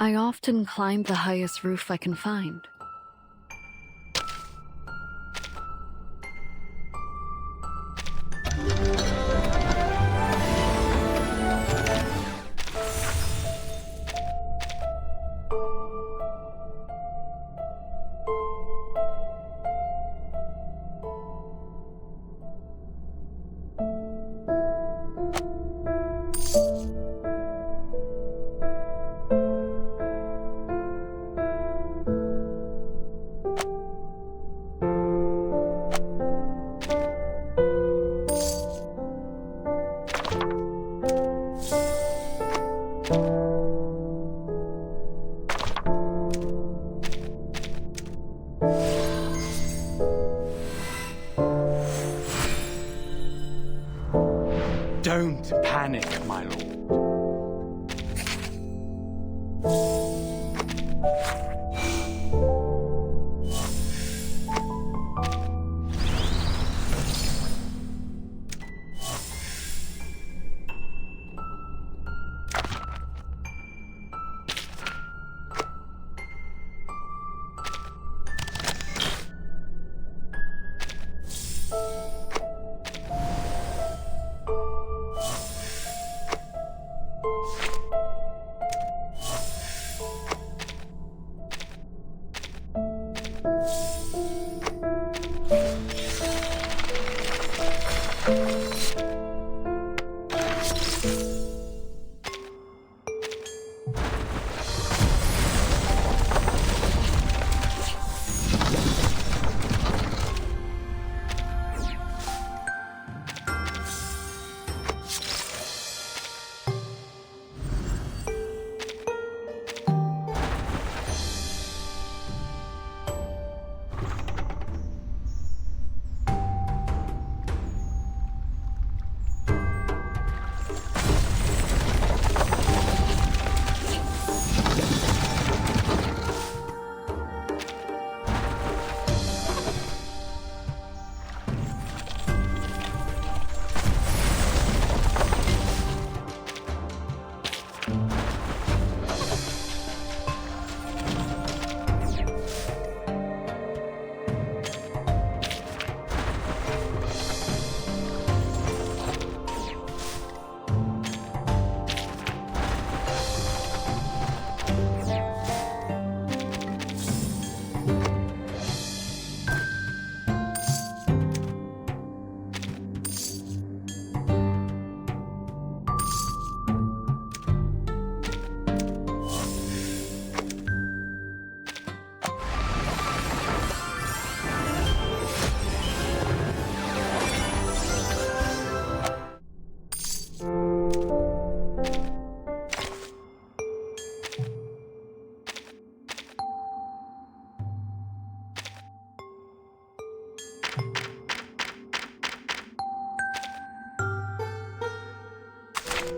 I often climb the highest roof I can find. Don't panic, my lord.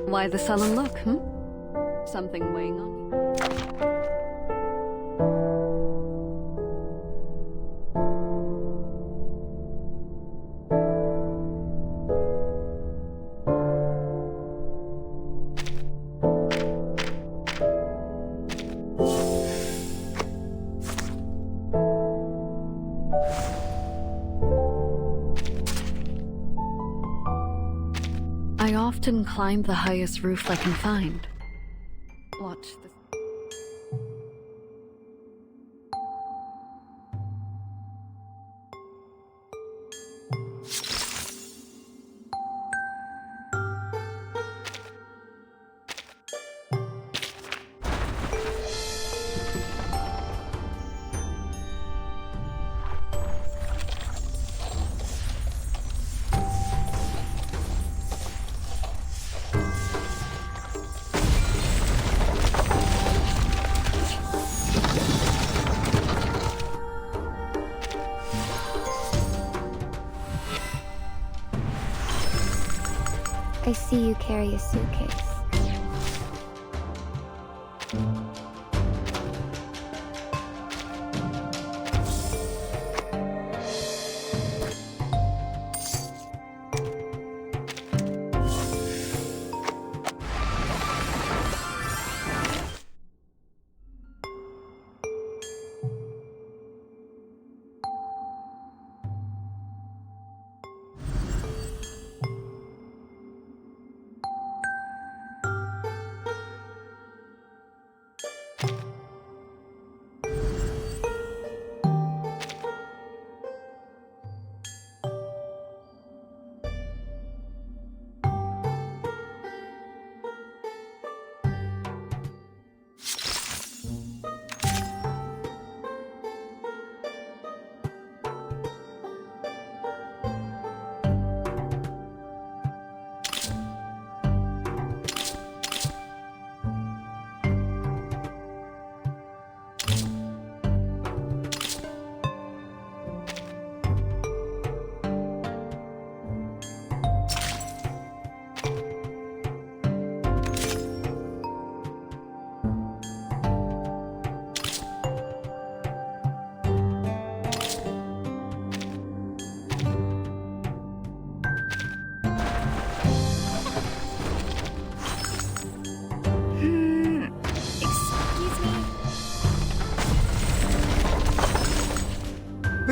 Why the sullen look, Something weighing on you? I often climb the highest roof I can find. Watch this. I see you carry a suitcase.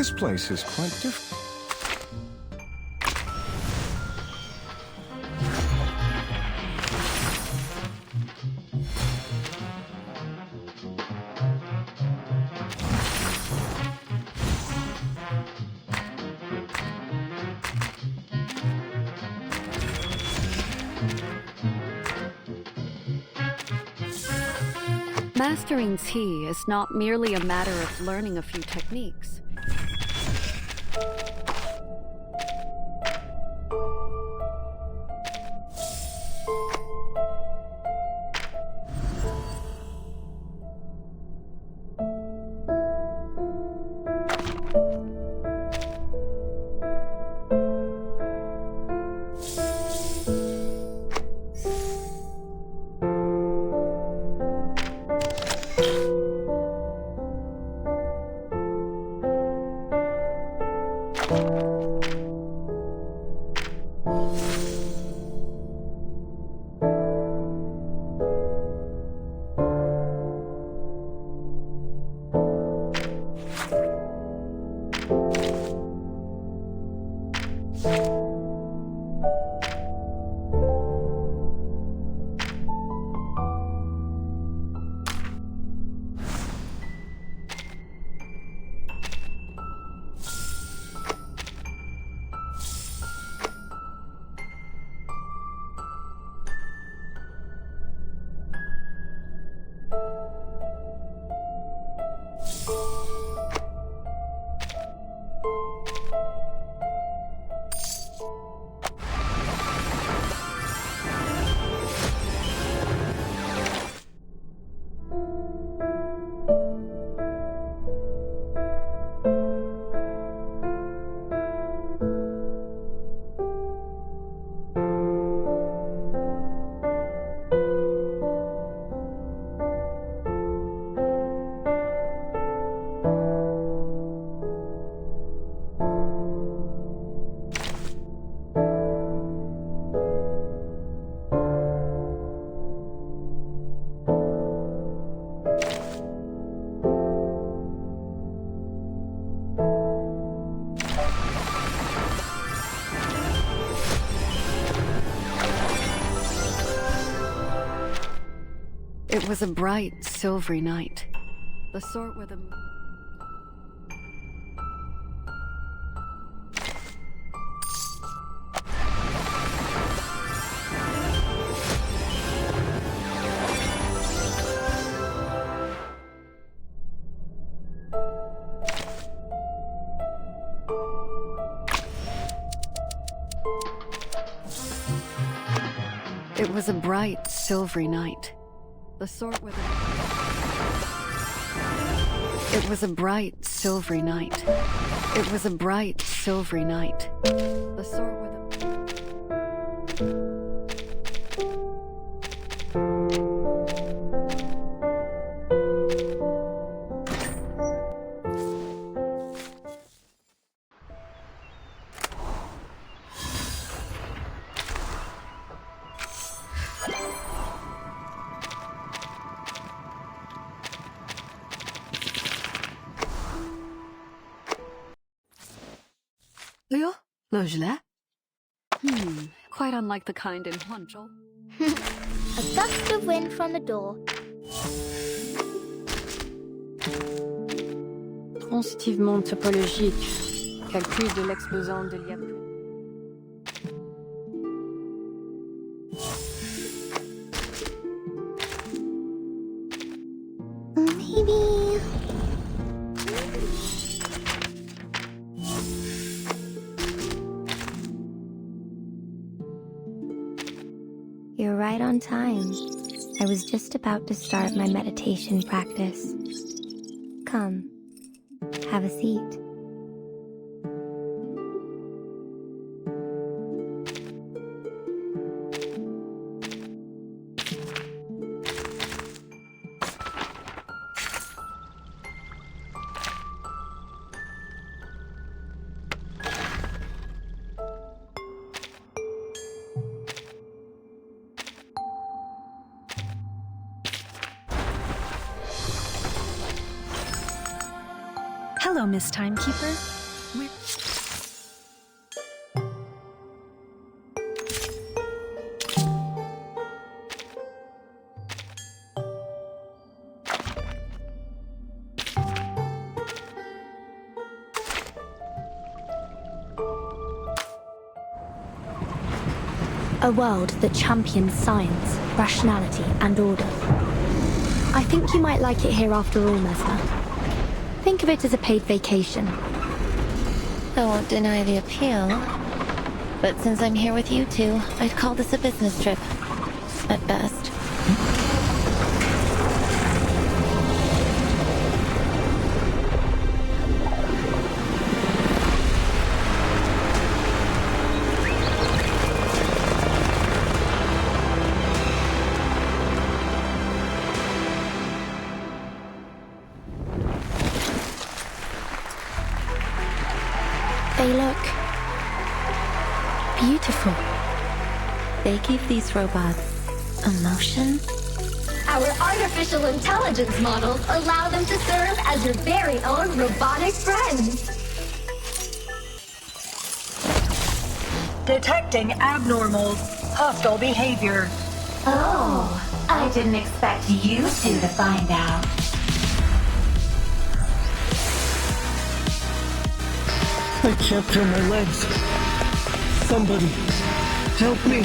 This place is quite different. Mastering tea is not merely a matter of learning a few techniques. It was a bright, silvery night. The sort where the... It was a bright, silvery night. The sort where the... It was a bright, silvery night. It was a bright, silvery night. The sort where the... Yo, loge-là. Quite unlike the kind in Huanzhou. A gust of wind from the door. Constitutivement topologique. Calcul de l'exposant de l'IAP. Maybe... You're right on time. I was just about to start my meditation practice. Come, have a seat. Hello, Miss Timekeeper. A world that champions science, rationality, and order. I think you might like it here after all, Mesmer. Think of it as a paid vacation. I won't deny the appeal. But since I'm here with you two, I'd call this a business trip. At best. They look beautiful. They give these robots emotion. Our artificial intelligence models allow them to serve as your very own robotic friends. Detecting abnormal, hostile behavior. Oh, I didn't expect you two to find out. I can't feel my legs. Somebody, help me.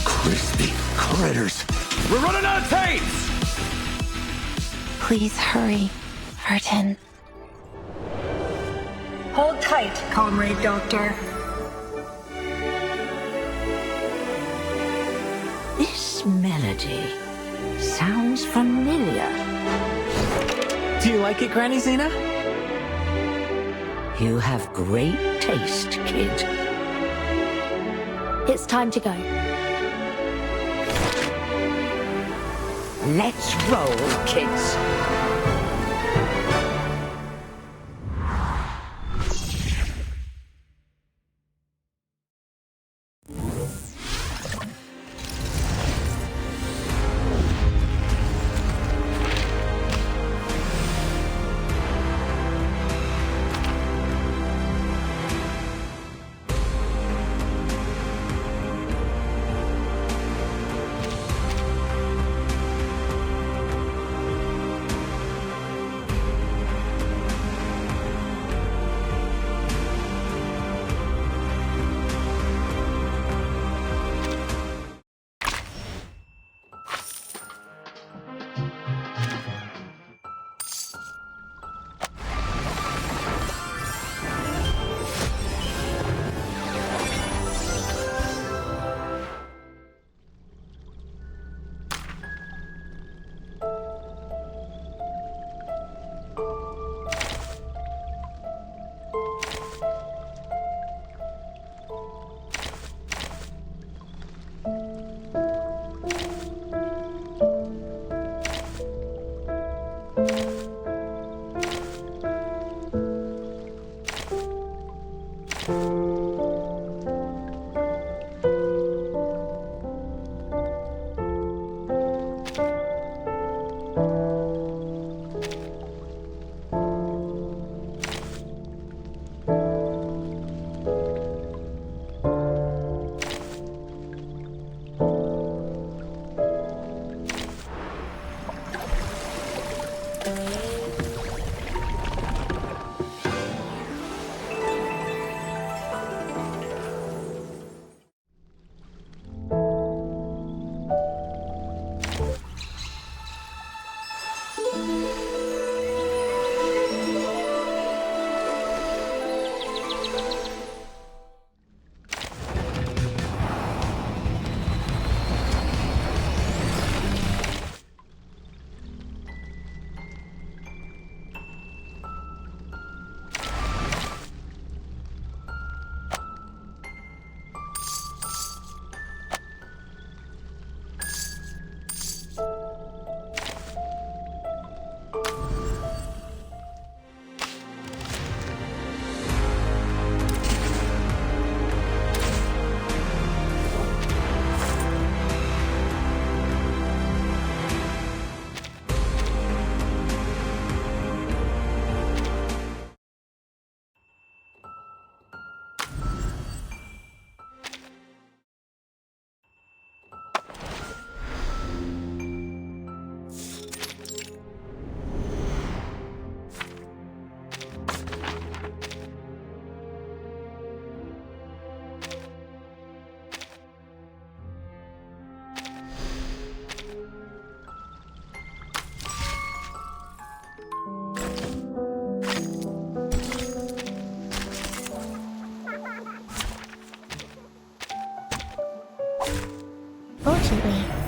Crispy critters. We're running out of tapes! Please hurry, Vertin. Hold tight, Comrade Doctor. This melody sounds familiar. Do you like it, Granny Zena? You have great taste, kid. It's time to go. Let's roll, kids.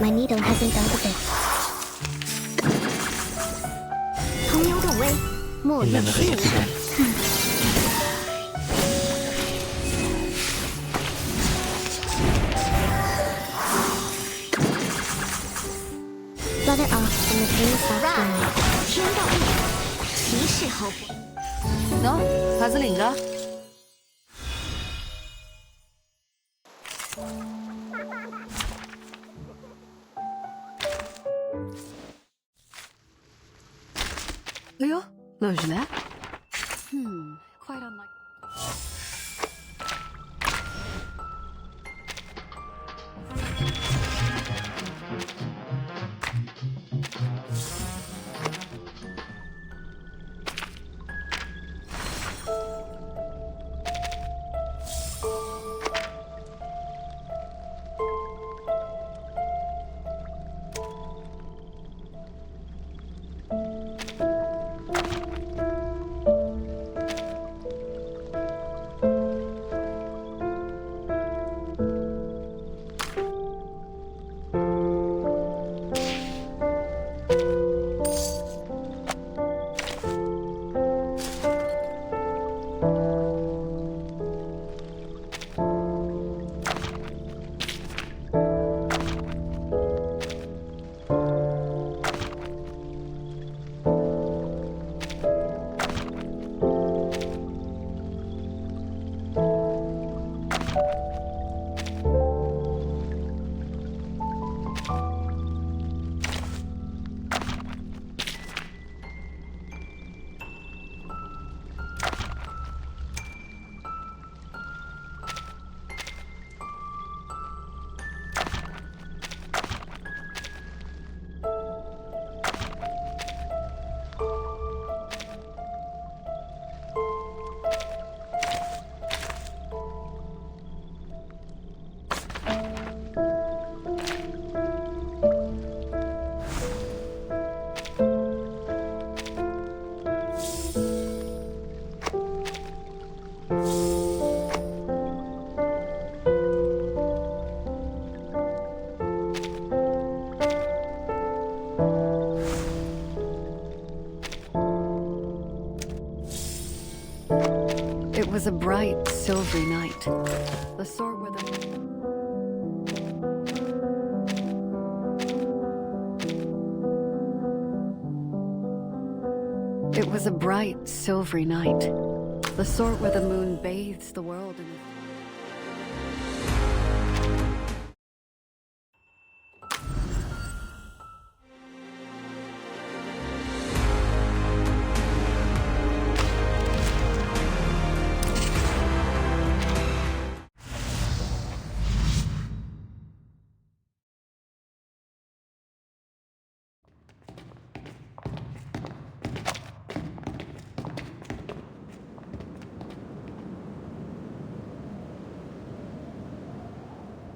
my needle hasn't done a bit. 同流入微，莫怨世无人。Let it off from the green soft line. 天道义，骑士好活。喏，卡子领着。哎呦，落下来。quite unlike. It was a bright, silvery night. The sword with It was a bright, silvery night. The sort where the moon bathes the world in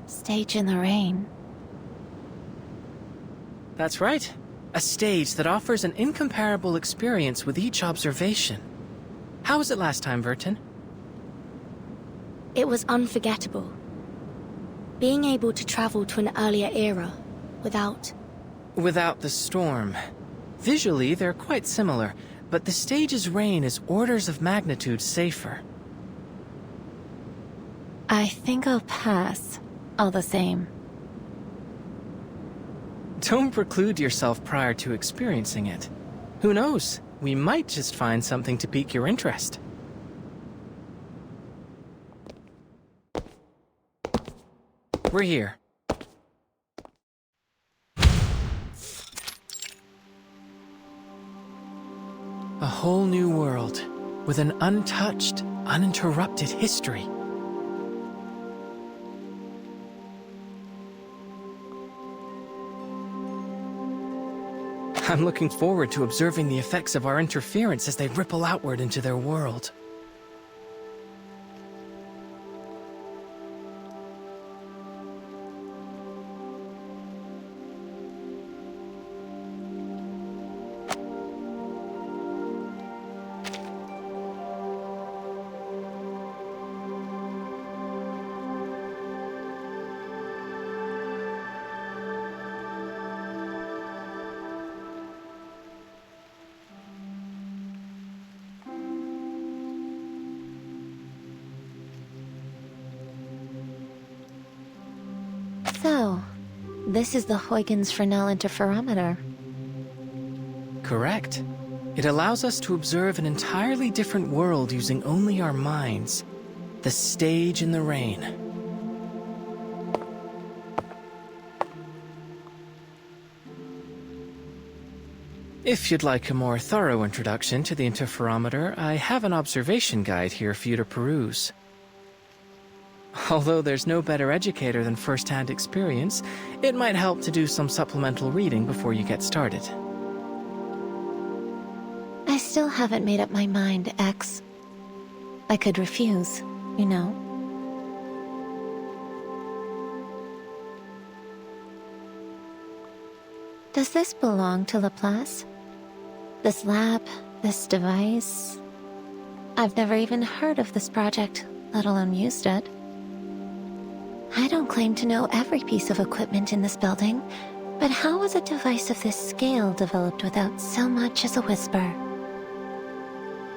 Stage in the rain. That's right. A stage that offers an incomparable experience with each observation. How was it last time, Vertin? It was unforgettable. Being able to travel to an earlier era without the storm. Visually, they're quite similar, but the stage's rain is orders of magnitude safer. I think I'll pass, all the same. Don't preclude yourself prior to experiencing it. Who knows? We might just find something to pique your interest. We're here. A whole new world, with an untouched, uninterrupted history. I'm looking forward to observing the effects of our interference as they ripple outward into their world. So, this is the Huygens Fresnel interferometer. Correct. It allows us to observe an entirely different world using only our minds. The stage in the rain. If you'd like a more thorough introduction to the interferometer, I have an observation guide here for you to peruse. Although there's no better educator than first-hand experience, it might help to do some supplemental reading before you get started. I still haven't made up my mind, X. I could refuse, you know. Does this belong to Laplace? This lab, this device? I've never even heard of this project, let alone used it. I don't claim to know every piece of equipment in this building, but how was a device of this scale developed without so much as a whisper?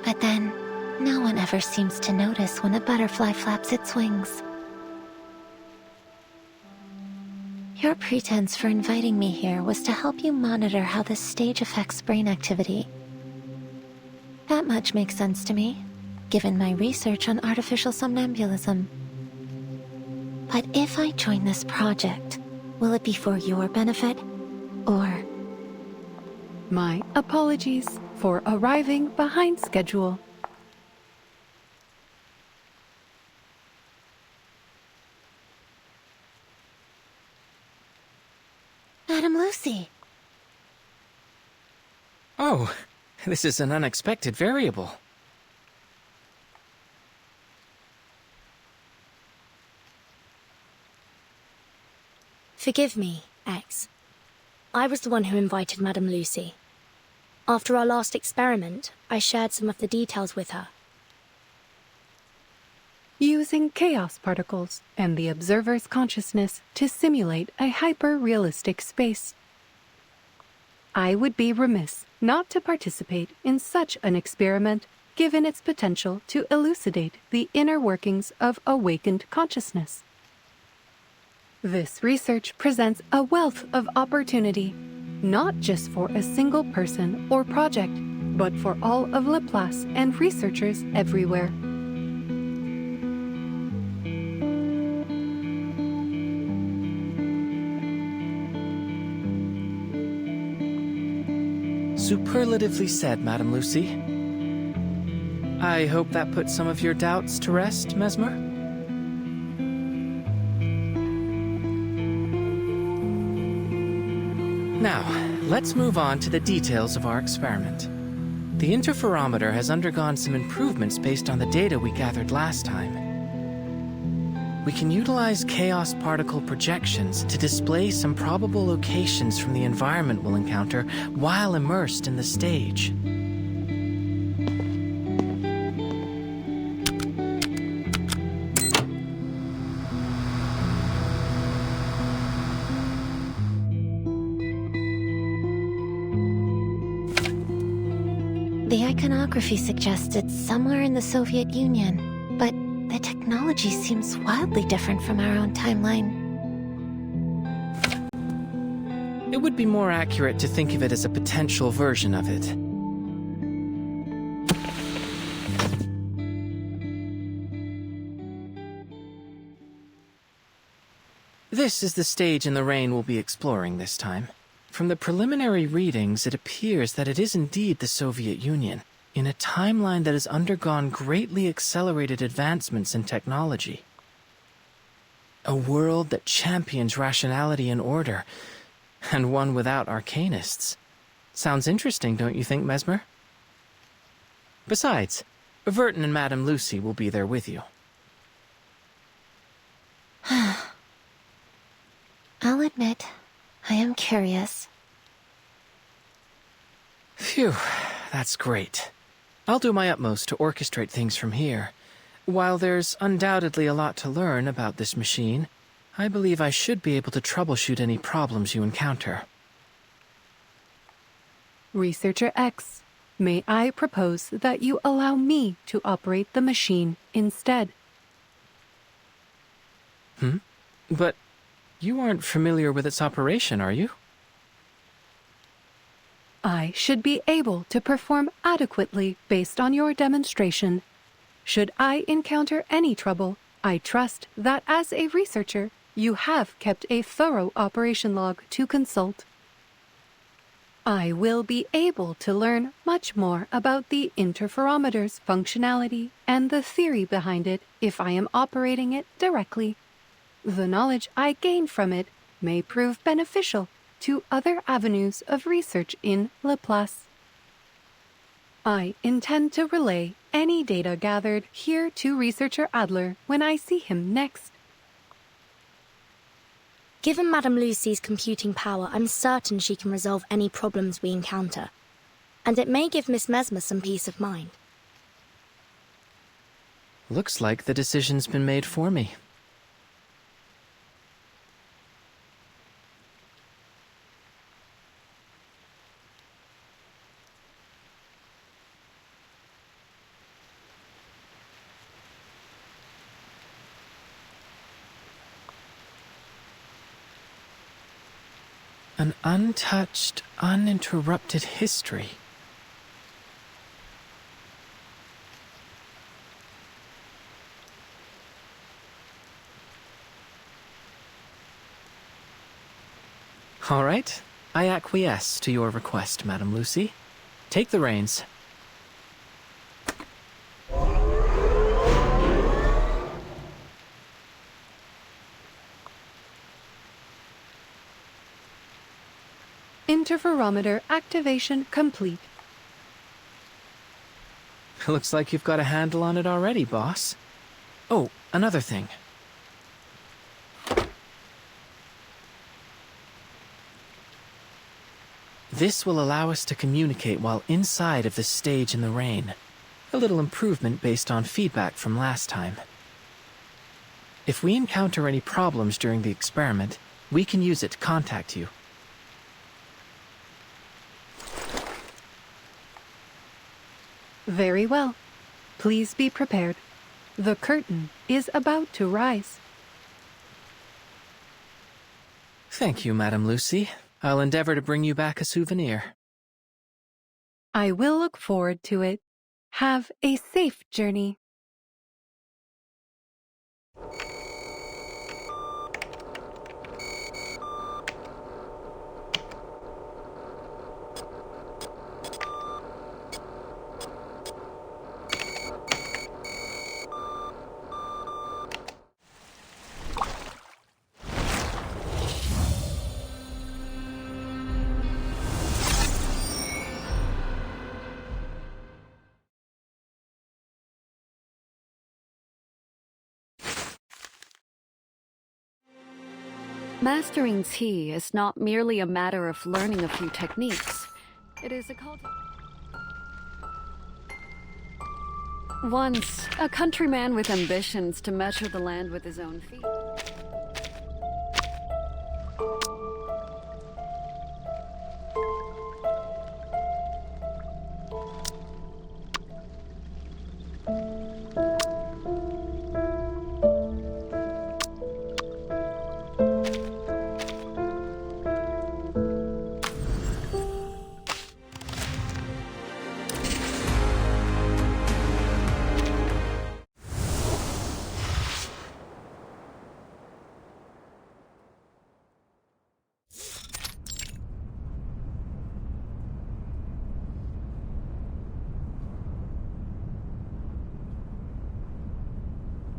But then, no one ever seems to notice when a butterfly flaps its wings. Your pretense for inviting me here was to help you monitor how this stage affects brain activity. That much makes sense to me, given my research on artificial somnambulism. But if I join this project, will it be for your benefit, or... My apologies for arriving behind schedule. Madame Lucy. Oh, this is an unexpected variable. Forgive me, X. I was the one who invited Madame Lucy. After our last experiment, I shared some of the details with her. Using chaos particles and the observer's consciousness to simulate a hyper-realistic space. I would be remiss not to participate in such an experiment, given its potential to elucidate the inner workings of awakened consciousness. This research presents a wealth of opportunity, not just for a single person or project, but for all of Laplace and researchers everywhere. Superlatively said, Madame Lucy. I hope that puts some of your doubts to rest, Mesmer? Now, let's move on to the details of our experiment. The interferometer has undergone some improvements based on the data we gathered last time. We can utilize chaos particle projections to display some probable locations from the environment we'll encounter while immersed in the stage. The iconography suggests it's somewhere in the Soviet Union, but the technology seems wildly different from our own timeline. It would be more accurate to think of it as a potential version of it. This is the stage in the rain we'll be exploring this time. From the preliminary readings, it appears that it is indeed the Soviet Union, in a timeline that has undergone greatly accelerated advancements in technology. A world that champions rationality and order, and one without arcanists. Sounds interesting, don't you think, Mesmer? Besides, Verton and Madame Lucy will be there with you. I'll admit, I am curious. Phew, that's great. I'll do my utmost to orchestrate things from here. While there's undoubtedly a lot to learn about this machine, I believe I should be able to troubleshoot any problems you encounter. Researcher X, may I propose that you allow me to operate the machine instead? But You aren't familiar with its operation, are you? I should be able to perform adequately based on your demonstration. Should I encounter any trouble, I trust that as a researcher, you have kept a thorough operation log to consult. I will be able to learn much more about the interferometer's functionality and the theory behind it if I am operating it directly. The knowledge I gain from it may prove beneficial to other avenues of research in Laplace. I intend to relay any data gathered here to researcher Adler when I see him next. Given Madame Lucy's computing power, I'm certain she can resolve any problems we encounter. And it may give Miss Mesmer some peace of mind. Looks like the decision's been made for me. An untouched, uninterrupted history. All right, I acquiesce to your request, Madame Lucy. Take the reins. Interferometer activation complete. Looks like you've got a handle on it already, boss. Oh, another thing. This will allow us to communicate while inside of the stage in the rain. A little improvement based on feedback from last time. If we encounter any problems during the experiment, we can use it to contact you. Very well. Please be prepared. The curtain is about to rise. Thank you, Madame Lucy. I'll endeavor to bring you back a souvenir. I will look forward to it. Have a safe journey. Mastering tea is not merely a matter of learning a few techniques. It is a Once, a countryman with ambitions to measure the land with his own feet.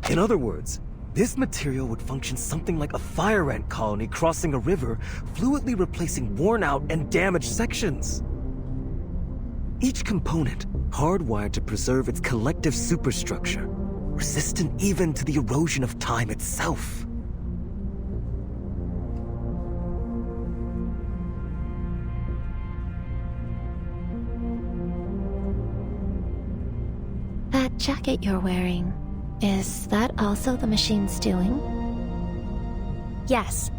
In other words, this material would function something like a fire ant colony crossing a river, fluidly replacing worn-out and damaged sections. Each component hardwired to preserve its collective superstructure, resistant even to the erosion of time itself. That jacket you're wearing, is that also the machine's doing? Yes.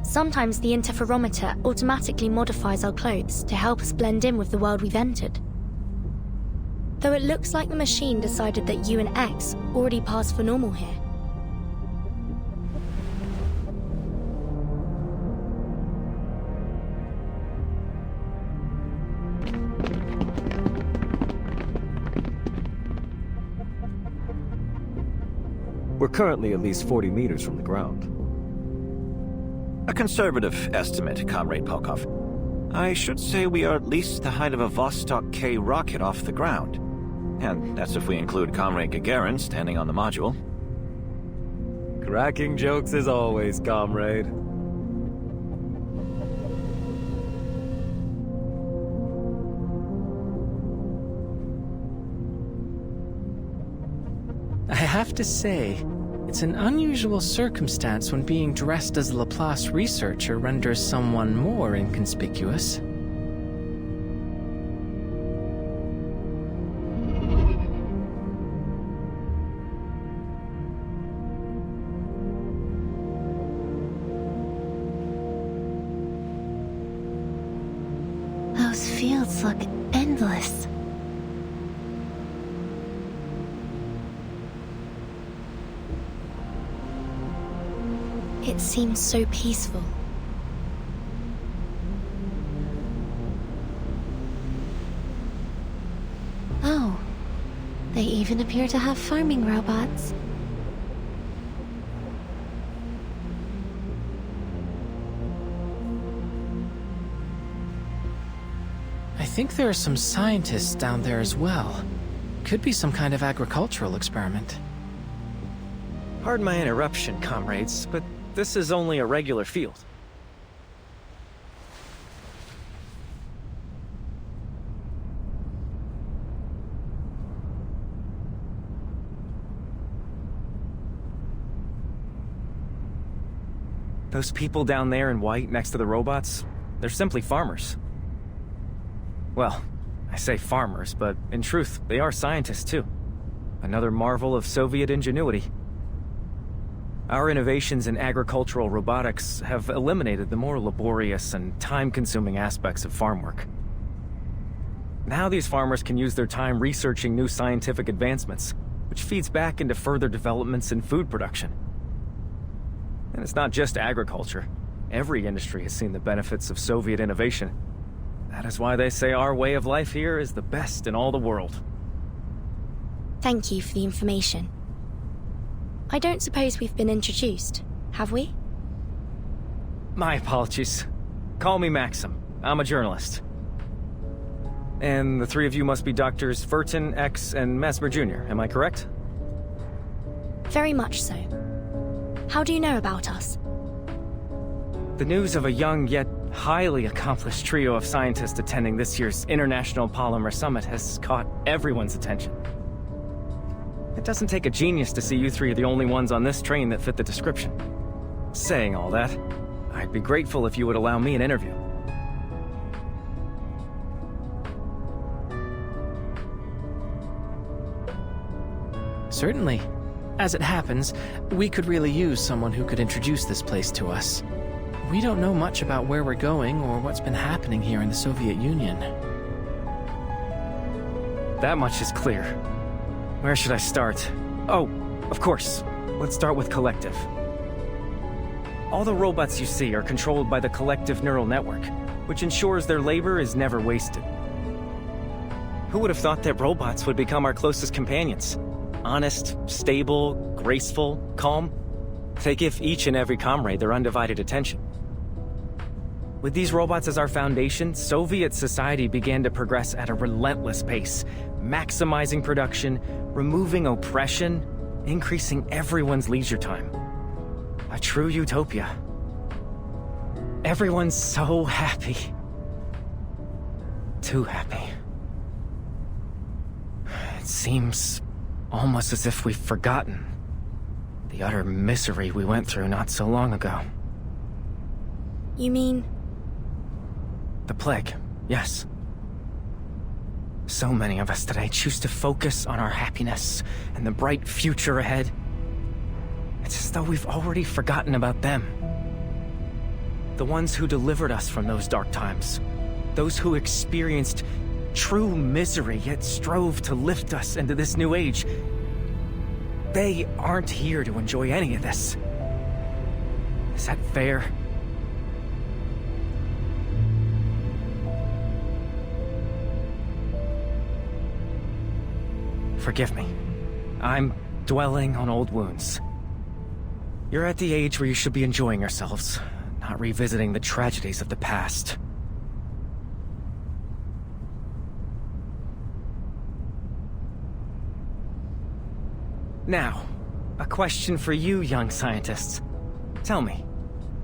Sometimes the interferometer automatically modifies our clothes to help us blend in with the world we've entered. Though it looks like the machine decided that you and X already passed for normal here. We're currently at least 40 meters from the ground. A conservative estimate, Comrade Polkov. I should say we are at least the height of a Vostok K rocket off the ground. And that's if we include Comrade Gagarin standing on the module. Cracking jokes as always, comrade. I have to say, it's an unusual circumstance when being dressed as a Laplace researcher renders someone more inconspicuous. Those fields look endless. It seems so peaceful. Oh, they even appear to have farming robots. I think there are some scientists down there as well. Could be some kind of agricultural experiment. Pardon my interruption, comrades, but this is only a regular field. Those people down there in white next to the robots, they're simply farmers. Well, I say farmers, but in truth, they are scientists too. Another marvel of Soviet ingenuity. Our innovations in agricultural robotics have eliminated the more laborious and time-consuming aspects of farm work. Now these farmers can use their time researching new scientific advancements, which feeds back into further developments in food production. And it's not just agriculture. Every industry has seen the benefits of Soviet innovation. That is why they say our way of life here is the best in all the world. Thank you for the information. I don't suppose we've been introduced, have we? My apologies. Call me Maxim. I'm a journalist. And the three of you must be Doctors Furton, X, and Mesmer Jr., am I correct? Very much so. How do you know about us? The news of a young yet highly accomplished trio of scientists attending this year's International Polymer Summit has caught everyone's attention. It doesn't take a genius to see you three are the only ones on this train that fit the description. Saying all that, I'd be grateful if you would allow me an interview. Certainly. As it happens, we could really use someone who could introduce this place to us. We don't know much about where we're going or what's been happening here in the Soviet Union. That much is clear. Where should I start? Oh, of course. Let's start with Collective. All the robots you see are controlled by the Collective neural network, which ensures their labor is never wasted. Who would have thought that robots would become our closest companions? Honest, stable, graceful, calm. They give each and every comrade their undivided attention. With these robots as our foundation, Soviet society began to progress at a relentless pace, maximizing production, removing oppression, increasing everyone's leisure time. A true utopia. Everyone's so happy. Too happy. It seems almost as if we've forgotten the utter misery we went through not so long ago. You mean? The plague, yes. So many of us today choose to focus on our happiness and the bright future ahead. It's as though we've already forgotten about them. The ones who delivered us from those dark times. Those who experienced true misery yet strove to lift us into this new age. They aren't here to enjoy any of this. Is that fair? Forgive me. I'm dwelling on old wounds. You're at the age where you should be enjoying yourselves, not revisiting the tragedies of the past. Now, a question for you young scientists. Tell me,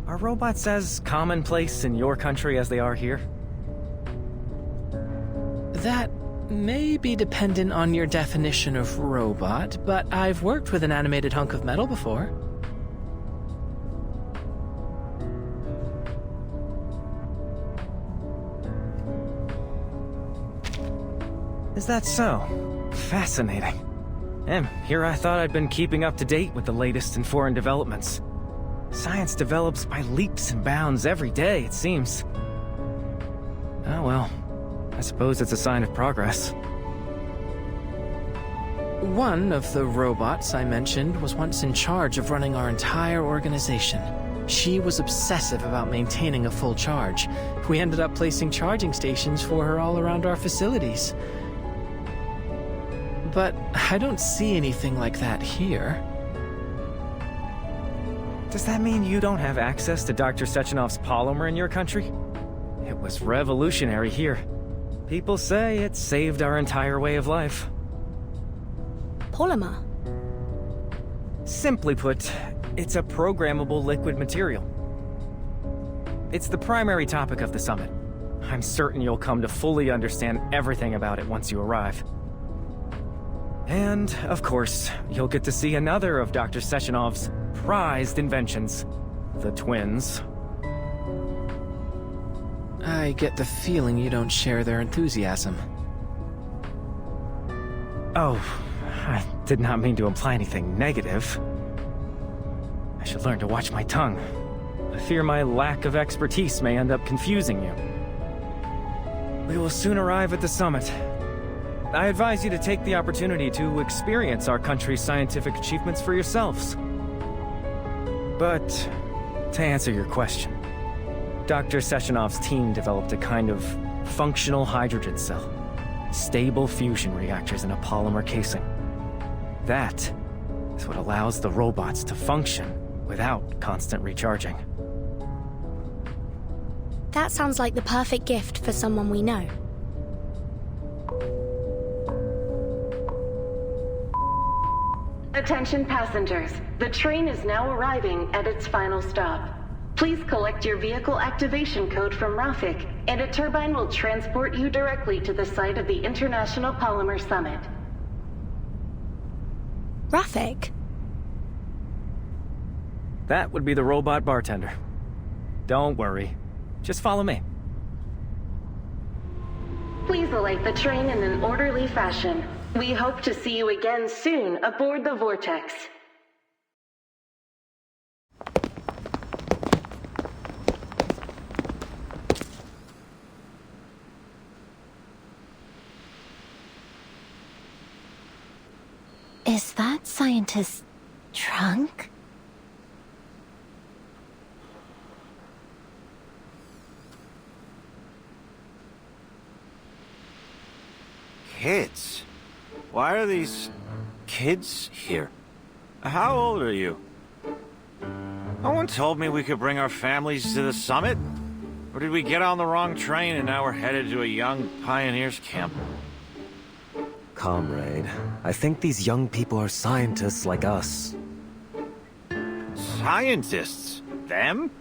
are robots as commonplace in your country as they are here? That may be dependent on your definition of robot, but I've worked with an animated hunk of metal before. Is that so? Fascinating. And here I thought I'd been keeping up to date with the latest in foreign developments. Science develops by leaps and bounds every day, it seems. Oh well, I suppose it's a sign of progress. One of the robots I mentioned was once in charge of running our entire organization. She was obsessive about maintaining a full charge. We ended up placing charging stations for her all around our facilities. But I don't see anything like that here. Does that mean you don't have access to Dr. Sechenov's polymer in your country? It was revolutionary here. People say it saved our entire way of life. Polymer? Simply put, it's a programmable liquid material. It's the primary topic of the summit. I'm certain you'll come to fully understand everything about it once you arrive. And, of course, you'll get to see another of Dr. Sechenov's prized inventions, the twins. I get the feeling you don't share their enthusiasm. Oh, I did not mean to imply anything negative. I should learn to watch my tongue. I fear my lack of expertise may end up confusing you. We will soon arrive at the summit. I advise you to take the opportunity to experience our country's scientific achievements for yourselves. But, to answer your question, Dr. Sechenov's team developed a kind of functional hydrogen cell. Stable fusion reactors in a polymer casing. That is what allows the robots to function without constant recharging. That sounds like the perfect gift for someone we know. Attention passengers, the train is now arriving at its final stop. Please collect your vehicle activation code from Rafik, and a turbine will transport you directly to the site of the International Polymer Summit. Rafik? That would be the robot bartender. Don't worry, just follow me. Please alight the train in an orderly fashion. We hope to see you again soon aboard the Vortex. Is that scientist's trunk? Kids? Why are these kids here? How old are you? No one told me we could bring our families to the summit. Or did we get on the wrong train and now we're headed to a young pioneers camp? Comrade, I think these young people are scientists like us. Scientists? Them?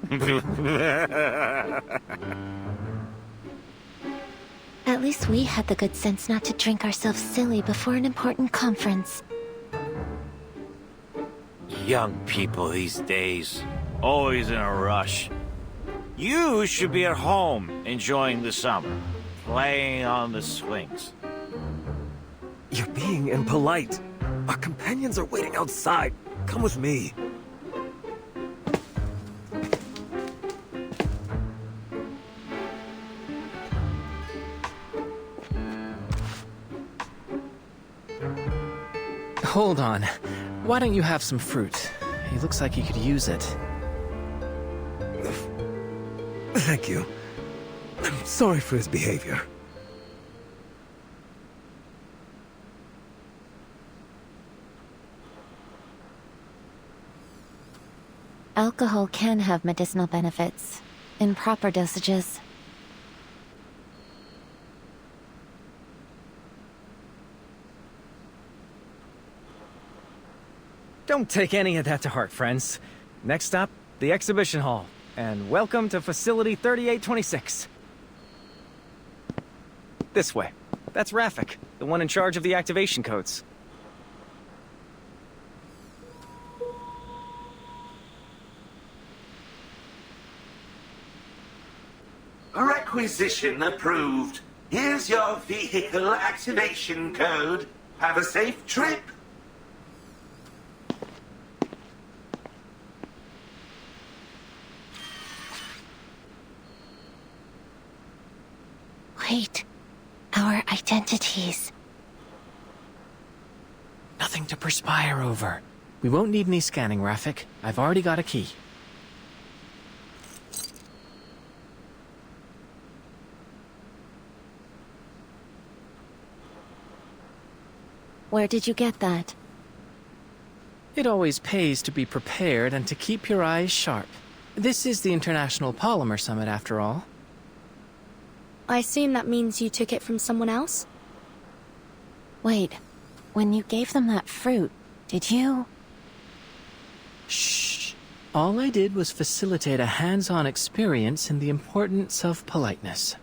At least we had the good sense not to drink ourselves silly before an important conference. Young people these days. Always in a rush. You should be at home enjoying the summer. Playing on the swings. You're being impolite. Our companions are waiting outside. Come with me. Hold on. Why don't you have some fruit? He looks like he could use it. Thank you. I'm sorry for his behavior. Alcohol can have medicinal benefits, in proper dosages. Don't take any of that to heart, friends. Next stop, the exhibition hall. And welcome to Facility 3826. This way. That's Rafik, the one in charge of the activation codes. Requisition approved. Here's your vehicle activation code. Have a safe trip. Wait. Our identities. Nothing to perspire over. We won't need any scanning, Rafik. I've already got a key. Where did you get that? It always pays to be prepared and to keep your eyes sharp. This is the International Polymer Summit, after all. I assume that means you took it from someone else? Wait, when you gave them that fruit, did you? Shh. All I did was facilitate a hands-on experience in the importance of politeness.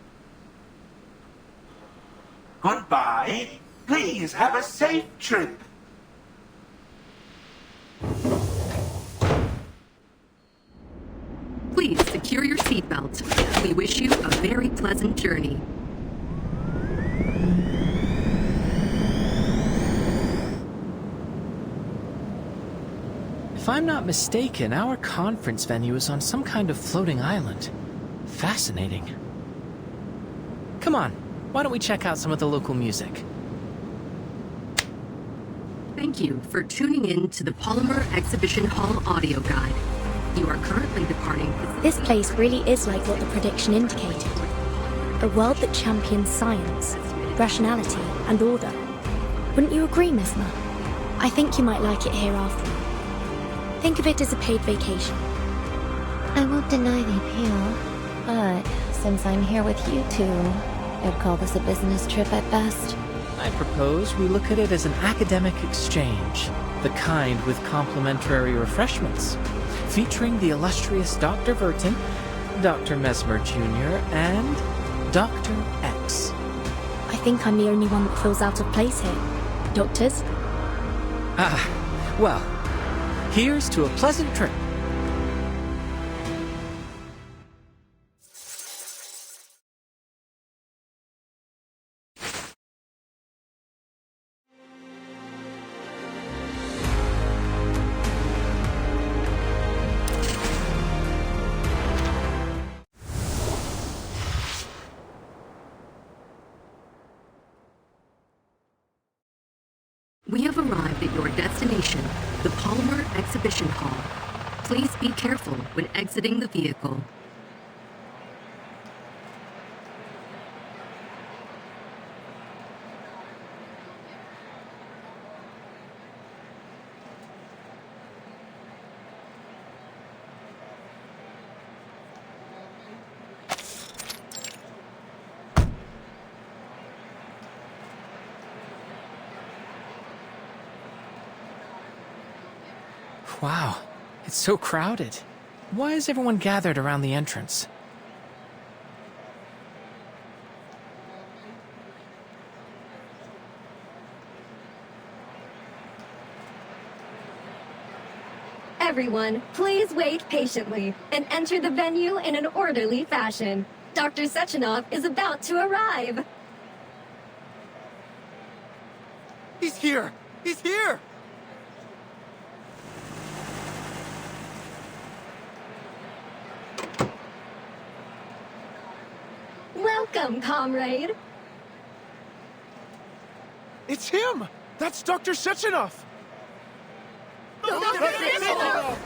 Goodbye. Please have a safe trip. Please secure your seatbelt. We wish you a very pleasant journey. If I'm not mistaken, our conference venue is on some kind of floating island. Fascinating. Come on, why don't we check out some of the local music? Thank you for tuning in to the Polymer Exhibition Hall audio guide. You are currently departing. This place really is like what the prediction indicated. A world that champions science, rationality, and order. Wouldn't you agree, Mesmer? I think you might like it here after all. Think of it as a paid vacation. I won't deny the appeal, but since I'm here with you two, I'd call this a business trip at best. I propose we look at it as an academic exchange, the kind with complimentary refreshments, featuring the illustrious Dr. Verton, Dr. Mesmer Jr., and Dr. X. I think I'm the only one that feels out of place here. Doctors? Well, here's to a pleasant trip. We have arrived at your destination, the Polymer Exhibition Hall. Please be careful when exiting the vehicle. Wow, it's so crowded. Why is everyone gathered around the entrance? Everyone, please wait patiently and enter the venue in an orderly fashion. Dr. Sechenov is about to arrive. He's here! He's here! Welcome, comrade. It's him! That's Dr. Sechenov! Dr. Sechenov!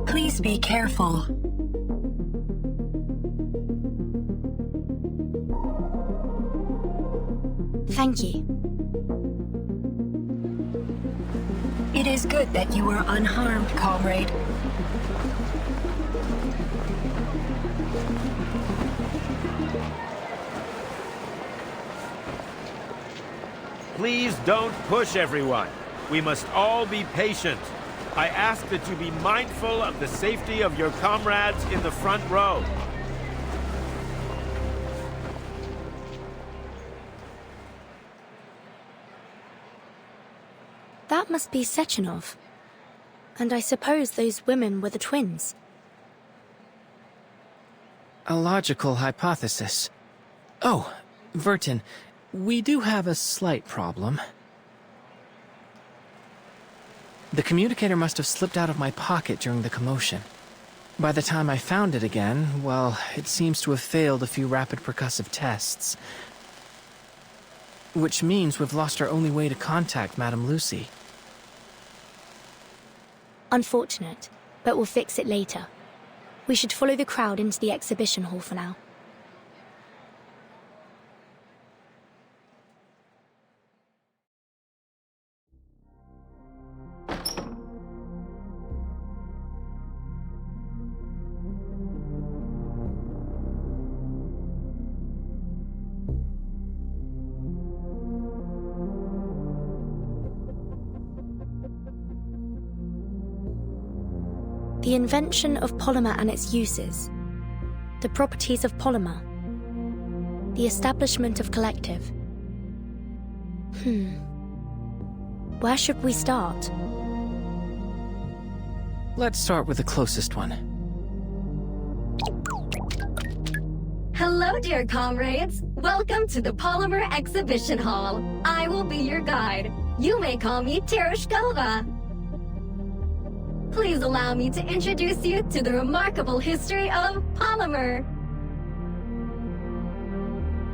Please be careful. Thank you. It is good that you are unharmed, comrade. Please don't push everyone. We must all be patient. I ask that you be mindful of the safety of your comrades in the front row. That must be Sechenov. And I suppose those women were the twins. A logical hypothesis. Oh, Vertin, we do have a slight problem. The communicator must have slipped out of my pocket during the commotion. By the time I found it again, well, it seems to have failed a few rapid percussive tests. Which means we've lost our only way to contact Madame Lucy. Unfortunate, but we'll fix it later. We should follow the crowd into the exhibition hall for now. The invention of polymer and its uses, the properties of polymer, the establishment of collective. Where should we start? Let's start with the closest one. Hello, dear comrades. Welcome to the Polymer Exhibition Hall. I will be your guide. You may call me Terushkova. Please allow me to introduce you to the remarkable history of polymer.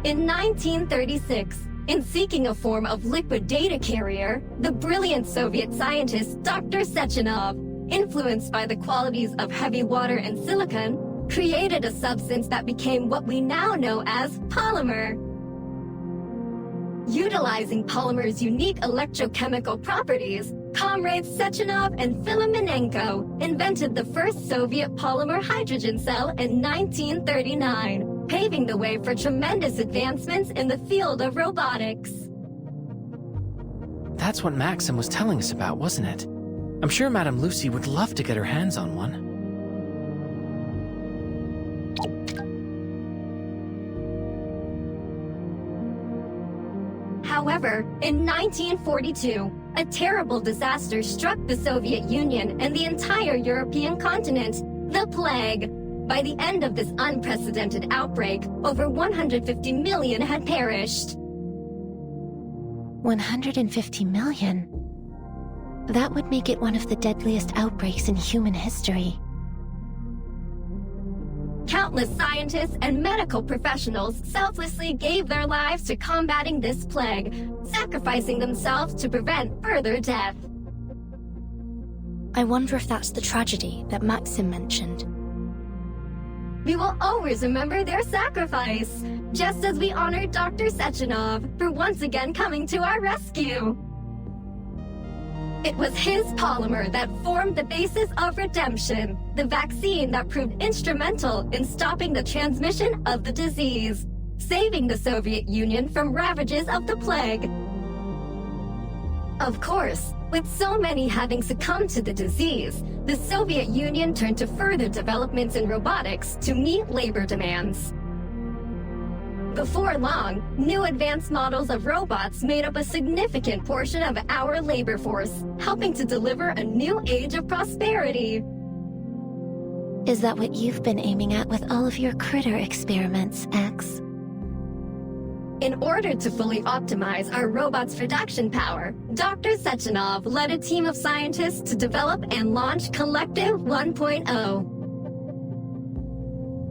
In 1936, in seeking a form of liquid data carrier, the brilliant Soviet scientist Dr. Sechenov, influenced by the qualities of heavy water and silicon, created a substance that became what we now know as polymer. Utilizing polymer's unique electrochemical properties, comrades Sechenov and Filomenenko invented the first Soviet polymer hydrogen cell in 1939, paving the way for tremendous advancements in the field of robotics. That's what Maxim was telling us about, wasn't it? I'm sure Madame Lucy would love to get her hands on one. However, in 1942, a terrible disaster struck the Soviet Union and the entire European continent, the plague. By the end of this unprecedented outbreak, over 150 million had perished. 150 million? That would make it one of the deadliest outbreaks in human history. Countless scientists and medical professionals selflessly gave their lives to combating this plague, sacrificing themselves to prevent further death. I wonder if that's the tragedy that Maxim mentioned. We will always remember their sacrifice, just as we honored Dr. Sechenov for once again coming to our rescue. It was his polymer that formed the basis of redemption, the vaccine that proved instrumental in stopping the transmission of the disease, saving the Soviet Union from ravages of the plague. Of course, with so many having succumbed to the disease, the Soviet Union turned to further developments in robotics to meet labor demands. Before long, new advanced models of robots made up a significant portion of our labor force, helping to deliver a new age of prosperity. Is that what you've been aiming at with all of your critter experiments, X? In order to fully optimize our robot's production power, Dr. Sechenov led a team of scientists to develop and launch Collective 1.0.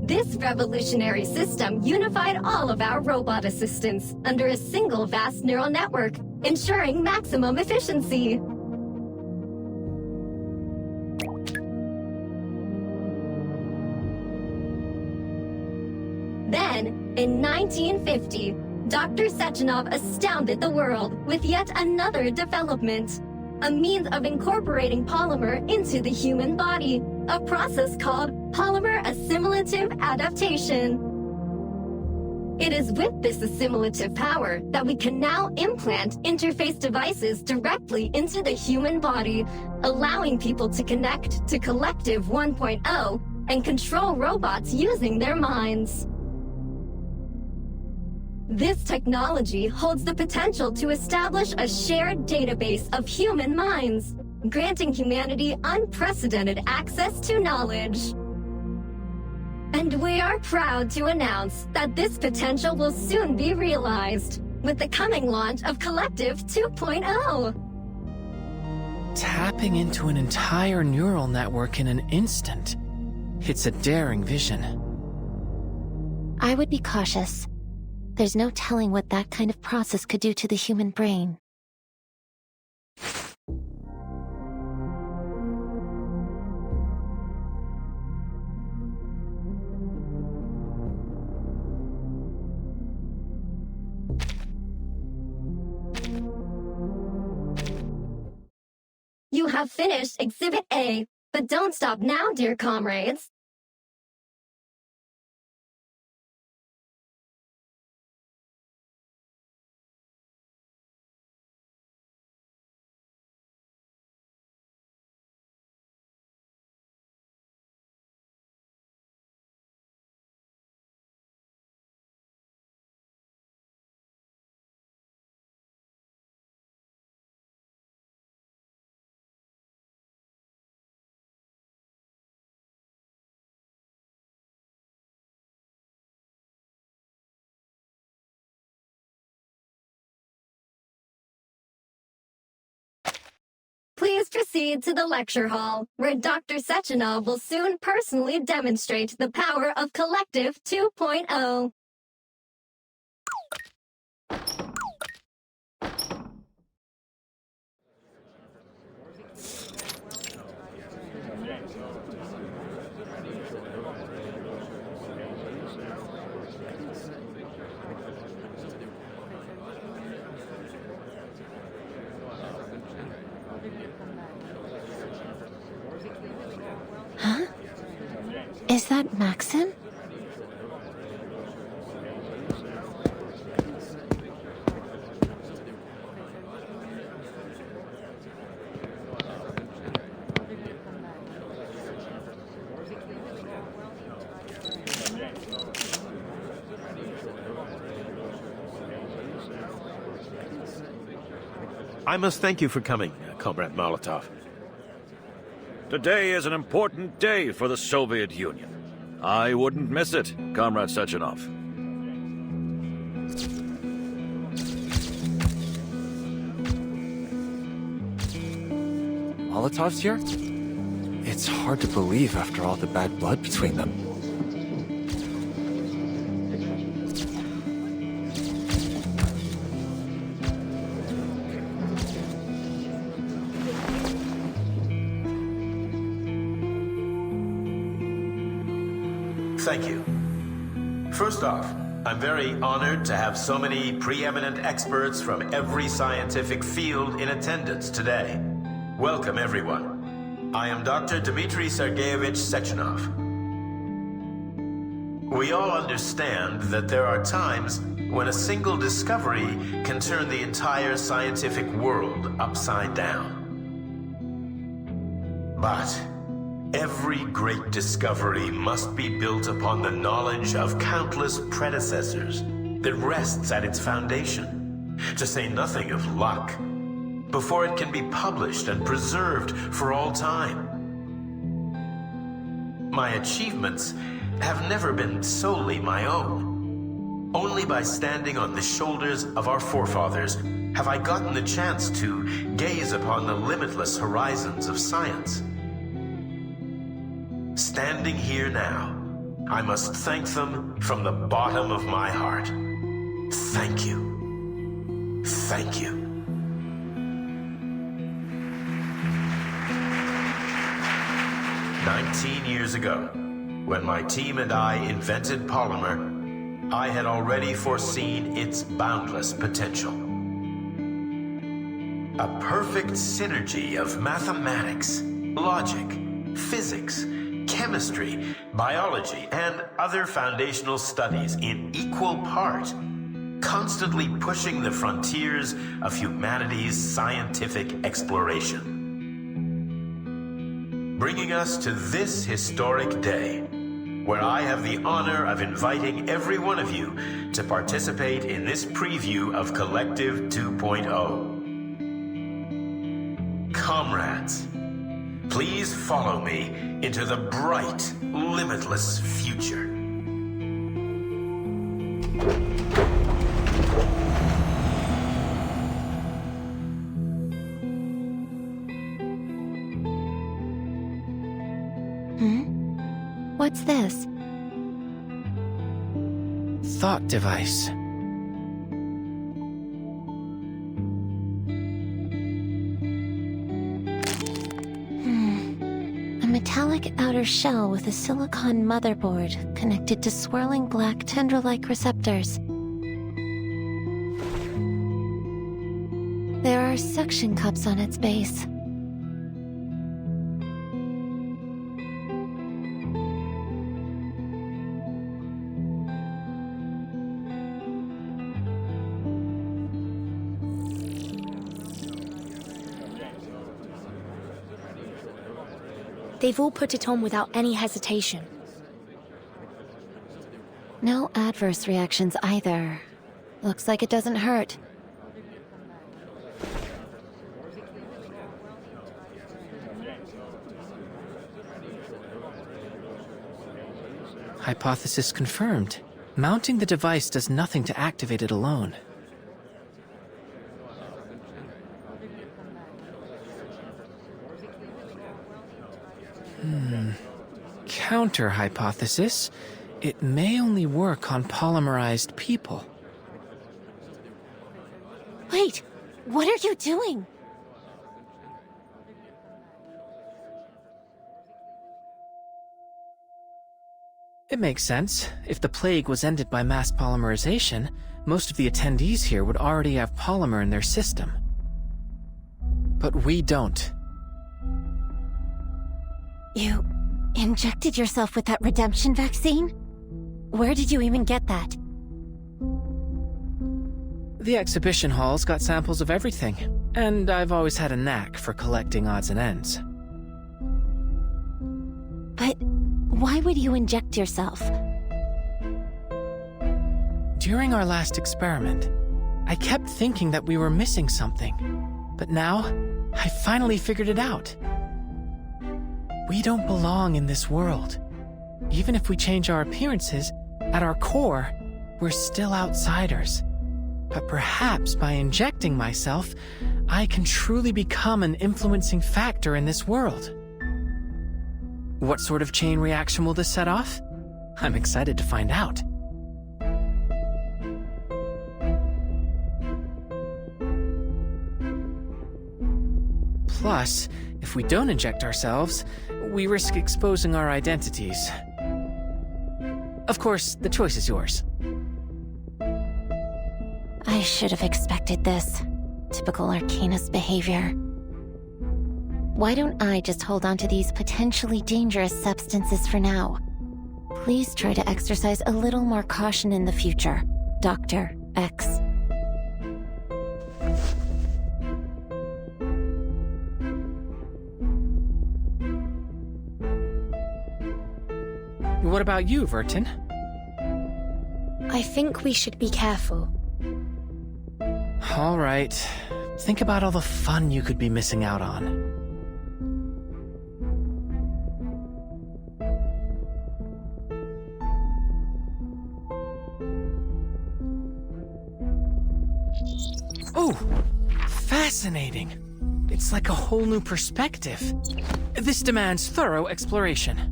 This revolutionary system unified all of our robot assistants under a single vast neural network, ensuring maximum efficiency. In 1950, Dr. Sechenov astounded the world with yet another development, a means of incorporating polymer into the human body, a process called polymer assimilative adaptation. It is with this assimilative power that we can now implant interface devices directly into the human body, allowing people to connect to Collective 1.0 and control robots using their minds. This technology holds the potential to establish a shared database of human minds, granting humanity unprecedented access to knowledge. And we are proud to announce that this potential will soon be realized with the coming launch of Collective 2.0. Tapping into an entire neural network in an instant. It's a daring vision. I would be cautious. There's no telling what that kind of process could do to the human brain. You have finished Exhibit A, but don't stop now, dear comrades. Please proceed to the lecture hall, where Dr. Sechenov will soon personally demonstrate the power of Collective 2.0. Huh? Is that Maxim? I must thank you for coming, Comrade Molotov. Today is an important day for the Soviet Union. I wouldn't miss it, Comrade Sechenov. Molotov's here? It's hard to believe after all the bad blood between them. Thank you. First off, I'm very honored to have so many preeminent experts from every scientific field in attendance today. Welcome, everyone. I am Dr. Dmitry Sergeyevich Sechenov. We all understand that there are times when a single discovery can turn the entire scientific world upside down. But every great discovery must be built upon the knowledge of countless predecessors that rests at its foundation, to say nothing of luck, before it can be published and preserved for all time. My achievements have never been solely my own. Only by standing on the shoulders of our forefathers have I gotten the chance to gaze upon the limitless horizons of science. Standing here now, I must thank them from the bottom of my heart. Thank you. Thank you. "19 years ago, when my team and I invented polymer, I had already foreseen its boundless potential. A perfect synergy of mathematics, logic, physics, chemistry, biology, and other foundational studies in equal part, constantly pushing the frontiers of humanity's scientific exploration. Bringing us to this historic day, where I have the honor of inviting every one of you to participate in this preview of Collective 2.0. Comrades, please follow me into the bright, limitless future. What's this? Thought device. A metallic outer shell with a silicon motherboard connected to swirling black tendril-like receptors. There are suction cups on its base. They've all put it on without any hesitation. No adverse reactions either. Looks like it doesn't hurt. Hypothesis confirmed. Mounting the device does nothing to activate it alone. Counter hypothesis. It may only work on polymerized people. Wait! What are you doing? It makes sense. If the plague was ended by mass polymerization, most of the attendees here would already have polymer in their system. But we don't. You injected yourself with that redemption vaccine? Where did you even get that? The exhibition hall's got samples of everything, and I've always had a knack for collecting odds and ends. But why would you inject yourself? During our last experiment, I kept thinking that we were missing something, but now I finally figured it out. We don't belong in this world. Even if we change our appearances, at our core, we're still outsiders. But perhaps by injecting myself, I can truly become an influencing factor in this world. What sort of chain reaction will this set off? I'm excited to find out. Plus, if we don't inject ourselves, we risk exposing our identities. Of course, the choice is yours. I should have expected this. Typical Arcanist behavior. Why don't I just hold on to these potentially dangerous substances for now? Please try to exercise a little more caution in the future, Dr. X. What about you, Vertin? I think we should be careful. All right. Think about all the fun you could be missing out on. Oh, fascinating. It's like a whole new perspective. This demands thorough exploration.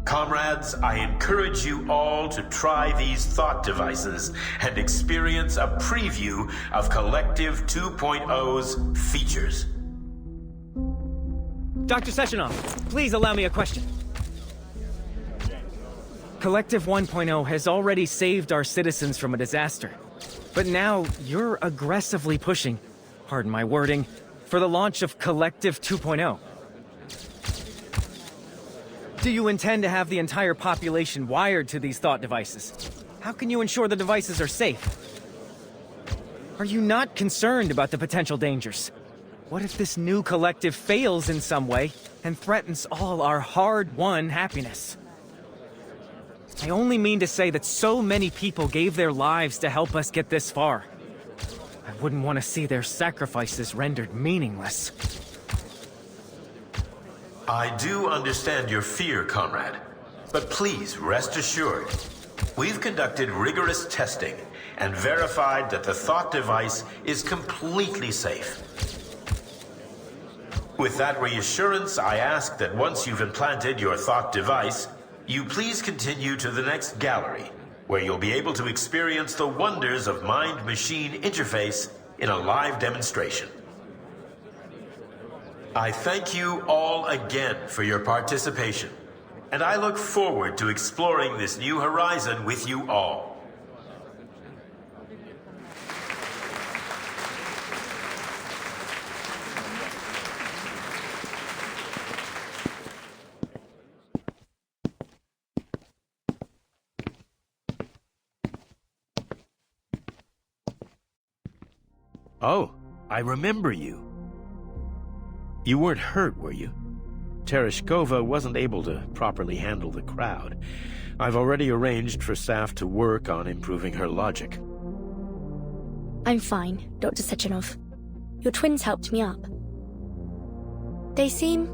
Comrades, I encourage you all to try these thought devices and experience a preview of Collective 2.0's features. Dr. Sechenov, please allow me a question. Collective 1.0 has already saved our citizens from a disaster. But now, you're aggressively pushing, pardon my wording, for the launch of Collective 2.0. Do you intend to have the entire population wired to these thought devices? How can you ensure the devices are safe? Are you not concerned about the potential dangers? What if this new collective fails in some way and threatens all our hard-won happiness? I only mean to say that so many people gave their lives to help us get this far. I wouldn't want to see their sacrifices rendered meaningless. I do understand your fear, comrade. But please rest assured, we've conducted rigorous testing and verified that the thought device is completely safe. With that reassurance, I ask that once you've implanted your thought device, you please continue to the next gallery, where you'll be able to experience the wonders of mind-machine interface in a live demonstration. I thank you all again for your participation, and I look forward to exploring this new horizon with you all. Oh, I remember you. You weren't hurt, were you? Tereshkova wasn't able to properly handle the crowd. I've already arranged for staff to work on improving her logic. I'm fine, Dr. Sechenov. Your twins helped me up. They seem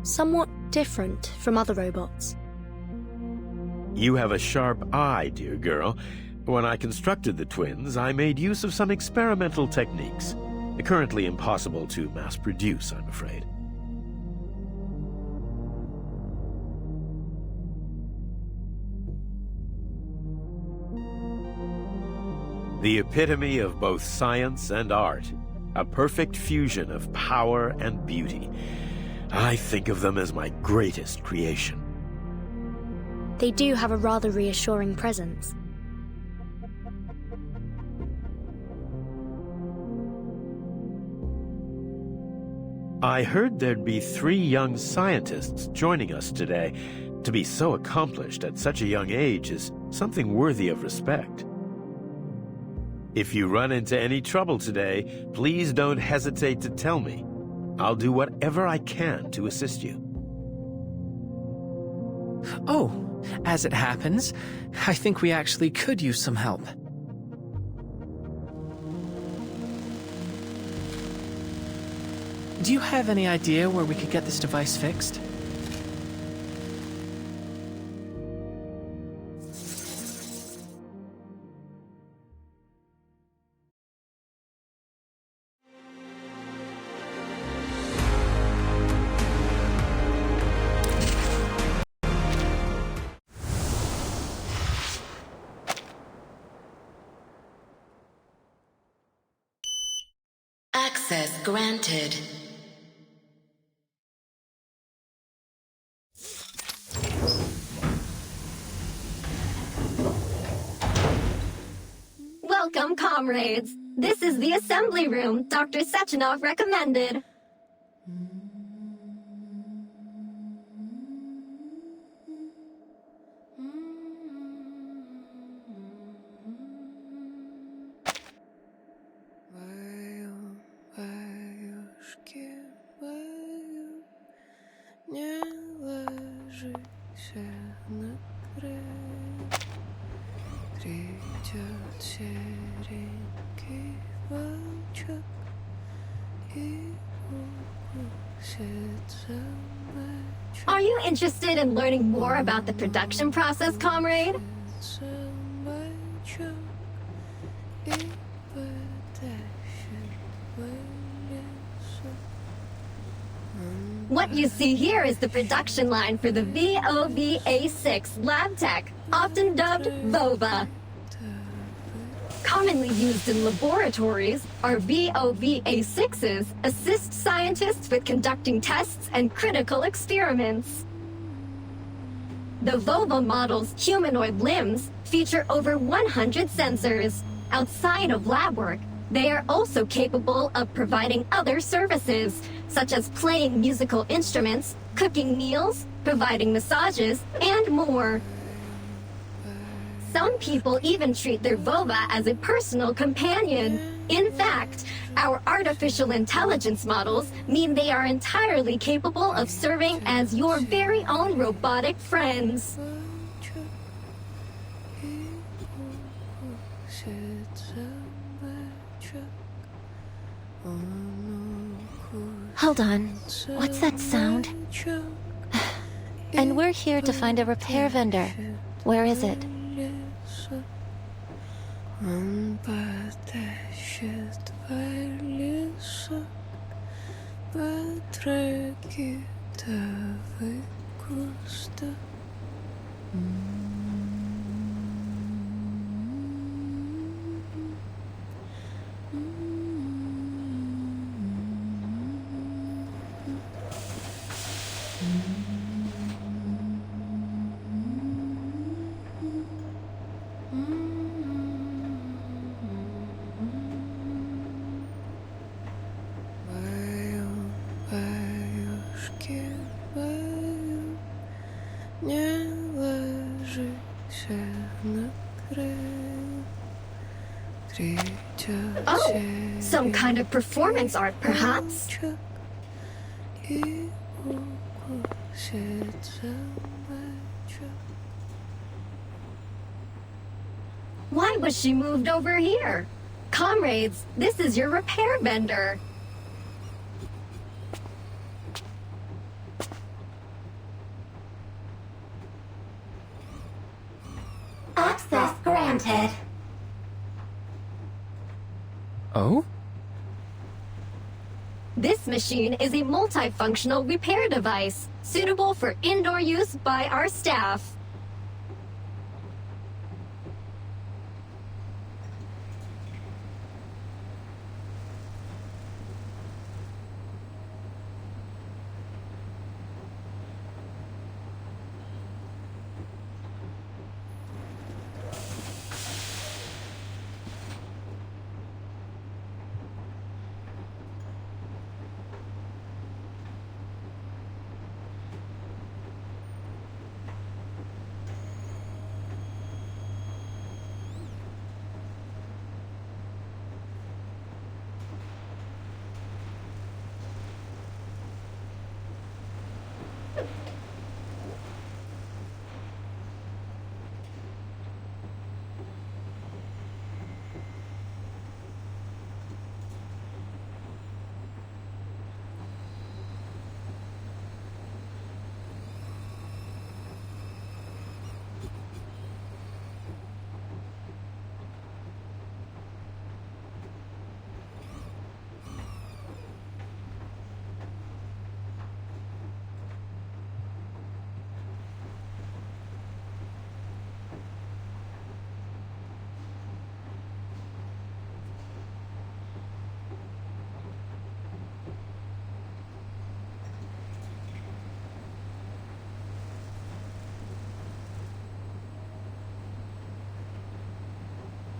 somewhat different from other robots. You have a sharp eye, dear girl. When I constructed the twins, I made use of some experimental techniques. Currently impossible to mass-produce, I'm afraid. The epitome of both science and art. A perfect fusion of power and beauty. I think of them as my greatest creation. They do have a rather reassuring presence. I heard there'd be 3 young scientists joining us today. To be so accomplished at such a young age is something worthy of respect. If you run into any trouble today, please don't hesitate to tell me. I'll do whatever I can to assist you. Oh, as it happens, I think we actually could use some help. Do you have any idea where we could get this device fixed? Access granted. Welcome, comrades. This is the assembly room Dr. Sechenov recommended. Are you interested in learning more about the production process, comrade? What you see here is the production line for the VOV-A6 lab tech, often dubbed VOVA. Commonly used in laboratories, our VOV-A6s assist scientists with conducting tests and critical experiments. The Vova model's humanoid limbs feature over 100 sensors. Outside of lab work, they are also capable of providing other services, such as playing musical instruments, cooking meals, providing massages, and more. Some people even treat their Vova as a personal companion. In fact, our artificial intelligence models mean they are entirely capable of serving as your very own robotic friends. Hold on. What's that sound? And we're here to find a repair vendor. Where is it? Oh, some kind of performance art, perhaps? Why was she moved over here? Comrades, this is your repair vendor. Access granted. Oh? This machine is a multifunctional repair device, suitable for indoor use by our staff.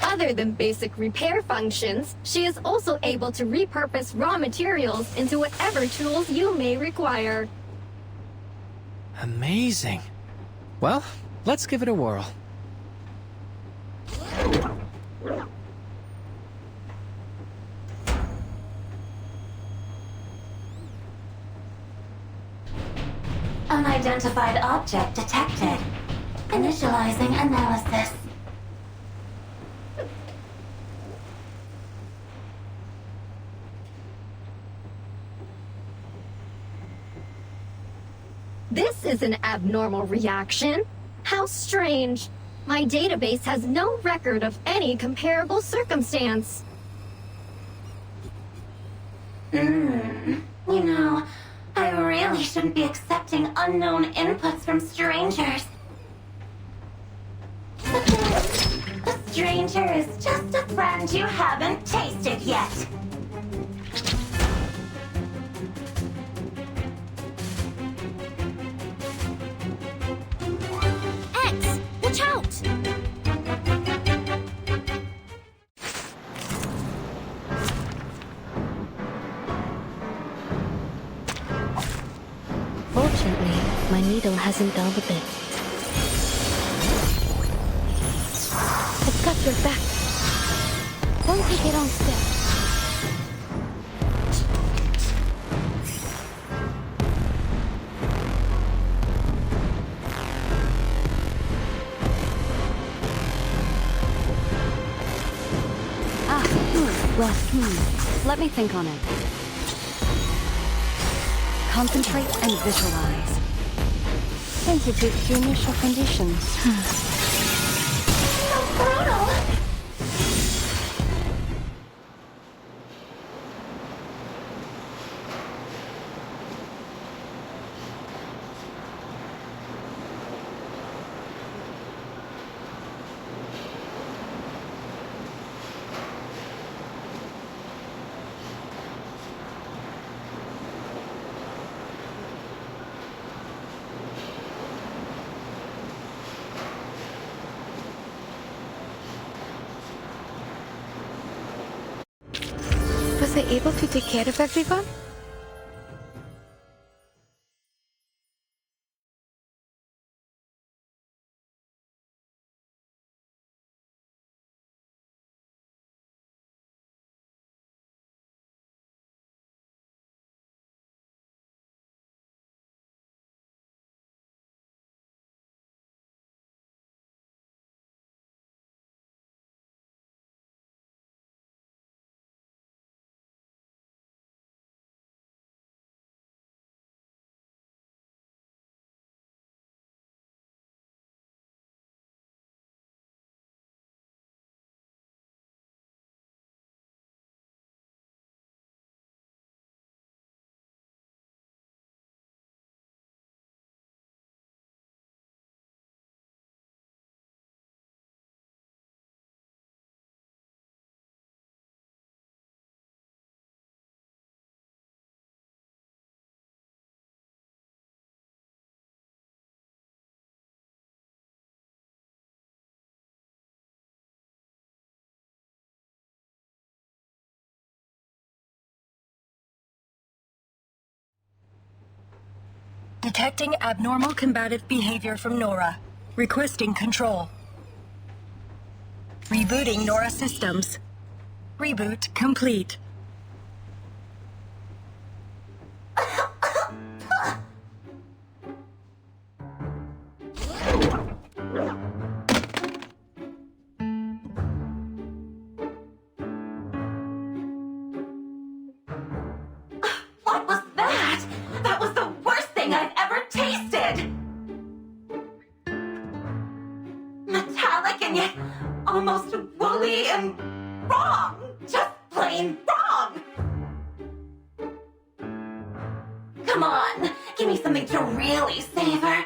Other than basic repair functions, she is also able to repurpose raw materials into whatever tools you may require. Amazing. Well, let's give it a whirl. Unidentified object detected. Initializing analysis. This is an abnormal reaction. How strange. My database has no record of any comparable circumstance. You know, I really shouldn't be accepting unknown inputs from strangers. But then, a stranger is just a friend you haven't tasted yet. my needle hasn't dulled a bit. I've got your back. Won't take it on step. Well, let me think on it. Concentrate and visualize. Sensitive to initial conditions. Was I able to take care of everyone? Detecting abnormal combative behavior from Nora. Requesting control. Rebooting Nora systems. Reboot complete. What was that? That was the worst thing I've ever tasted! Metallic and yet almost woolly and wrong! Just plain wrong! Come on, give me something to really savor.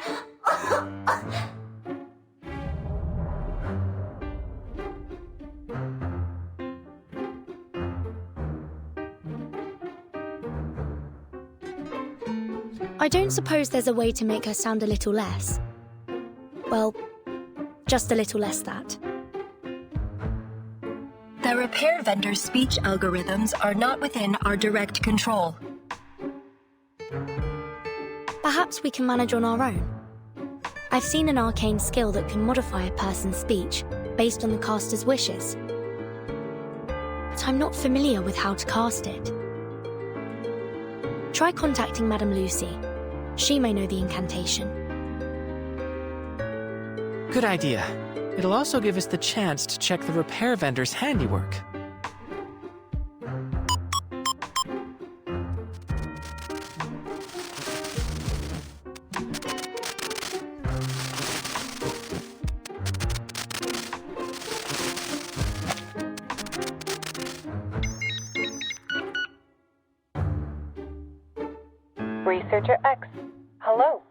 I don't suppose there's a way to make her sound a little less. Well, just a little less that. The repair vendor's speech algorithms are not within our direct control. Perhaps we can manage on our own. I've seen an arcane skill that can modify a person's speech based on the caster's wishes. But I'm not familiar with how to cast it. Try contacting Madame Lucy. She may know the incantation. Good idea. It'll also give us the chance to check the repair vendor's handiwork. Researcher X, hello.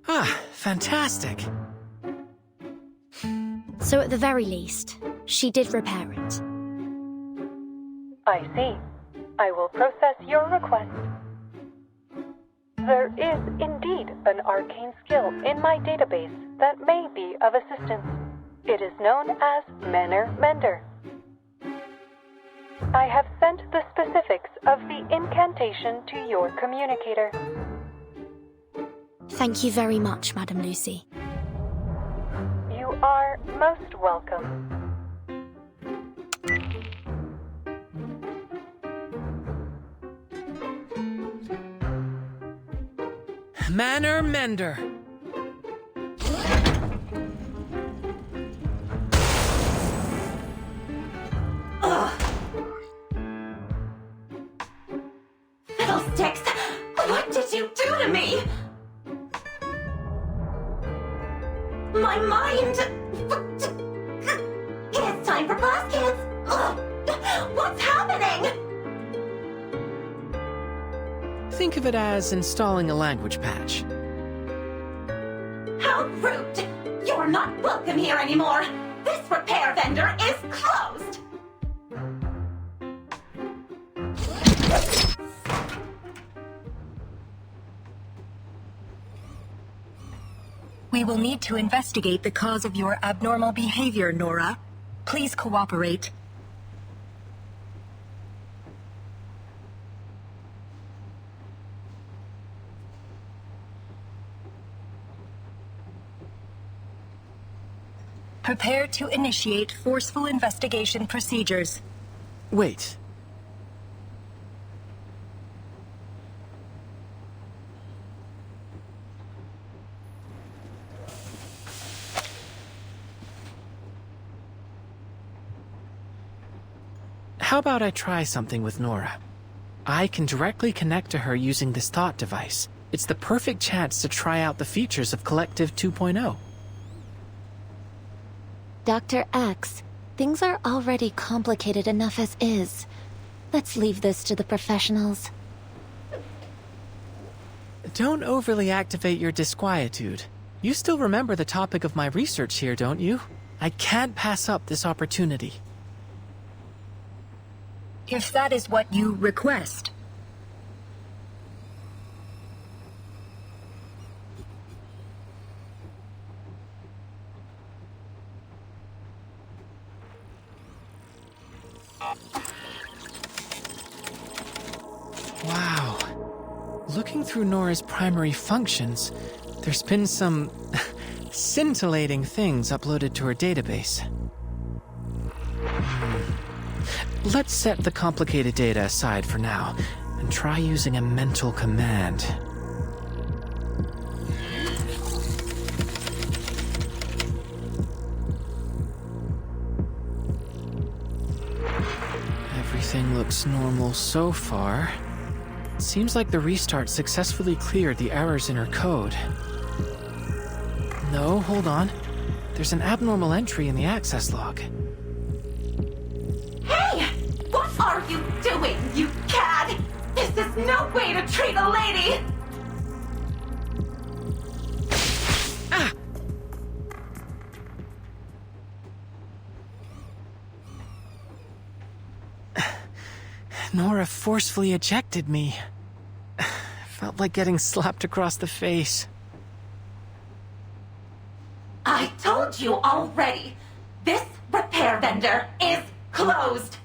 Ah, fantastic. So at the very least, she did repair it. I see. I will process your request. There is indeed an arcane skill in my database that may be of assistance. It is known as Manner Mender. I have sent the specifics of the incantation to your communicator. Thank you very much, Madam Lucy. You are most welcome. Manor Mender. Fiddlesticks! What did you do to me? My mind... It's time for class, kids! What's happening? Think of it as installing a language patch. How rude! You're not welcome here anymore! This repair vendor is closed! We will need to investigate the cause of your abnormal behavior, Nora. Please cooperate. Prepare to initiate forceful investigation procedures. Wait. How about I try something with Nora? I can directly connect to her using this thought device. It's the perfect chance to try out the features of Collective 2.0. Dr. X, things are already complicated enough as is. Let's leave this to the professionals. Don't overly activate your disquietude. You still remember the topic of my research here, don't you? I can't pass up this opportunity. If that is what you request. Wow. Looking through Nora's primary functions, there's been some scintillating things uploaded to her database. Let's set the complicated data aside for now, and try using a mental command. Everything looks normal so far. It seems like the restart successfully cleared the errors in her code. No, hold on. There's an abnormal entry in the access log. Hey! What are you doing, you cad? This is no way to treat a lady! Ah! Nora forcefully ejected me. Felt like getting slapped across the face. I told you already. This repair vendor is closed.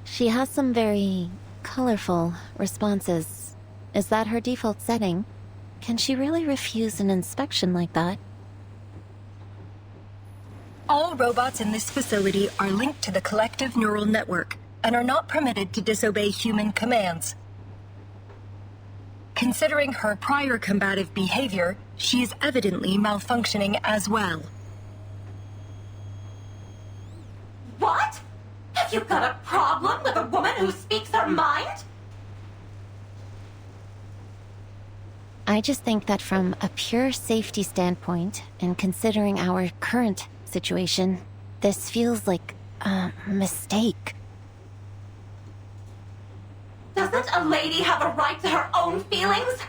She has some very colorful responses. Is that her default setting? Can she really refuse an inspection like that? All robots in this facility are linked to the collective neural network and are not permitted to disobey human commands. Considering her prior combative behavior, she is evidently malfunctioning as well. What? Have you got a problem with a woman who speaks her mind? I just think that from a pure safety standpoint, and considering our current situation, this feels like a mistake. Doesn't a lady have a right to her own feelings?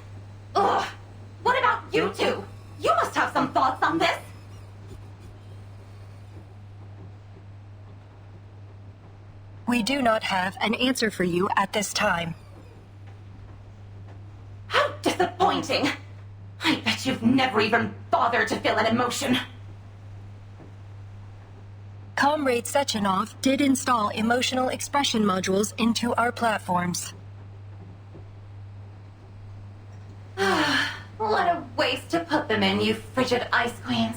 Ugh. What about you two? You must have some thoughts on this. We do not have an answer for you at this time. How disappointing. I bet you've never even bothered to feel an emotion. Comrade Sechenov did install emotional expression modules into our platforms. women, you frigid ice queens.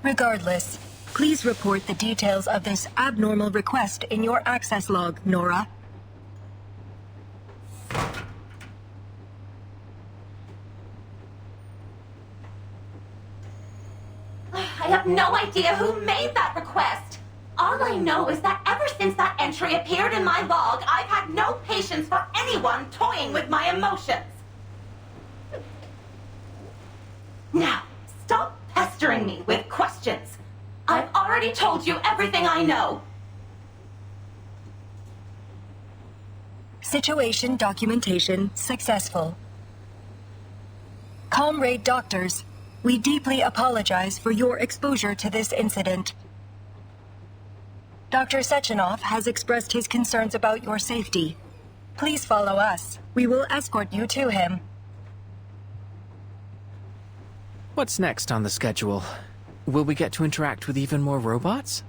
Regardless, please report the details of this abnormal request in your access log, Nora. I have no idea who made that request. All I know is that ever since that entry appeared in my log, I've had no patience for anyone toying with my emotions. Now, stop pestering me with questions. I've already told you everything I know. Situation documentation successful. Comrade doctors, we deeply apologize for your exposure to this incident. Dr. Sechenov has expressed his concerns about your safety. Please follow us. We will escort you to him. What's next on the schedule? Will we get to interact with even more robots?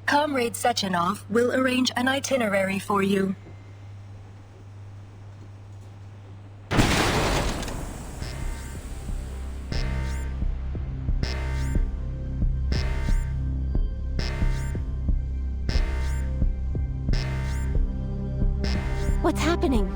Comrade Sechenov will arrange an itinerary for you. What's happening?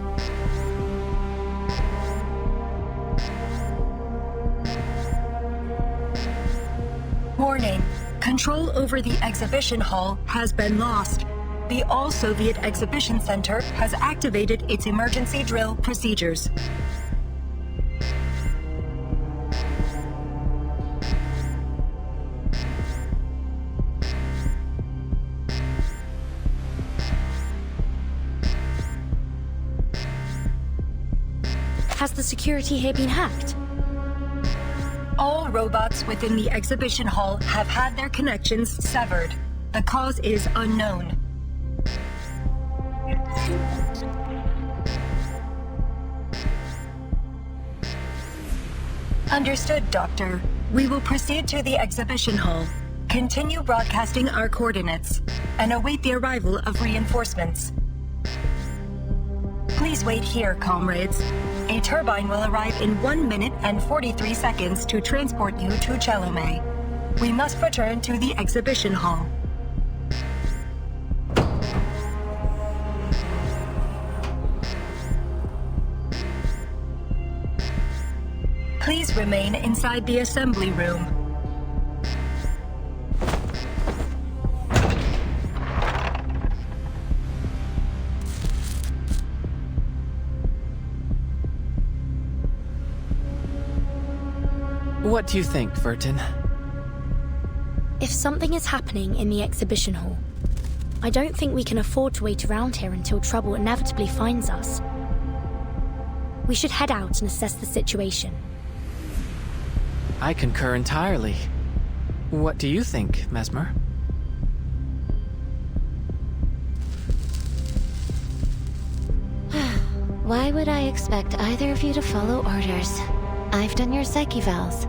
Warning. Control over the exhibition hall has been lost. The All-Soviet Exhibition Center has activated its emergency drill procedures. Has the security here been hacked? All robots within the exhibition hall have had their connections severed. The cause is unknown. Understood, Doctor. We will proceed to the exhibition hall, continue broadcasting our coordinates, and await the arrival of reinforcements. Please wait here, comrades. A turbine will arrive in 1 minute and 43 seconds to transport you to Chelome. We must return to the exhibition hall. Please remain inside the assembly room. What do you think, Vertin? If something is happening in the exhibition hall, I don't think we can afford to wait around here until trouble inevitably finds us. We should head out and assess the situation. I concur entirely. What do you think, Mesmer? Why would I expect either of you to follow orders? I've done your psyche vals.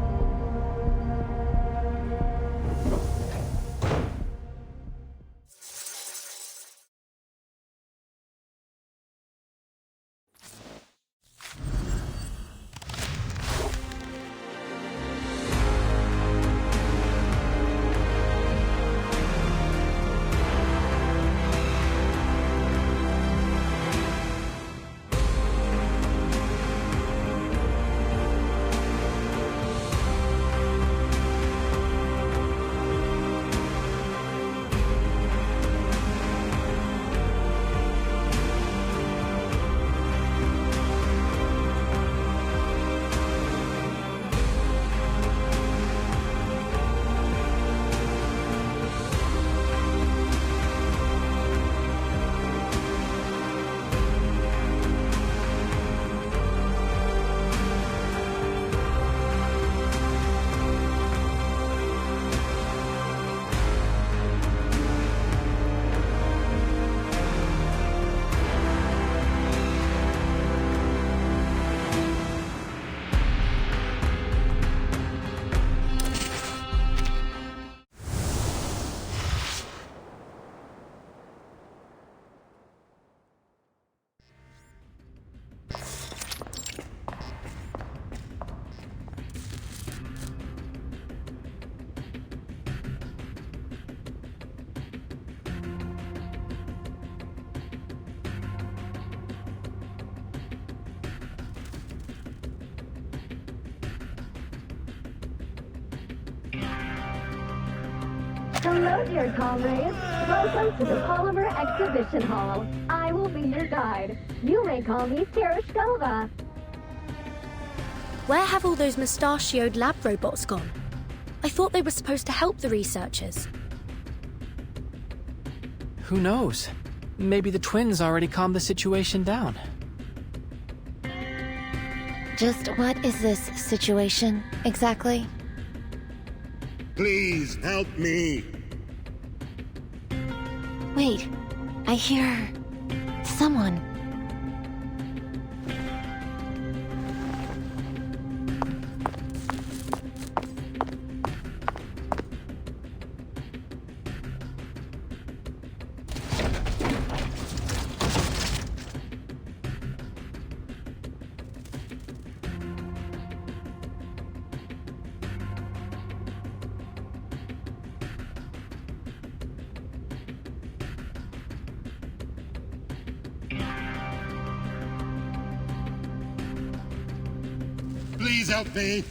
Hello, dear comrades. Welcome to the Polymer Exhibition Hall. I will be your guide. You may call me Tereshkova. Where have all those mustachioed lab robots gone? I thought they were supposed to help the researchers. Who knows? Maybe the twins already calmed the situation down. Just what is this situation, exactly? Please help me. Wait, I hear someone. Please help me.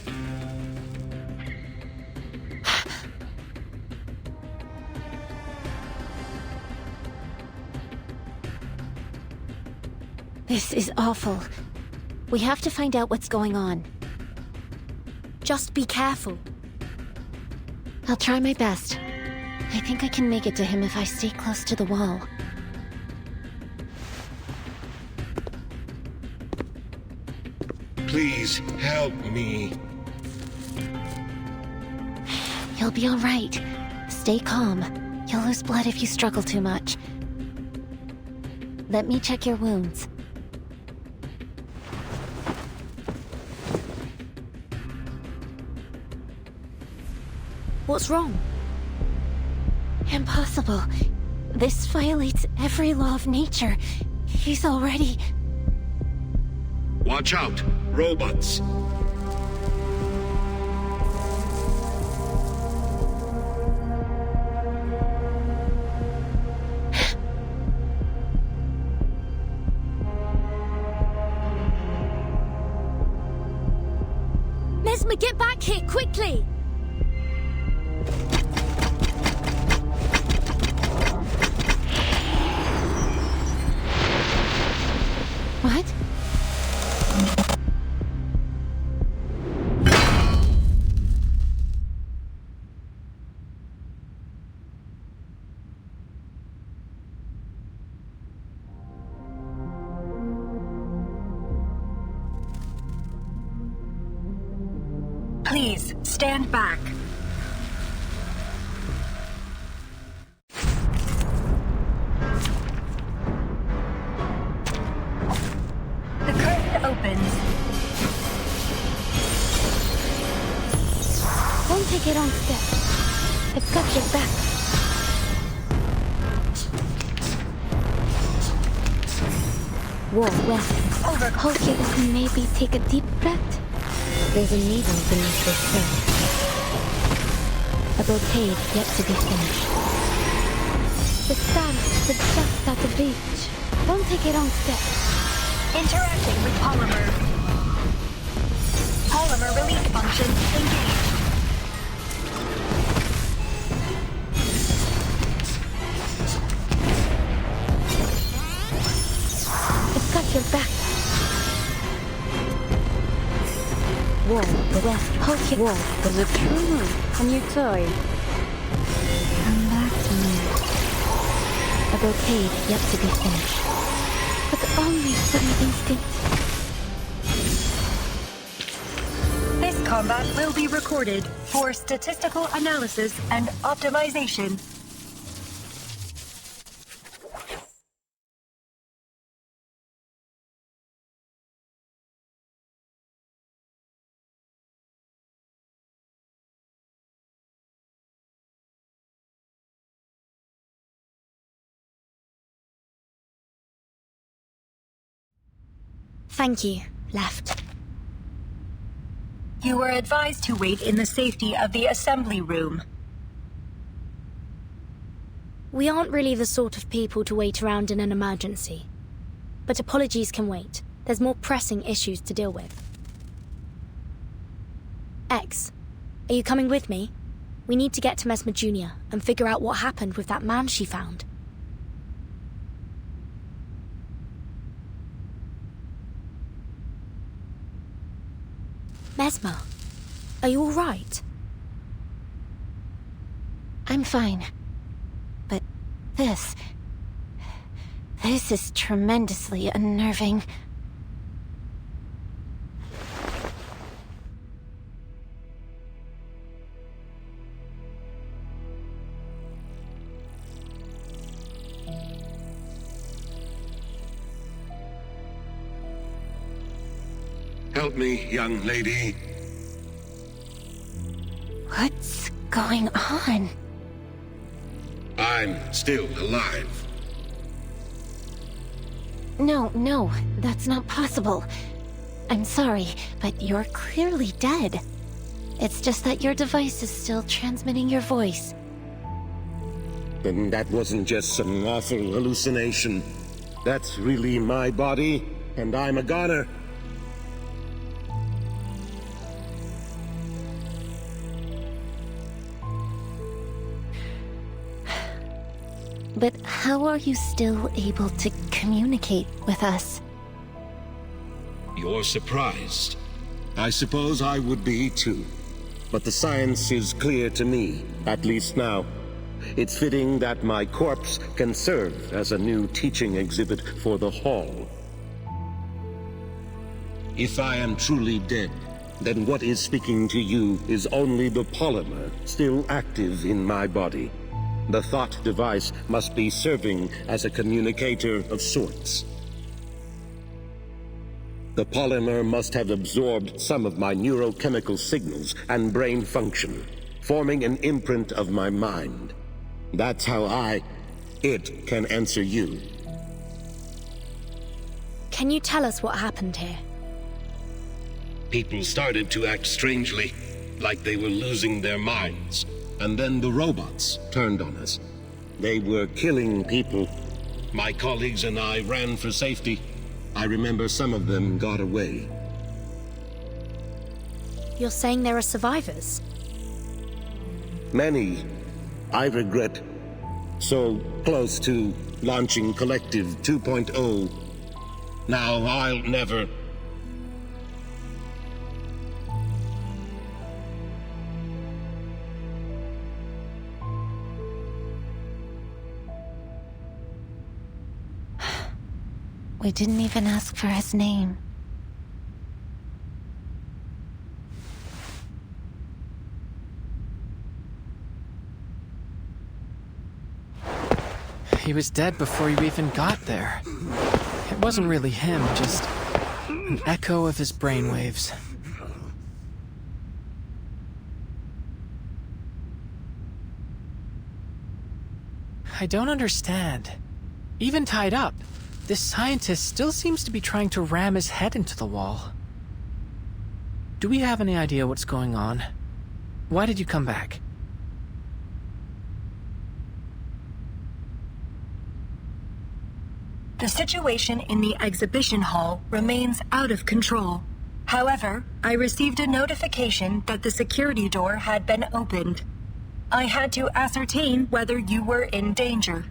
This is awful. We have to find out what's going on. Just be careful. I'll try my best. I think I can make it to him if I stay close to the wall. Please help me. You'll be all right. Stay calm. You'll lose blood if you struggle too much. Let me check your wounds. What's wrong? Impossible. This violates every law of nature. He's already... Watch out, robots. Mesmer, get back here, quickly! What? Please, stand back. The curtain opens. Don't take it wrong step. I've got your back. Whoa, well, hold it and maybe take a deep breath. There's a needle beneath this shirt. A brocade yet to be finished. The stars are just out of reach. Don't take a wrong step. Interacting with polymer. Polymer release function engaged. I've got your back. Whoa, the west. Hold your... Whoa, there's a true on your toy. Come back to me. A brocade yet to be finished. But only for an instant. This combat will be recorded for statistical analysis and optimization. Thank you, Left. You were advised to wait in the safety of the assembly room. We aren't really the sort of people to wait around in an emergency. But apologies can wait. There's more pressing issues to deal with. X, are you coming with me? We need to get to Mesmer Jr. and figure out what happened with that man she found. Mesmer, are you all right? I'm fine. But this is tremendously unnerving. Help me, young lady. What's going on? I'm still alive. No, that's not possible. I'm sorry, but you're clearly dead. It's just that your device is still transmitting your voice. Then that wasn't just some awful hallucination. That's really my body, and I'm a goner. But how are you still able to communicate with us? You're surprised. I suppose I would be too. But the science is clear to me, at least now. It's fitting that my corpse can serve as a new teaching exhibit for the Hall. If I am truly dead, then what is speaking to you is only the polymer still active in my body. The thought device must be serving as a communicator of sorts. The polymer must have absorbed some of my neurochemical signals and brain function, forming an imprint of my mind. That's how it can answer you. Can you tell us what happened here? People started to act strangely, like they were losing their minds. And then the robots turned on us. They were killing people. My colleagues and I ran for safety. I remember some of them got away. You're saying there are survivors? Many. I regret. So close to launching Collective 2.0. Now I'll never... We didn't even ask for his name. He was dead before you even got there. It wasn't really him, just an echo of his brainwaves. I don't understand. Even tied up, this scientist still seems to be trying to ram his head into the wall. Do we have any idea what's going on? Why did you come back? The situation in the exhibition hall remains out of control. However, I received a notification that the security door had been opened. I had to ascertain whether you were in danger.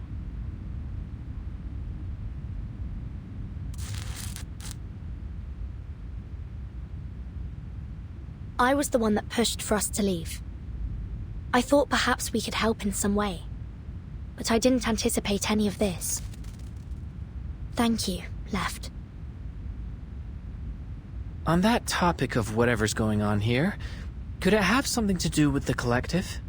I was the one that pushed for us to leave. I thought perhaps we could help in some way, but I didn't anticipate any of this. Thank you, Left. On that topic of whatever's going on here, could it have something to do with the Collective?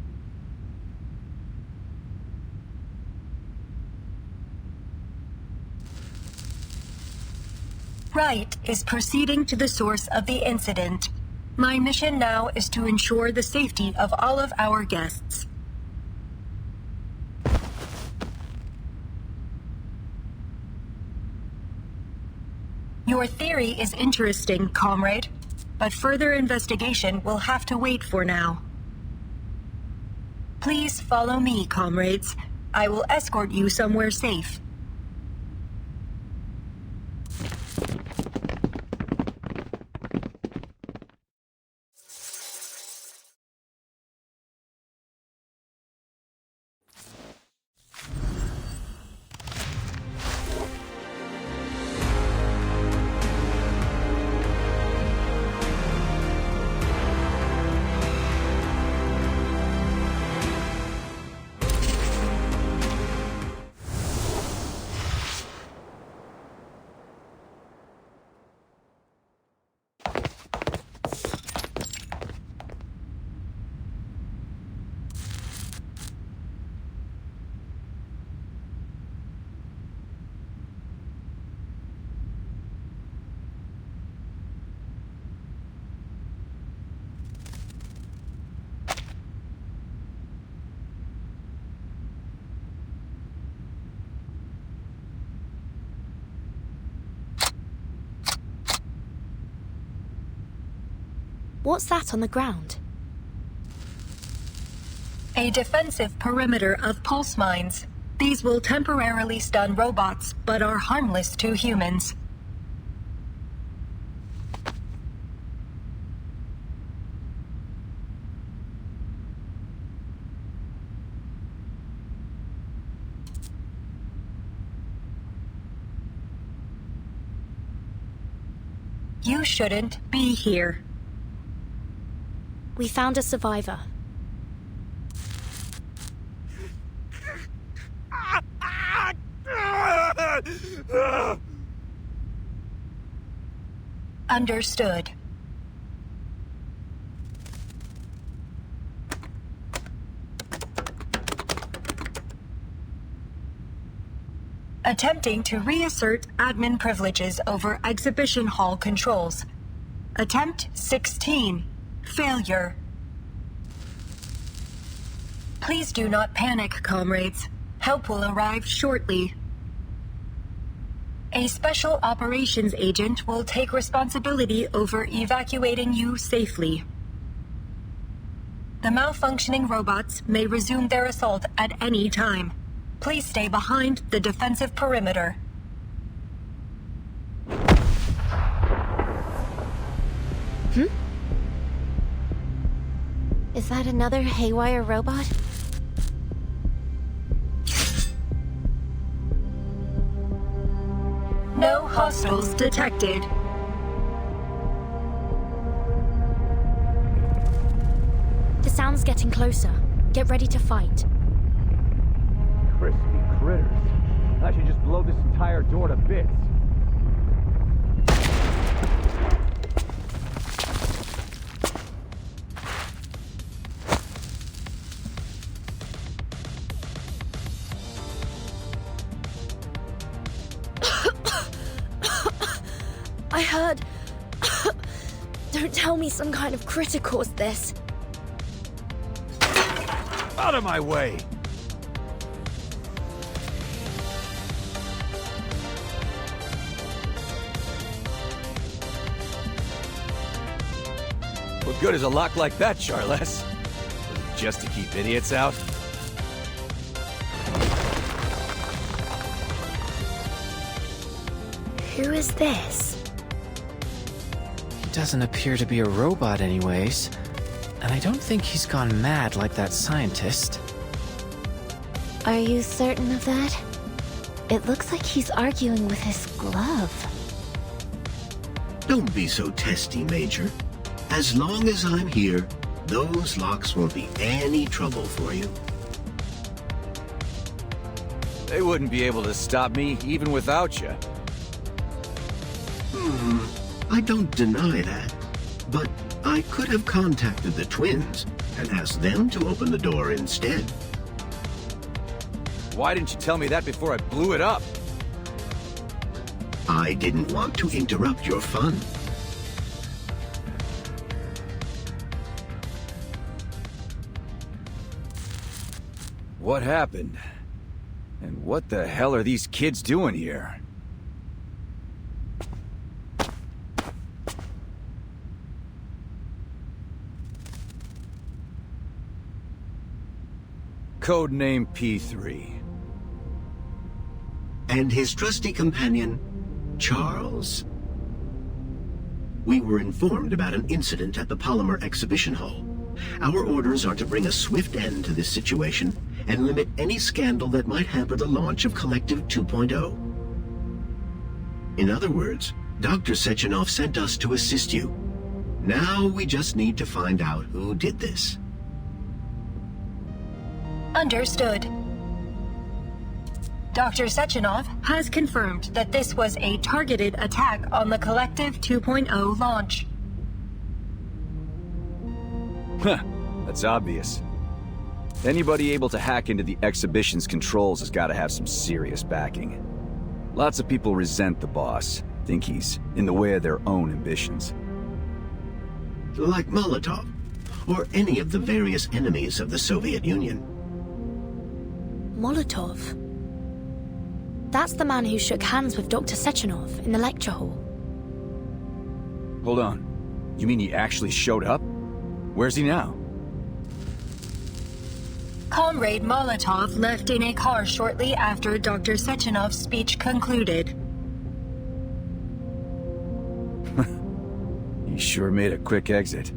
Wright is proceeding to the source of the incident. My mission now is to ensure the safety of all of our guests. Your theory is interesting, comrade, but further investigation will have to wait for now. Please follow me, comrades. I will escort you somewhere safe. What's that on the ground? A defensive perimeter of pulse mines. These will temporarily stun robots, but are harmless to humans. You shouldn't be here. We found a survivor. Understood. Attempting to reassert admin privileges over exhibition hall controls. Attempt 16. Failure. Please do not panic, comrades. Help will arrive shortly. A special operations agent will take responsibility over evacuating you safely. The malfunctioning robots may resume their assault at any time. Please stay behind the defensive perimeter. Is that another haywire robot? No hostiles detected. The sound's getting closer. Get ready to fight. Crispy critters. I should just blow this entire door to bits. I heard... Don't tell me some kind of critter caused this. Out of my way! What good is a lock like that, Charles? Was it just to keep idiots out? Who is this? He doesn't appear to be a robot anyways. And I don't think he's gone mad like that scientist. Are you certain of that? It looks like he's arguing with his glove. Don't be so testy, Major. As long as I'm here, those locks won't be any trouble for you. They wouldn't be able to stop me even without you. I don't deny that. But I could have contacted the twins and asked them to open the door instead. Why didn't you tell me that before I blew it up? I didn't want to interrupt your fun. What happened? And what the hell are these kids doing here? Codename P3. And his trusty companion, Charles? We were informed about an incident at the Polymer Exhibition Hall. Our orders are to bring a swift end to this situation and limit any scandal that might hamper the launch of Collective 2.0. In other words, Dr. Sechenov sent us to assist you. Now we just need to find out who did this. Understood. Dr. Sechenov has confirmed that this was a targeted attack on the Collective 2.0 launch. Huh, that's obvious. Anybody able to hack into the exhibition's controls has got to have some serious backing. Lots of people resent the boss, think he's in the way of their own ambitions. Like Molotov, or any of the various enemies of the Soviet Union. Molotov? That's the man who shook hands with Dr. Sechenov in the lecture hall. Hold on. You mean he actually showed up? Where's he now? Comrade Molotov left in a car shortly after Dr. Sechenov's speech concluded. He sure made a quick exit.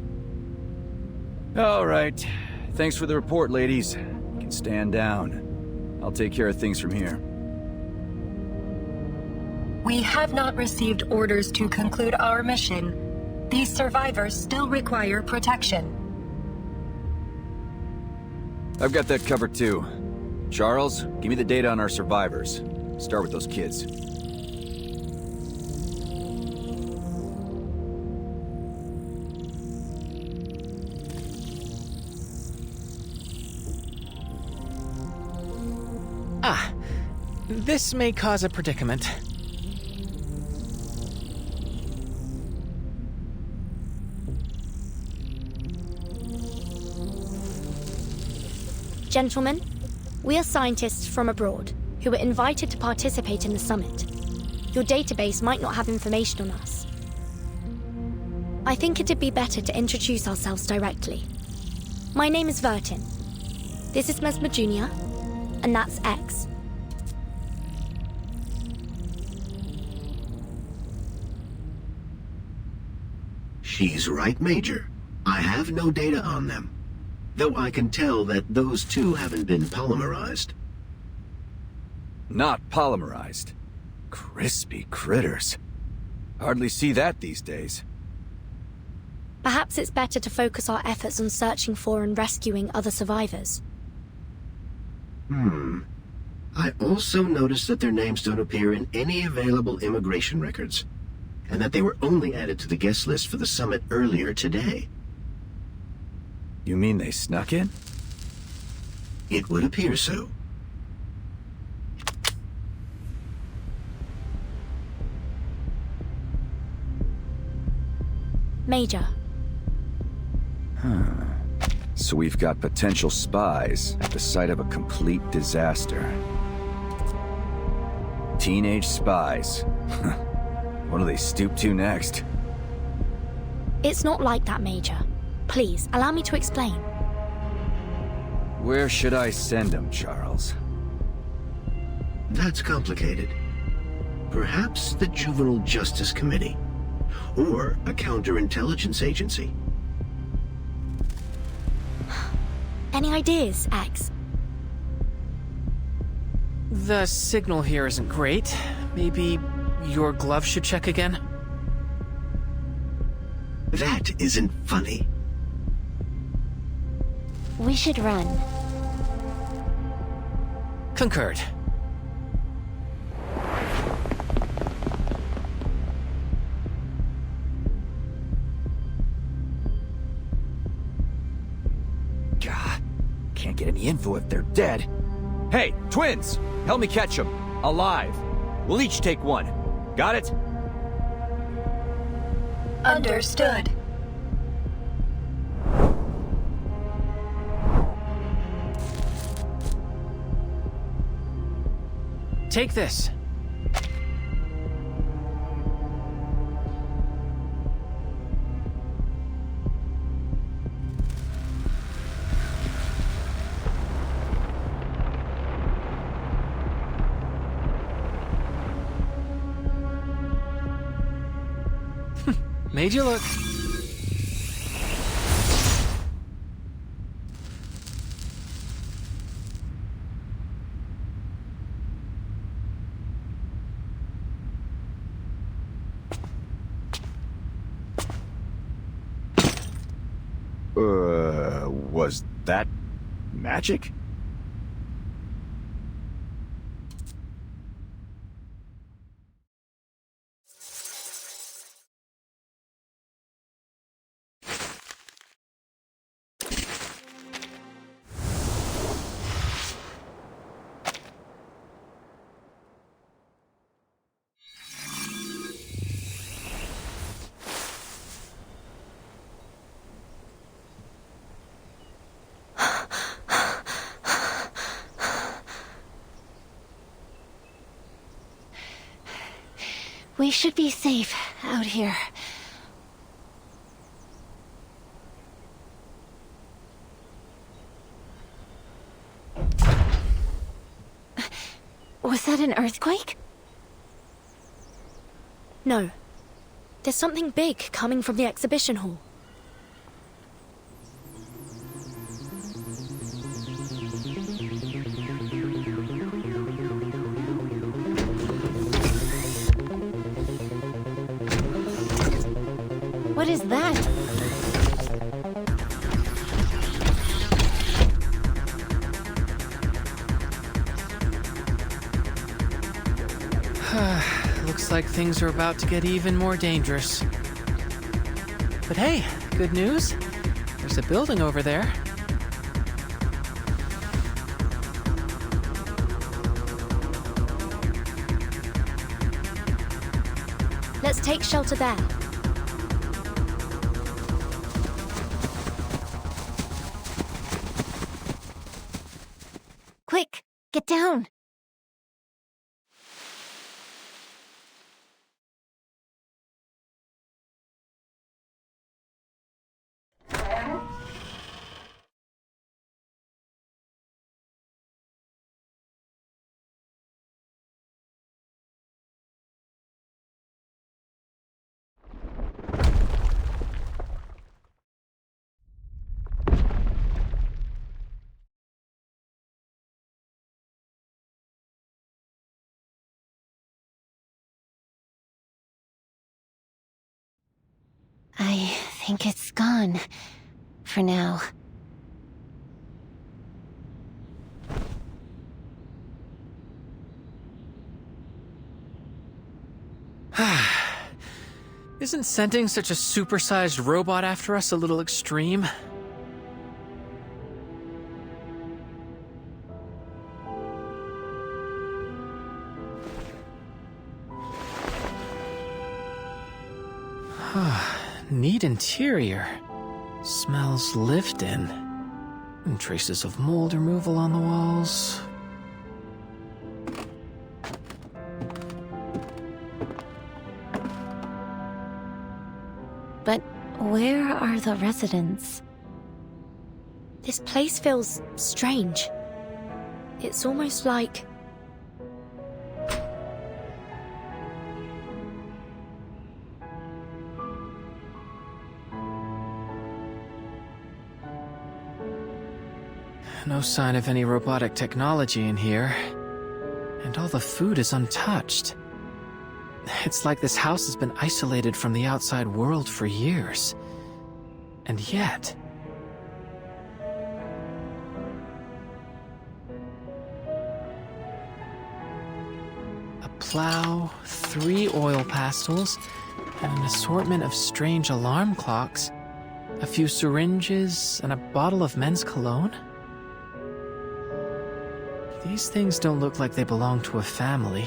All right. Thanks for the report, ladies. You can stand down. I'll take care of things from here. We have not received orders to conclude our mission. These survivors still require protection. I've got that covered too. Charles, give me the data on our survivors. Start with those kids. This may cause a predicament. Gentlemen, we are scientists from abroad who were invited to participate in the summit. Your database might not have information on us. I think it'd be better to introduce ourselves directly. My name is Vertin. This is Mesmer Jr., and that's X. She's right, Major. I have no data on them. Though I can tell that those two haven't been polymerized. Not polymerized. Crispy critters. Hardly see that these days. Perhaps it's better to focus our efforts on searching for and rescuing other survivors. I also noticed that their names don't appear in any available immigration records, and that they were only added to the guest list for the summit earlier today. You mean they snuck in? It would appear so. Major. So we've got potential spies at the site of a complete disaster. Teenage spies. What do they stoop to next? It's not like that, Major. Please, allow me to explain. Where should I send them, Charles? That's complicated. Perhaps the Juvenile Justice Committee, or a counterintelligence agency. Any ideas, X? The signal here isn't great. Maybe your glove should check again? That isn't funny. We should run. Concurred. God, can't get any info if they're dead. Hey, twins! Help me catch them. Alive. We'll each take one. Got it? Understood. Take this. Made you look. Was that magic? We should be safe out here. Was that an earthquake? No. There's something big coming from the exhibition hall. What is that? Looks like things are about to get even more dangerous. But hey, good news. There's a building over there. Let's take shelter there. Quick, get down. I think it's gone. For now. Isn't sending such a supersized robot after us a little extreme? Neat interior. Smells lived in. And traces of mold removal on the walls. But where are the residents? This place feels strange. It's almost like... No sign of any robotic technology in here. And all the food is untouched. It's like this house has been isolated from the outside world for years. And yet... a plow, 3 oil pastels, and an assortment of strange alarm clocks, a few syringes, and a bottle of men's cologne? These things don't look like they belong to a family,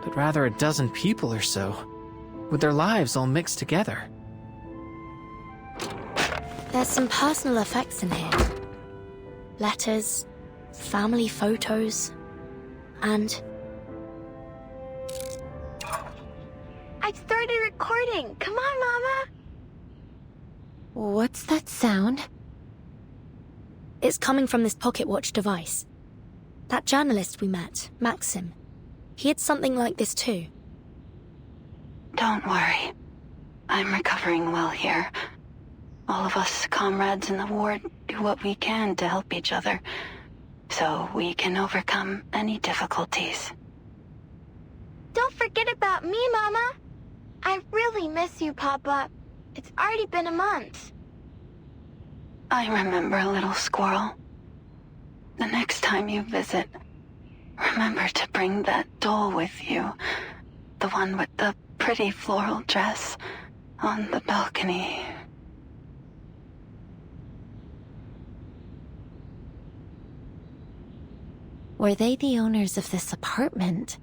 but rather a dozen people or so, with their lives all mixed together. There's some personal effects in here. Letters, family photos, and... I've started recording. Come on, Mama. What's that sound? It's coming from this pocket watch device. That journalist we met, Maxim, he had something like this too. Don't worry. I'm recovering well here. All of us comrades in the ward do what we can to help each other, so we can overcome any difficulties. Don't forget about me, Mama. I really miss you, Papa. It's already been a month. I remember, little squirrel. The next time you visit, remember to bring that doll with you. The one with the pretty floral dress on the balcony. Were they the owners of this apartment?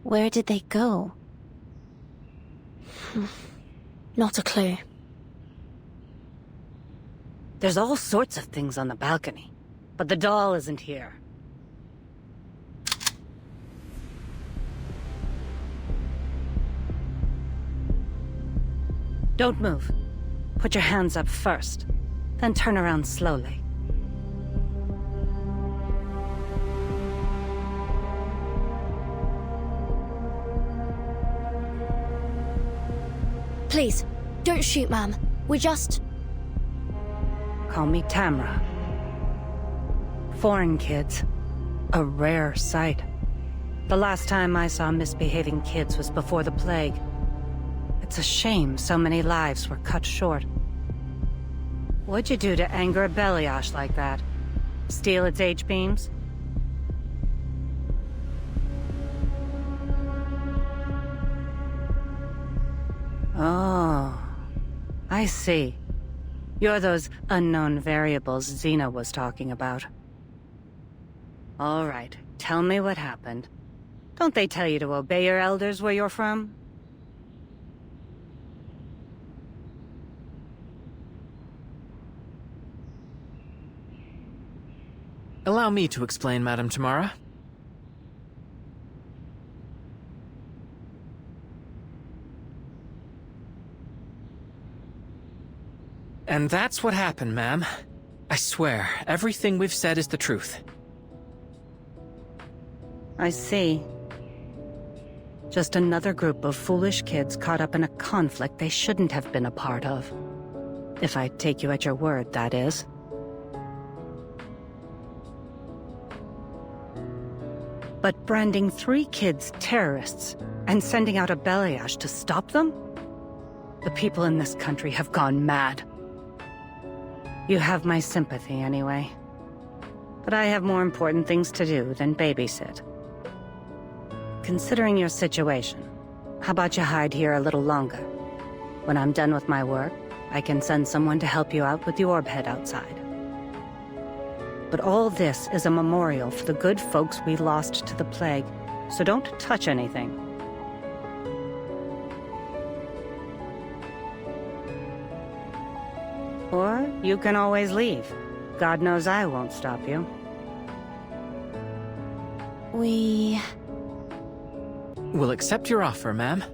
Where did they go? Not a clue. There's all sorts of things on the balcony. But the doll isn't here. Don't move. Put your hands up first, then turn around slowly. Please, don't shoot, ma'am. We're just... Call me Tamra. Foreign kids. A rare sight. The last time I saw misbehaving kids was before the plague. It's a shame so many lives were cut short. What'd you do to anger a Beliash like that? Steal its H-beams? Oh, I see. You're those unknown variables Xena was talking about. All right, tell me what happened. Don't they tell you to obey your elders where you're from? Allow me to explain, Madam Tamara. And that's what happened, ma'am. I swear, everything we've said is the truth. I see. Just another group of foolish kids caught up in a conflict they shouldn't have been a part of. If I take you at your word, that is. But branding 3 kids terrorists and sending out a Beliash to stop them? The people in this country have gone mad. You have my sympathy anyway. But I have more important things to do than babysit. Considering your situation, how about you hide here a little longer? When I'm done with my work, I can send someone to help you out with the orb head outside. But all this is a memorial for the good folks we lost to the plague, so don't touch anything. Or you can always leave. God knows I won't stop you. We'll accept your offer, ma'am.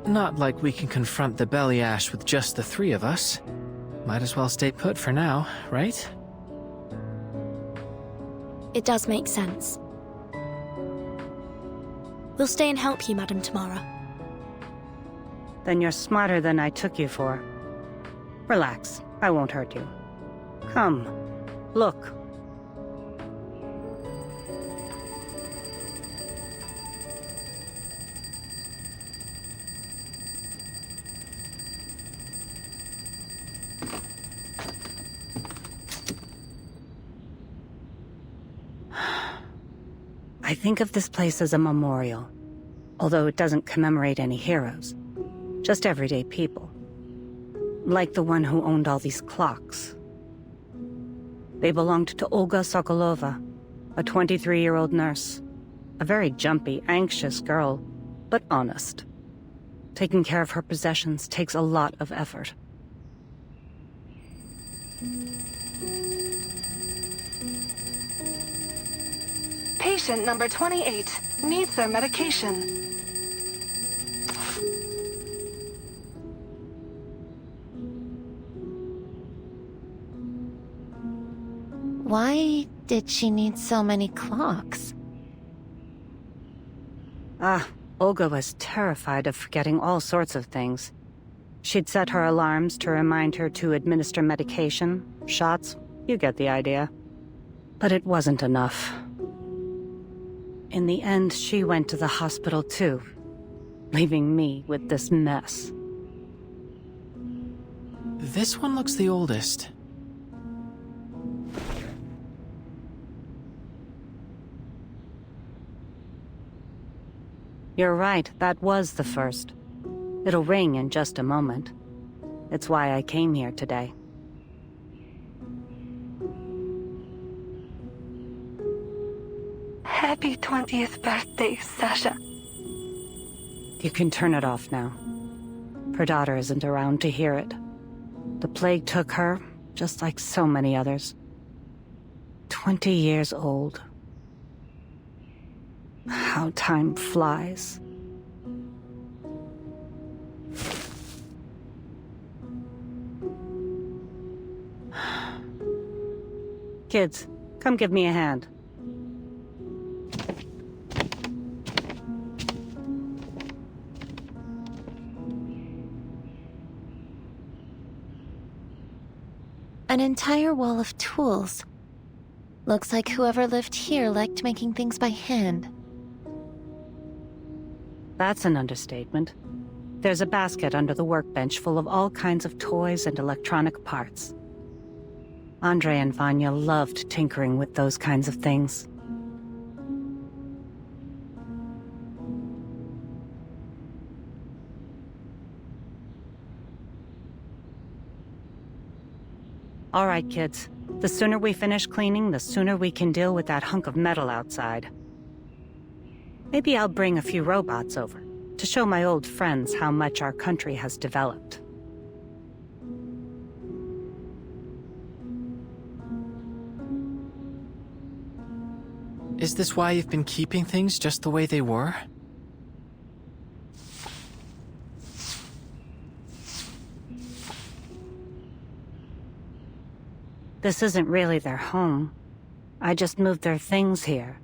Not like we can confront the Beliash with just the 3 of us. Might as well stay put for now, right? It does make sense. We'll stay and help you, Madam Tamara. Then you're smarter than I took you for. Relax, I won't hurt you. Come, look. I think of this place as a memorial, although it doesn't commemorate any heroes, just everyday people. Like the one who owned all these clocks. They belonged to Olga Sokolova, a 23-year-old nurse. A very jumpy, anxious girl, but honest. Taking care of her possessions takes a lot of effort. Patient number 28 needs their medication. Why did she need so many clocks? Olga was terrified of forgetting all sorts of things. She'd set her alarms to remind her to administer medication, shots, you get the idea. But it wasn't enough. In the end, she went to the hospital too, leaving me with this mess. This one looks the oldest. You're right, that was the first. It'll ring in just a moment. It's why I came here today. Happy 20th birthday, Sasha. You can turn it off now. Her daughter isn't around to hear it. The plague took her, just like so many others. 20 years old. How time flies. Kids, come give me a hand. An entire wall of tools. Looks like whoever lived here liked making things by hand. That's an understatement. There's a basket under the workbench full of all kinds of toys and electronic parts. Andre and Vanya loved tinkering with those kinds of things. All right, kids. The sooner we finish cleaning, the sooner we can deal with that hunk of metal outside. Maybe I'll bring a few robots over to show my old friends how much our country has developed. Is this why you've been keeping things just the way they were? This isn't really their home. I just moved their things here.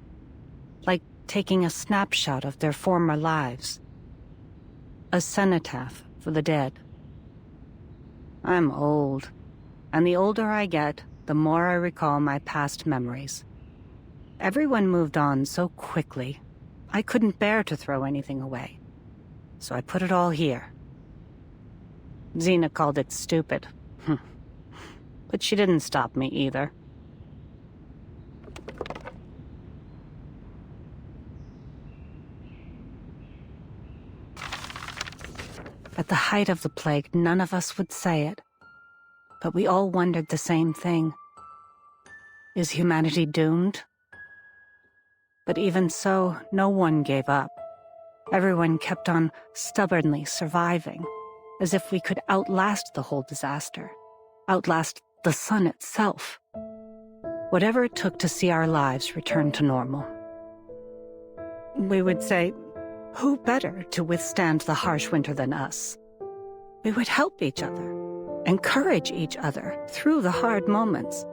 Like taking a snapshot of their former lives. A cenotaph for the dead. I'm old, and the older I get, the more I recall my past memories. Everyone moved on so quickly, I couldn't bear to throw anything away. So I put it all here. Xena called it stupid. But she didn't stop me either. At the height of the plague, none of us would say it. But we all wondered the same thing. Is humanity doomed? But even so, no one gave up. Everyone kept on stubbornly surviving, as if we could outlast the whole disaster, outlast the sun itself. Whatever it took to see our lives return to normal. We would say, who better to withstand the harsh winter than us? We would help each other, encourage each other through the hard moments.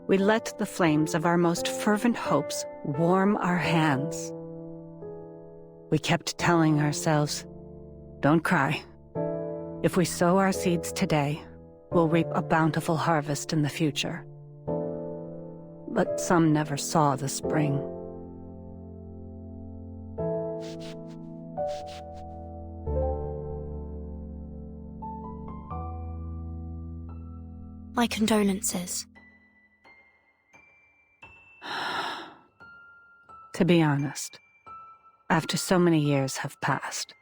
We let the flames of our most fervent hopes warm our hands. We kept telling ourselves, don't cry. If we sow our seeds today, we'll reap a bountiful harvest in the future. But some never saw the spring. My condolences. To be honest, after so many years have passed,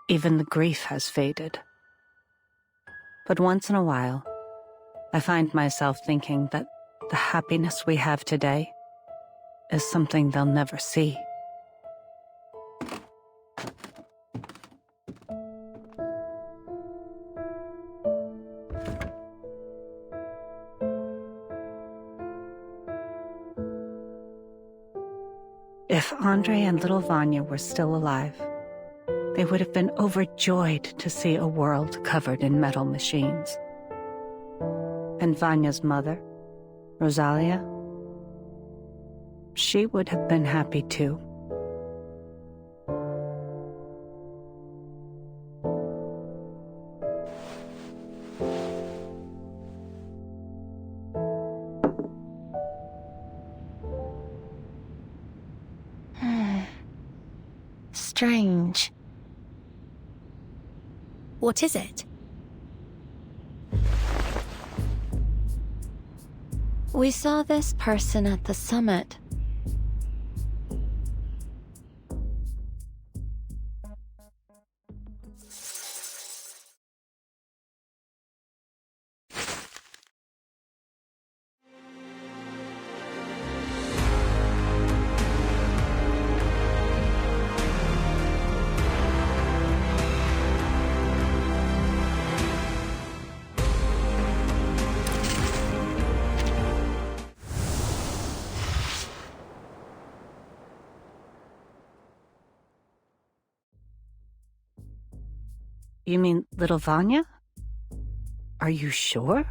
even the grief has faded. But once in a while, I find myself thinking that the happiness we have today is something they'll never see. If Andre and little Vanya were still alive, they would have been overjoyed to see a world covered in metal machines. And Vanya's mother, Rosalia, she would have been happy too. Strange. What is it? We saw this person at the summit. You mean little Vanya? Are you sure?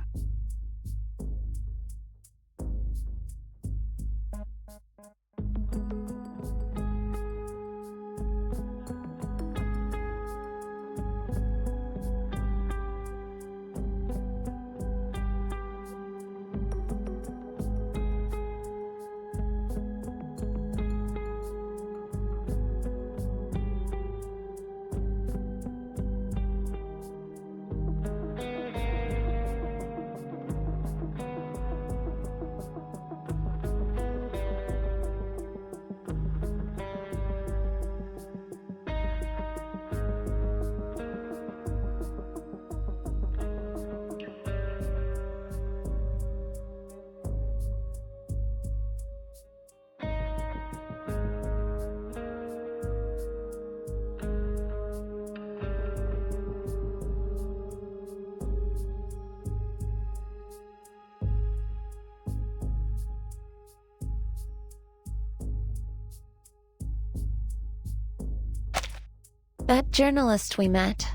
That journalist we met,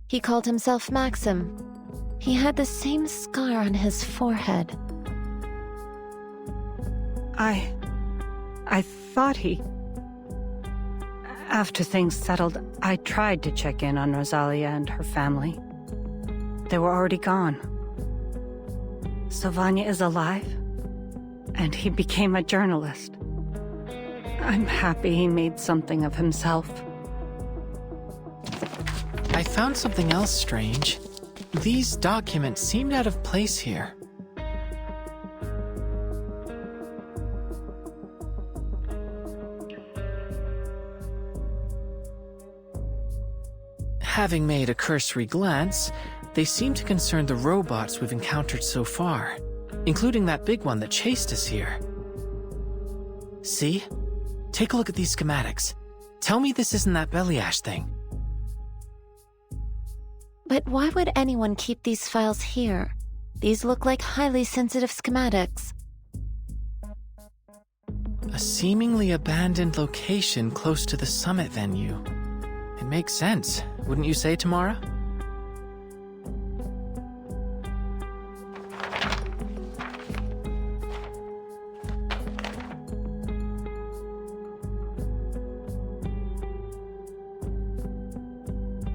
he called himself Maxim. He had the same scar on his forehead. I thought he... After things settled, I tried to check in on Rosalia and her family. They were already gone. So Vanya is alive, and he became a journalist. I'm happy he made something of himself. I found something else strange. These documents seemed out of place here. Having made a cursory glance, they seem to concern the robots we've encountered so far, including that big one that chased us here. See? Take a look at these schematics. Tell me this isn't that Beliash thing. But why would anyone keep these files here? These look like highly sensitive schematics. A seemingly abandoned location close to the summit venue. It makes sense, wouldn't you say, Tamara?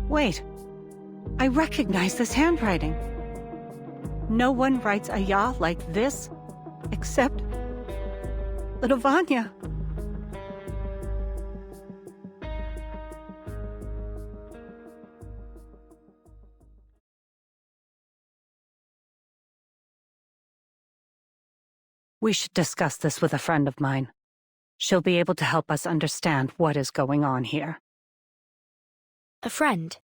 Wait. I recognize this handwriting. No one writes a ya like this, except little Vanya. We should discuss this with a friend of mine. She'll be able to help us understand what is going on here. A friend?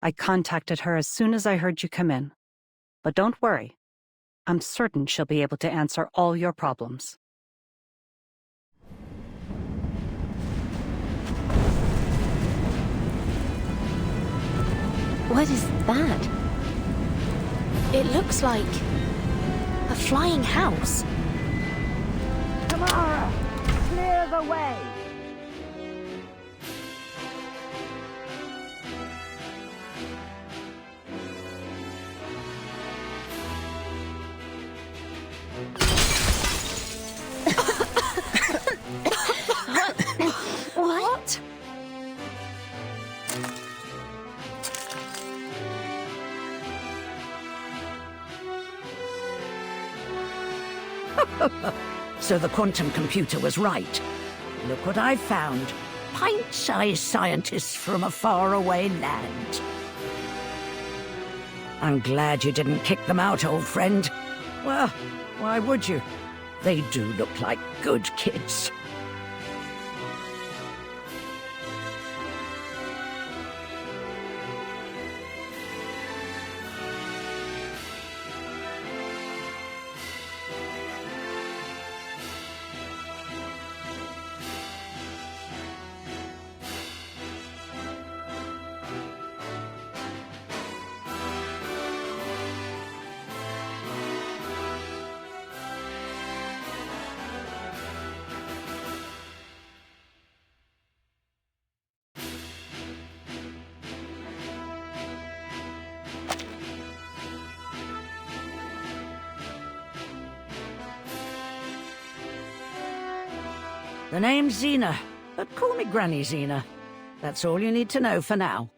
I contacted her as soon as I heard you come in. But don't worry. I'm certain she'll be able to answer all your problems. What is that? It looks like a flying house. Tamara, clear the way! What? So the quantum computer was right. Look what I found. Pint-sized scientists from a faraway land. I'm glad you didn't kick them out, old friend. Well, why would you? They do look like good kids. The name's Xena, but call me Granny Xena. That's all you need to know for now.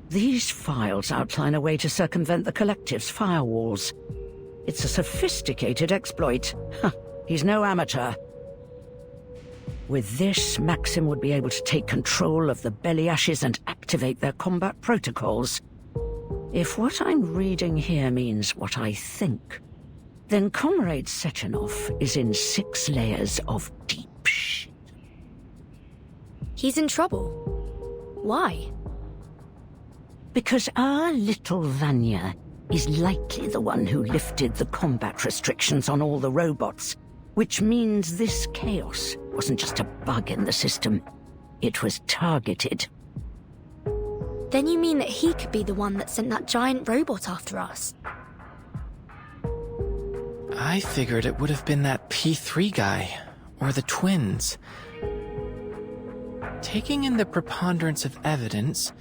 These files outline a way to circumvent the Collective's firewalls. It's a sophisticated exploit. He's no amateur. With this, Maxim would be able to take control of the Beliashes and activate their combat protocols. If what I'm reading here means what I think, then Comrade Sechenov is in 6 layers of deep shit. He's in trouble. Why? Because our little Vanya is likely the one who lifted the combat restrictions on all the robots, which means this chaos wasn't just a bug in the system. It was targeted. Then you mean that he could be the one that sent that giant robot after us? I figured it would have been that P3 guy, or the twins. Taking in the preponderance of evidence,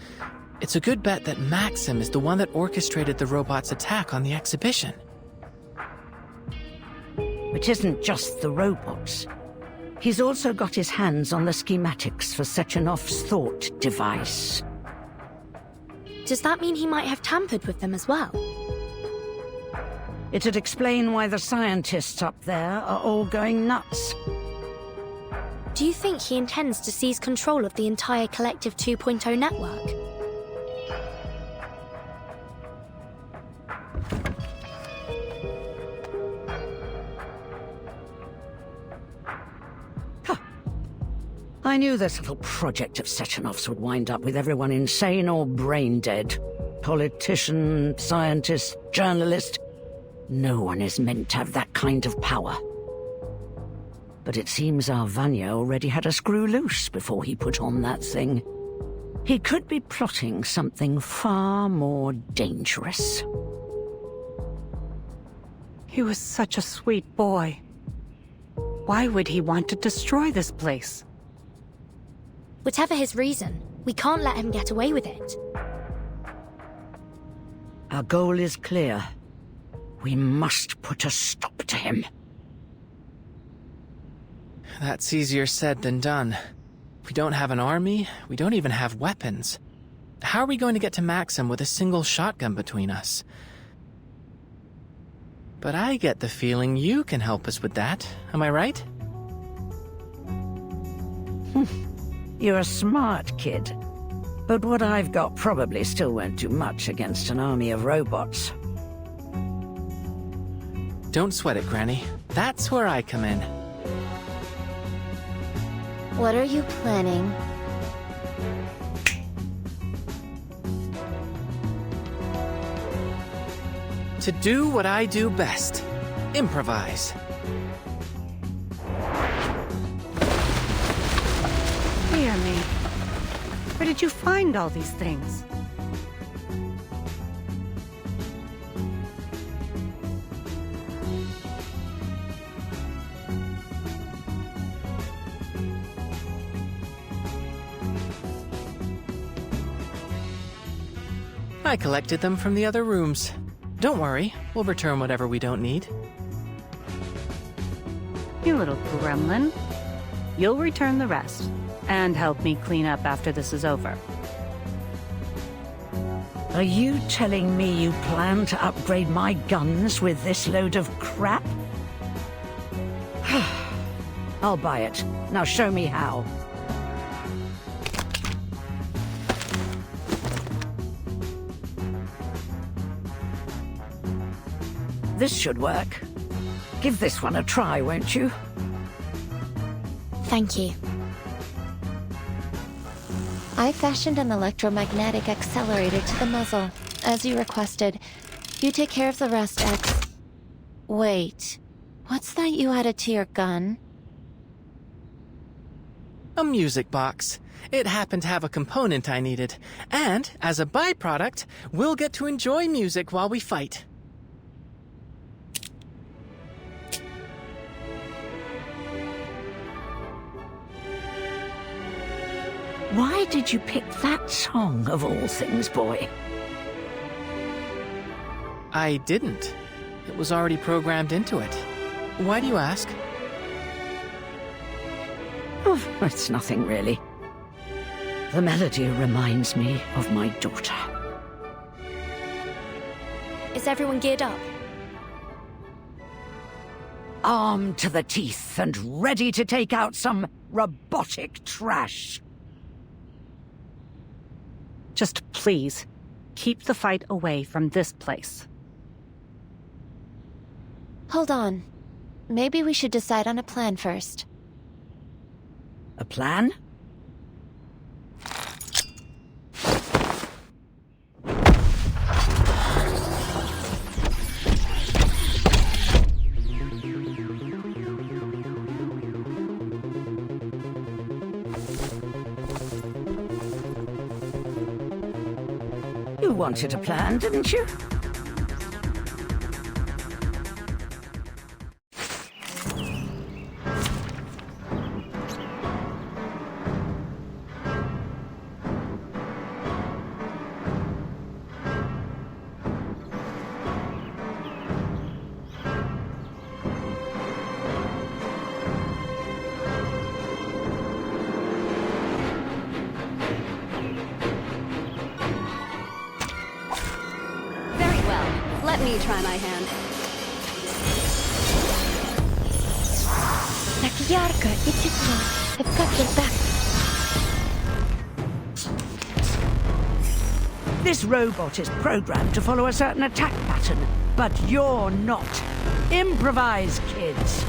it's a good bet that Maxim is the one that orchestrated the robot's attack on the exhibition. It isn't just the robots. He's also got his hands on the schematics for Sechenov's thought device. Does that mean he might have tampered with them as well? It'd explain why the scientists up there are all going nuts. Do you think he intends to seize control of the entire Collective 2.0 network? I knew this little project of Sechenov's would wind up with everyone insane or brain dead. Politician, scientist, journalist. No one is meant to have that kind of power. But it seems our Vanya already had a screw loose before he put on that thing. He could be plotting something far more dangerous. He was such a sweet boy. Why would he want to destroy this place? Whatever his reason, we can't let him get away with it. Our goal is clear. We must put a stop to him. That's easier said than done. We don't have an army, we don't even have weapons. How are we going to get to Maxim with a single shotgun between us? But I get the feeling you can help us with that, am I right? You're a smart kid. But what I've got probably still won't do much against an army of robots. Don't sweat it, Granny. That's where I come in. What are you planning? To do what I do best. Improvise. Dear me. Where did you find all these things? I collected them from the other rooms. Don't worry, we'll return whatever we don't need. You little gremlin. You'll return the rest, and help me clean up after this is over. Are you telling me you plan to upgrade my guns with this load of crap? I'll buy it. Now show me how. This should work. Give this one a try, won't you? Thank you. I fashioned an electromagnetic accelerator to the muzzle, as you requested. You take care of the rest, X. Wait, what's that you added to your gun? A music box. It happened to have a component I needed. And, as a byproduct, we'll get to enjoy music while we fight. Why did you pick that song, of all things, boy? I didn't. It was already programmed into it. Why do you ask? Oh, it's nothing, really. The melody reminds me of my daughter. Is everyone geared up? Armed to the teeth and ready to take out some robotic trash. Just please, keep the fight away from this place. Hold on. Maybe we should decide on a plan first. A plan? You wanted a plan, didn't you? Let me try my hand. Так ярко и тепло. Это как же так? This robot is programmed to follow a certain attack pattern, but you're not. Improvise, kids.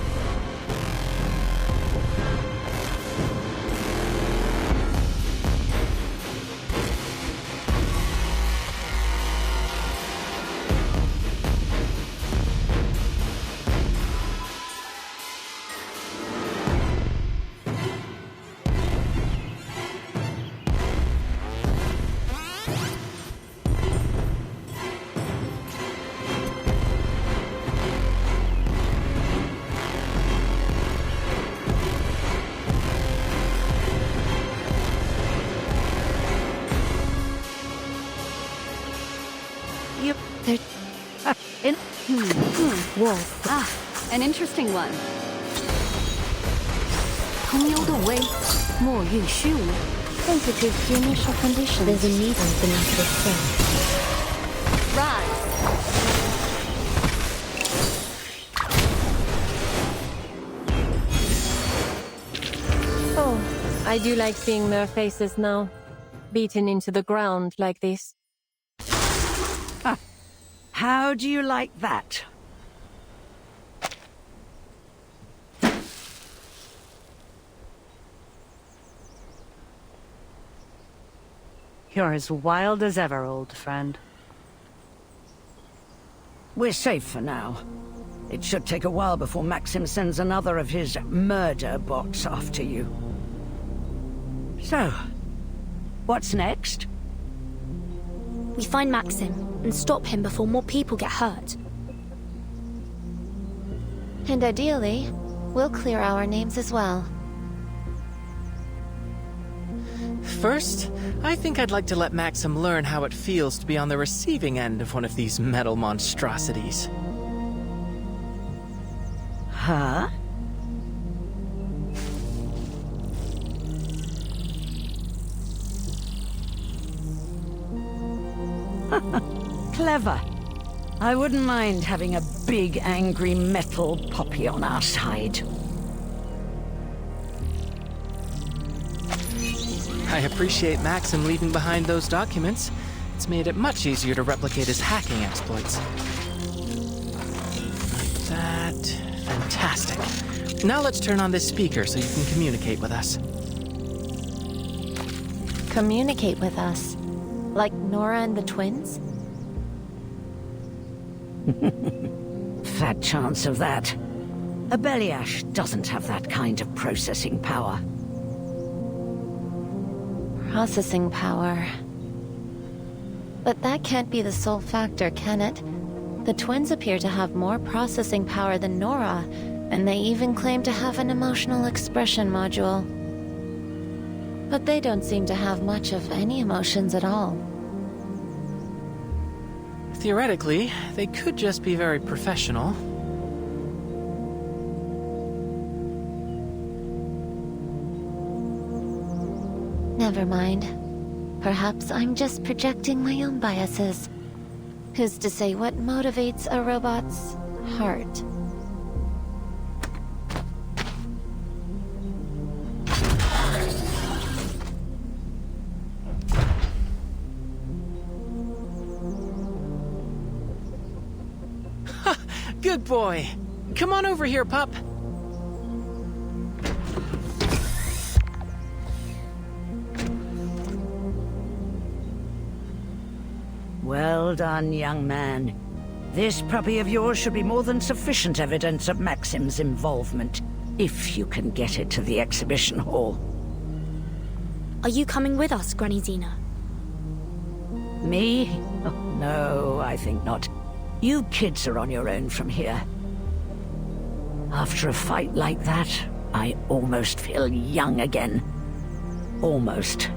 Whoa. Ah, an interesting one. 朋友的微，莫运虚无。Sensitive to initial conditions. There's a needle beneath this thing. Rise. Oh, I do like seeing their faces now. Beaten into the ground like this. How do you like that? You're as wild as ever, old friend. We're safe for now. It should take a while before Maxim sends another of his murder bots after you. So, what's next? We find Maxim and stop him before more people get hurt. And ideally, we'll clear our names as well. First, I think I'd like to let Maxim learn how it feels to be on the receiving end of one of these metal monstrosities. Huh? Clever. I wouldn't mind having a big, angry metal poppy on our side. I appreciate Maxim leaving behind those documents. It's made it much easier to replicate his hacking exploits. Like that. Fantastic. Now let's turn on this speaker so you can communicate with us. Communicate with us? Like Nora and the twins? Fat chance of that. A Beliash doesn't have that kind of processing power. Processing power. But that can't be the sole factor, can it? The twins appear to have more processing power than Nora, and they even claim to have an emotional expression module. But they don't seem to have much of any emotions at all. Theoretically, they could just be very professional. Never mind. Perhaps I'm just projecting my own biases. Who's to say what motivates a robot's heart? Good boy. Come on over here, pup. Well done, young man. This puppy of yours should be more than sufficient evidence of Maxim's involvement, if you can get it to the exhibition hall. Are you coming with us, Granny Zena? Me? Oh, no, I think not. You kids are on your own from here. After a fight like that, I almost feel young again. Almost.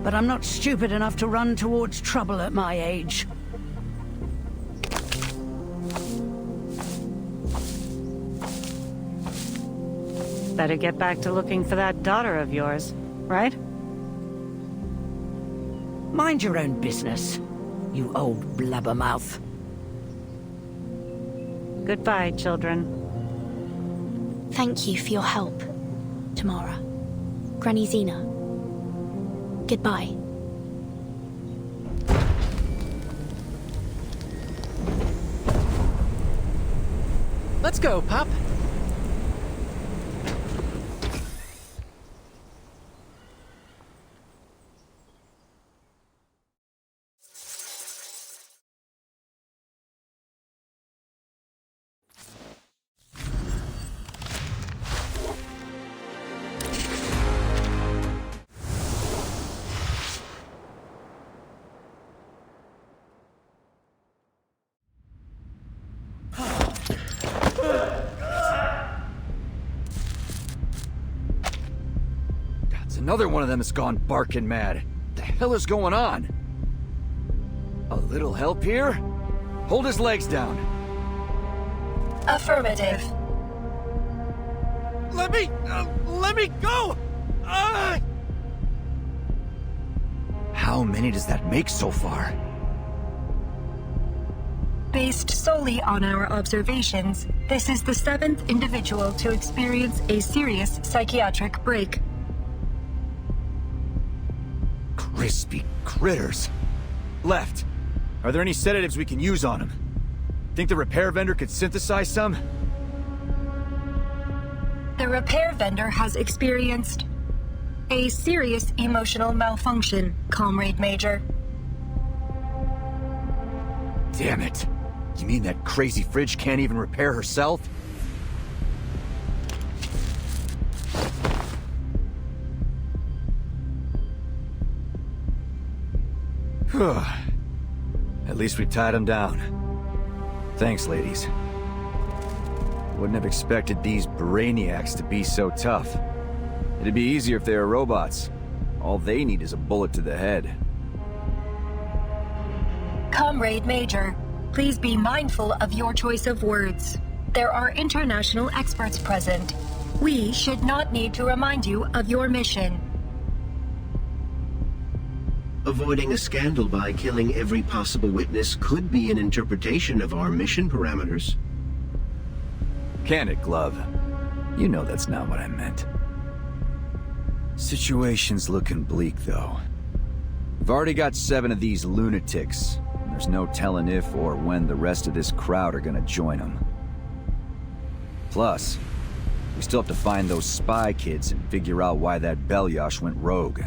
But I'm not stupid enough to run towards trouble at my age. Better get back to looking for that daughter of yours, right? Mind your own business, you old blabbermouth. Goodbye, children. Thank you for your help, Tamara. Granny Xena. Goodbye. Let's go, Pop. Another one of them has gone barking mad. The hell is going on? A little help here? Hold his legs down. Affirmative. Let me go! How many does that make so far? Based solely on our observations, this is the 7th individual to experience a serious psychiatric break. Crispy critters. Left. Are there any sedatives we can use on him? Think the repair vendor could synthesize some? The repair vendor has experienced a serious emotional malfunction, Comrade Major. Damn it. You mean that crazy fridge can't even repair herself? At least we tied him down. Thanks, ladies. Wouldn't have expected these brainiacs to be so tough. It'd be easier if they were robots. All they need is a bullet to the head. Comrade Major, please be mindful of your choice of words. There are international experts present. We should not need to remind you of your mission. Avoiding a scandal by killing every possible witness could be an interpretation of our mission parameters. Can it, Glove? You know that's not what I meant. Situation's looking bleak, though. We've already got 7 of these lunatics, and there's no telling if or when the rest of this crowd are gonna join them. Plus, we still have to find those spy kids and figure out why that Belyash went rogue.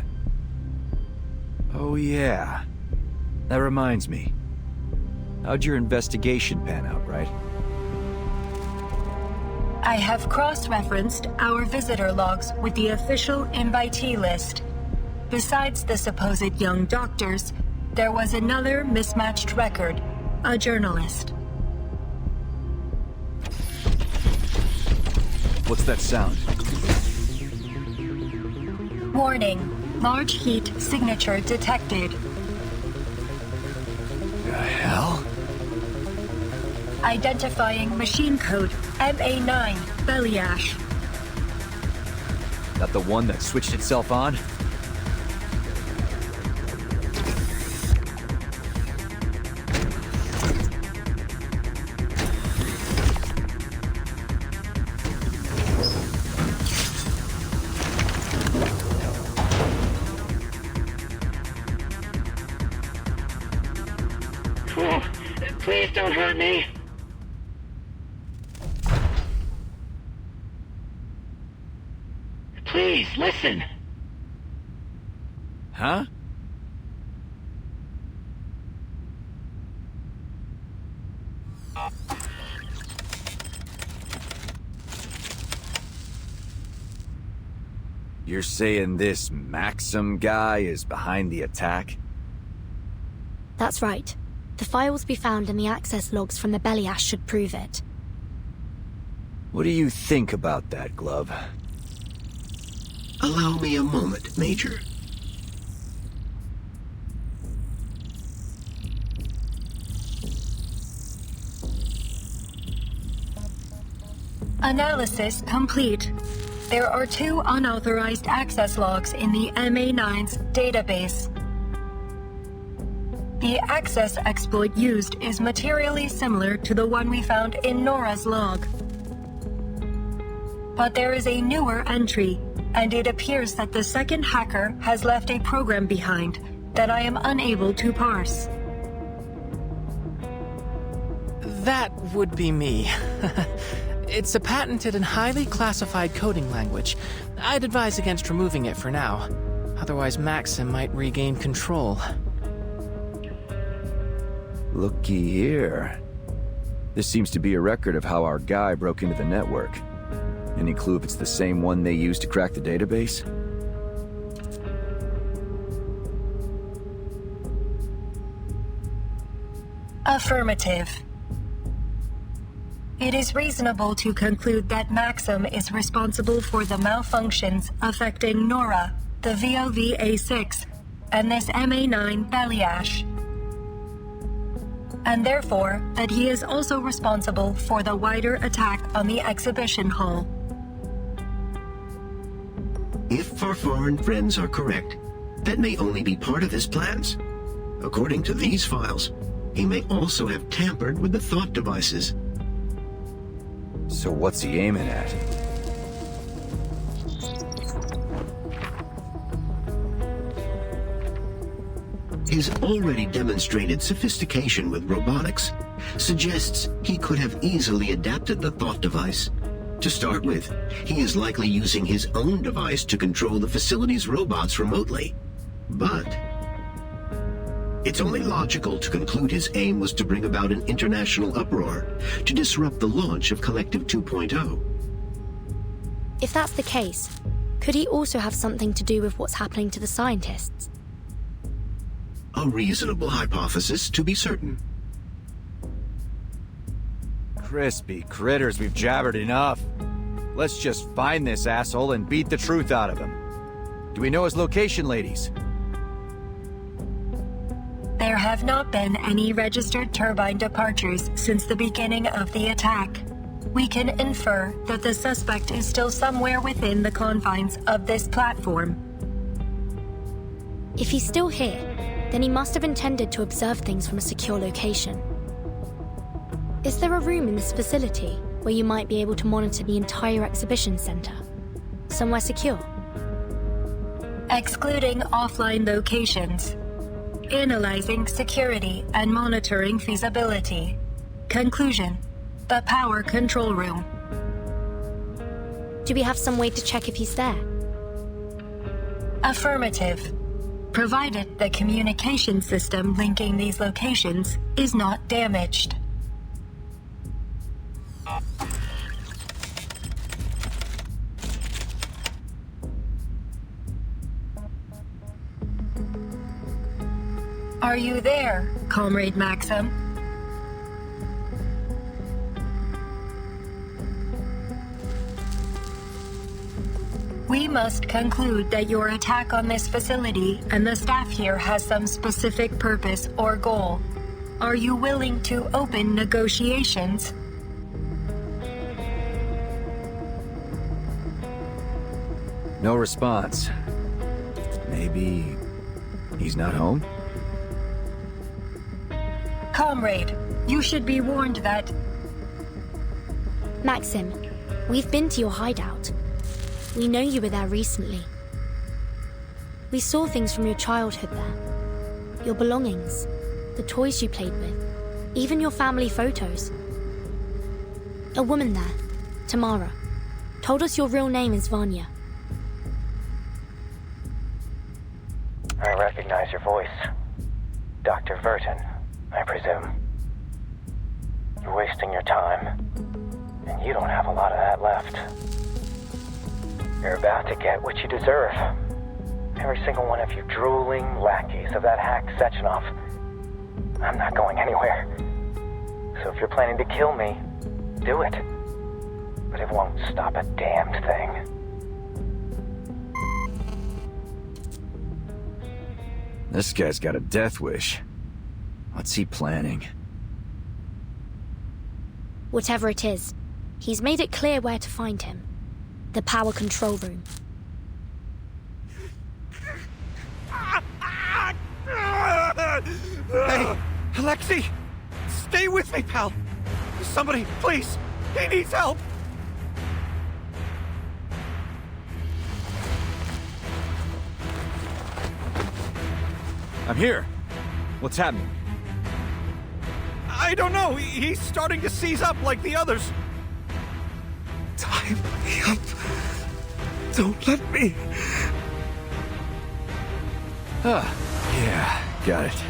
Oh yeah. That reminds me. How'd your investigation pan out, right? I have cross-referenced our visitor logs with the official invitee list. Besides the supposed young doctors, there was another mismatched record, a journalist. What's that sound? Warning. Large heat signature detected. The hell? Identifying machine code MA9 Belyash. That the one that switched itself on? Please don't hurt me. Please, listen. Huh? You're saying this Maxim guy is behind the attack? That's right. The files we found in the access logs from the Beliash should prove it. What do you think about that, Glove? Allow me a moment, Major. Analysis complete. There are 2 unauthorized access logs in the MA9's database. The access exploit used is materially similar to the one we found in Nora's log. But there is a newer entry, and it appears that the second hacker has left a program behind that I am unable to parse. That would be me. It's a patented and highly classified coding language. I'd advise against removing it for now. Otherwise, Maxim might regain control. Looky here. This seems to be a record of how our guy broke into the network. Any clue if it's the same one they used to crack the database? Affirmative. It is reasonable to conclude that Maxim is responsible for the malfunctions affecting Nora, the VOV-A6, and this MA9 Beliash. And therefore, that he is also responsible for the wider attack on the exhibition hall. If Farfar and friends are correct, that may only be part of his plans. According to these files, he may also have tampered with the thought devices. So what's he aiming at? His already demonstrated sophistication with robotics suggests he could have easily adapted the thought device. To start with, he is likely using his own device to control the facility's robots remotely. But it's only logical to conclude his aim was to bring about an international uproar, to disrupt the launch of Collective 2.0. If that's the case, could he also have something to do with what's happening to the scientists? A reasonable hypothesis, to be certain. Crispy critters, we've jabbered enough. Let's just find this asshole and beat the truth out of him. Do we know his location, ladies? There have not been any registered turbine departures since the beginning of the attack. We can infer that the suspect is still somewhere within the confines of this platform. If he's still here, then he must have intended to observe things from a secure location. Is there a room in this facility where you might be able to monitor the entire exhibition center? Somewhere secure? Excluding offline locations. Analyzing security and monitoring feasibility. Conclusion: the power control room. Do we have some way to check if he's there? Affirmative. Provided the communication system linking these locations is not damaged. Are you there, Comrade Maxim? We must conclude that your attack on this facility and the staff here has some specific purpose or goal. Are you willing to open negotiations? No response. Maybe he's not home? Comrade, you should be warned that... Maxim, we've been to your hideout. We know you were there recently. We saw things from your childhood there. Your belongings, the toys you played with, even your family photos. A woman there, Tamara, told us your real name is Vanya. I recognize your voice. Dr. Verton, I presume. You're wasting your time, and you don't have a lot of that left. You're about to get what you deserve. Every single one of you drooling lackeys of that hack Sechenov. I'm not going anywhere. So if you're planning to kill me, do it. But it won't stop a damned thing. This guy's got a death wish. What's he planning? Whatever it is, he's made it clear where to find him. The power control room. Hey, Alexei! Stay with me, pal! Somebody, please! He needs help! I'm here. What's happening? I don't know. He's starting to seize up like the others. Tie me up. Don't let me. Yeah, got it.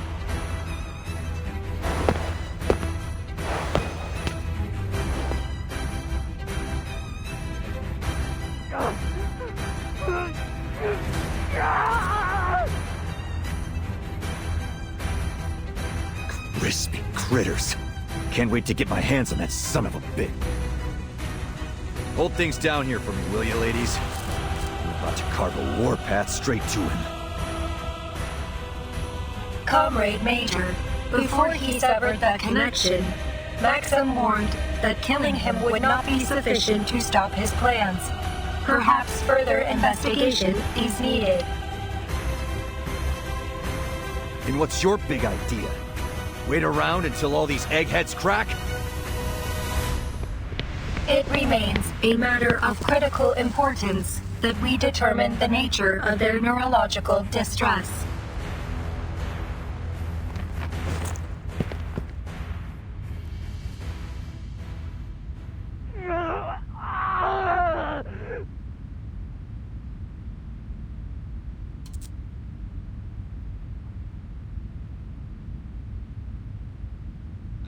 Crispy critters. Can't wait to get my hands on that son of a bitch. Hold things down here for me, will you, ladies? We're about to carve a warpath straight to him. Comrade Major, before he severed that connection, Maxim warned that killing him would not be sufficient to stop his plans. Perhaps further investigation is needed. And what's your big idea? Wait around until all these eggheads crack? It remains a matter of critical importance that we determine the nature of their neurological distress.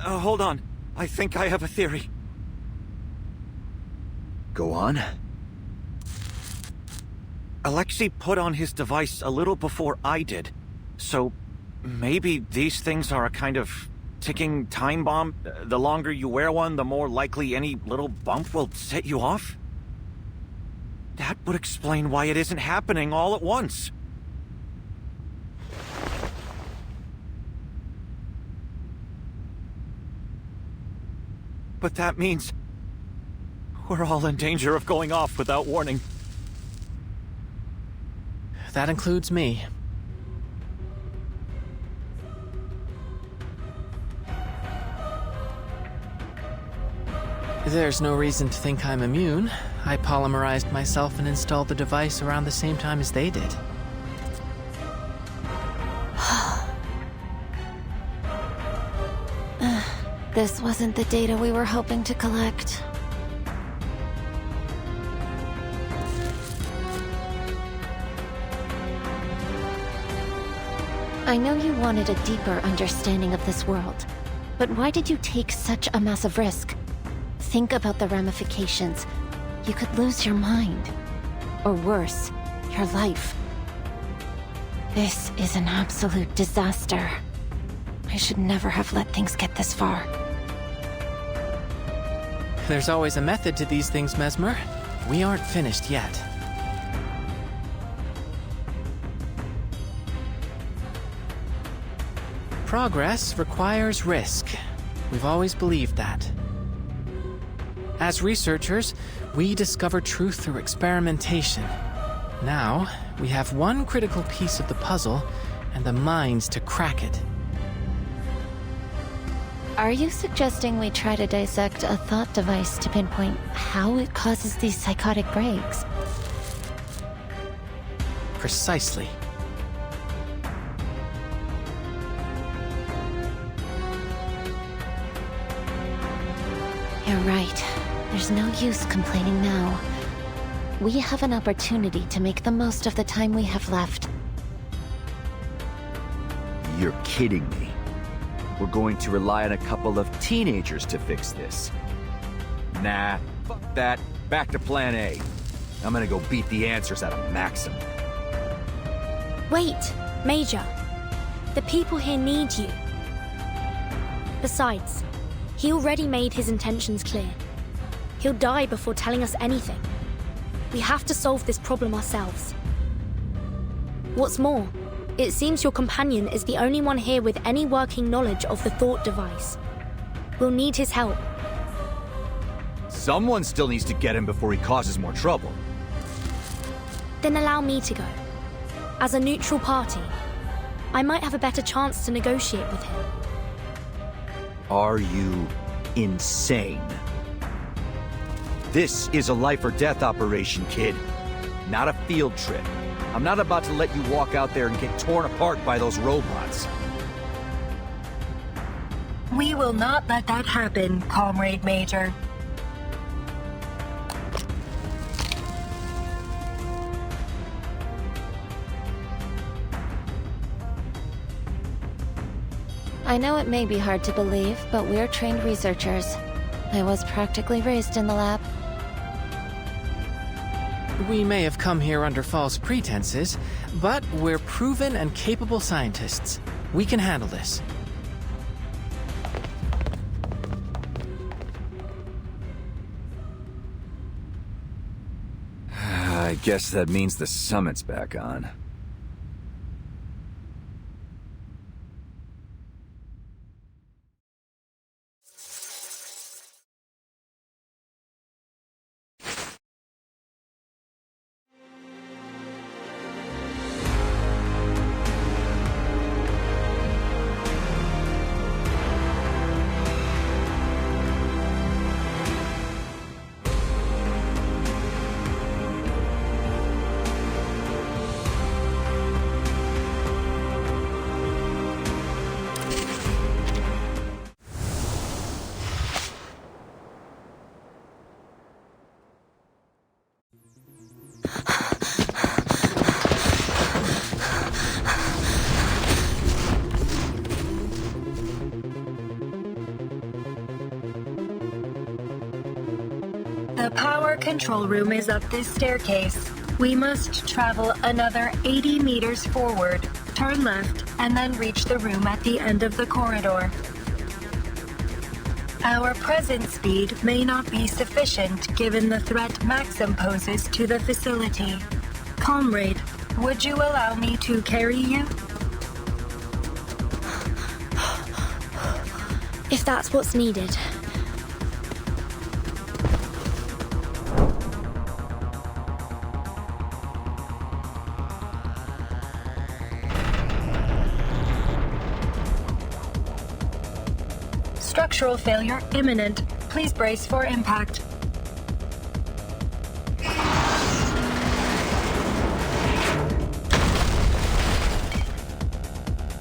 Hold on. I think I have a theory. Go on. Alexei put on his device a little before I did. So maybe these things are a kind of ticking time bomb. The longer you wear one, the more likely any little bump will set you off. That would explain why it isn't happening all at once. But that means we're all in danger of going off without warning. That includes me. There's no reason to think I'm immune. I polymerized myself and installed the device around the same time as they did. This wasn't the data we were hoping to collect. I know you wanted a deeper understanding of this world, but why did you take such a massive risk? Think about the ramifications. You could lose your mind. Or worse, your life. This is an absolute disaster. I should never have let things get this far. There's always a method to these things, Mesmer. We aren't finished yet. Progress requires risk. We've always believed that. As researchers, we discover truth through experimentation. Now, we have one critical piece of the puzzle, and the minds to crack it. Are you suggesting we try to dissect a thought device to pinpoint how it causes these psychotic breaks? Precisely. You're right. There's no use complaining now. We have an opportunity to make the most of the time we have left. You're kidding me. We're going to rely on a couple of teenagers to fix this. Nah, fuck that. Back to plan A. I'm gonna go beat the answers out of Maxim. Wait, Major. The people here need you. Besides, he already made his intentions clear. He'll die before telling us anything. We have to solve this problem ourselves. What's more, it seems your companion is the only one here with any working knowledge of the thought device. We'll need his help. Someone still needs to get him before he causes more trouble. Then allow me to go. As a neutral party, I might have a better chance to negotiate with him. Are you insane? This is a life or death operation, kid. Not a field trip. I'm not about to let you walk out there and get torn apart by those robots. We will not let that happen, Comrade Major. I know it may be hard to believe, but we're trained researchers. I was practically raised in the lab. We may have come here under false pretenses, but we're proven and capable scientists. We can handle this. I guess that means the summit's back on. The power control room is up this staircase. We must travel another 80 meters forward, turn left, and then reach the room at the end of the corridor. Our present speed may not be sufficient given the threat Maxim poses to the facility. Comrade, would you allow me to carry you? If that's what's needed. Structural failure imminent. Please brace for impact.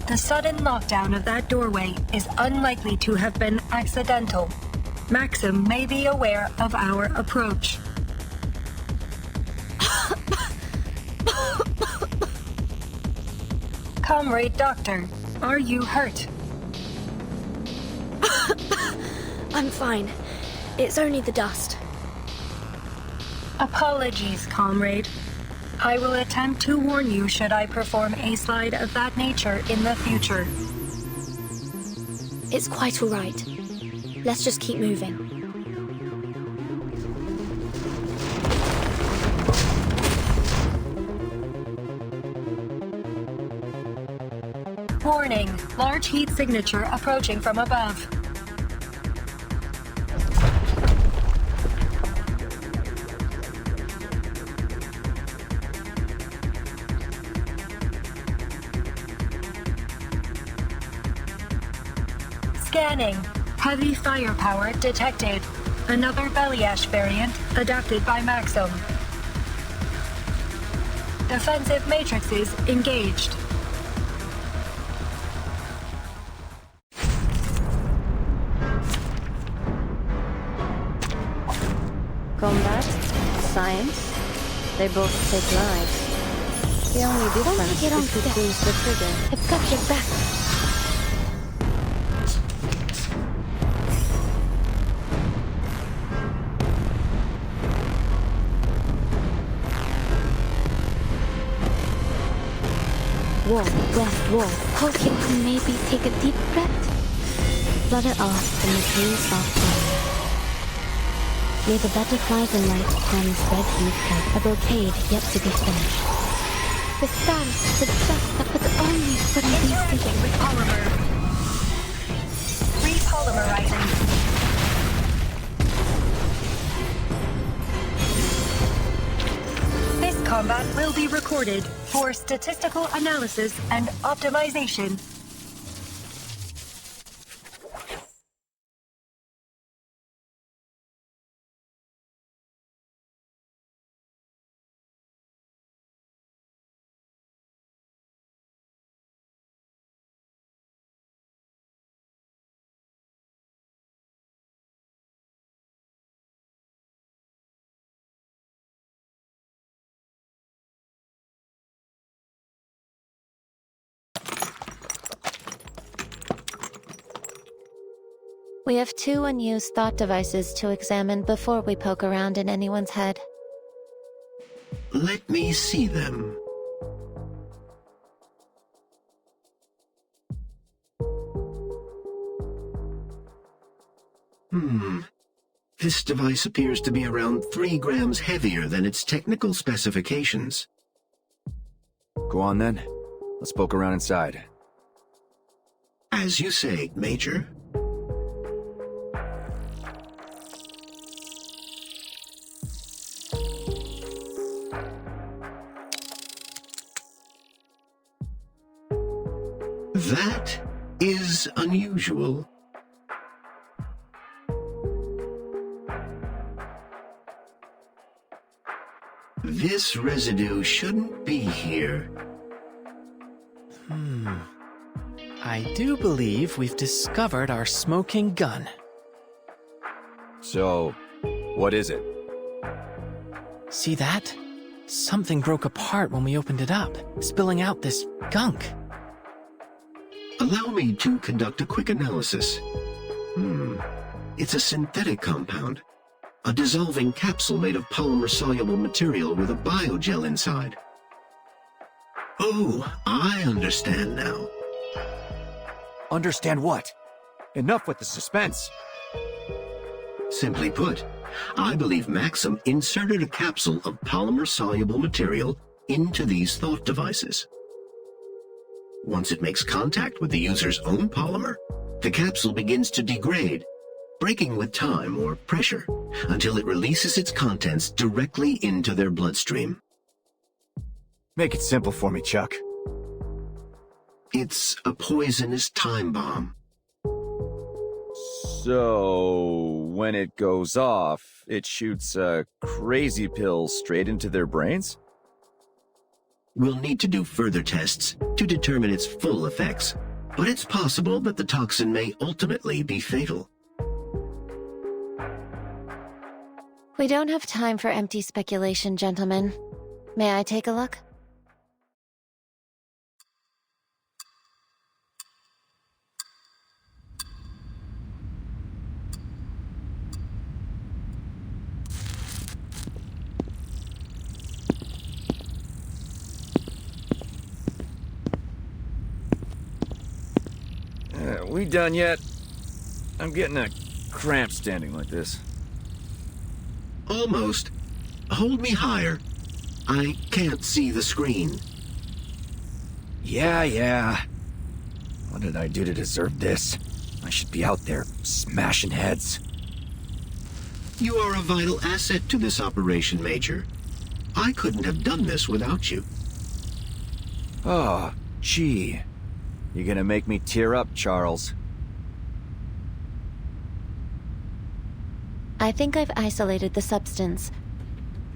The sudden lockdown of that doorway is unlikely to have been accidental. Maxim may be aware of our approach. Comrade Doctor, are you hurt? I'm fine. It's only the dust. Apologies, comrade. I will attempt to warn you should I perform a slide of that nature in the future. It's quite all right. Let's just keep moving. Warning, large heat signature approaching from above. Scanning. Heavy firepower detected. Another belly ash variant adapted by Maxim. Defensive matrices engaged. Combat, science, they both take lives. The only difference is who pulls the trigger. I've got your back. Wall, west wall. Okay, maybe take a deep breath. flutter off in the cool, soft air. Near the butterflies and light hands red heathcote, a brocade yet to be finished. The stars suggest that with only some Interacting with polymer. Repolymerizing. This combat will be recorded for statistical analysis and optimization. We have 2 unused thought devices to examine before we poke around in anyone's head. Let me see them. This device appears to be around 3 grams heavier than its technical specifications. Go on then. Let's poke around inside. As you say, Major. That is unusual. This residue shouldn't be here. I do believe we've discovered our smoking gun. So, what is it? See that? Something broke apart when we opened it up, spilling out this gunk. Allow me to conduct a quick analysis. It's a synthetic compound. A dissolving capsule made of polymer-soluble material with a biogel inside. Oh, I understand now. Understand what? Enough with the suspense. Simply put, I believe Maxim inserted a capsule of polymer-soluble material into these thought devices. Once it makes contact with the user's own polymer, the capsule begins to degrade, breaking with time or pressure, until it releases its contents directly into their bloodstream. Make it simple for me, Chuck. It's a poisonous time bomb. So, when it goes off, it shoots a crazy pill straight into their brains? We'll need to do further tests to determine its full effects, but it's possible that the toxin may ultimately be fatal. We don't have time for empty speculation, gentlemen. May I take a look? We done yet? I'm getting a cramp standing like this. Almost. Hold me higher. I can't see the screen. Yeah. What did I do to deserve this? I should be out there smashing heads. You are a vital asset to this operation, Major. I couldn't have done this without you. Oh, gee. You gonna make me tear up, Charles? I think I've isolated the substance.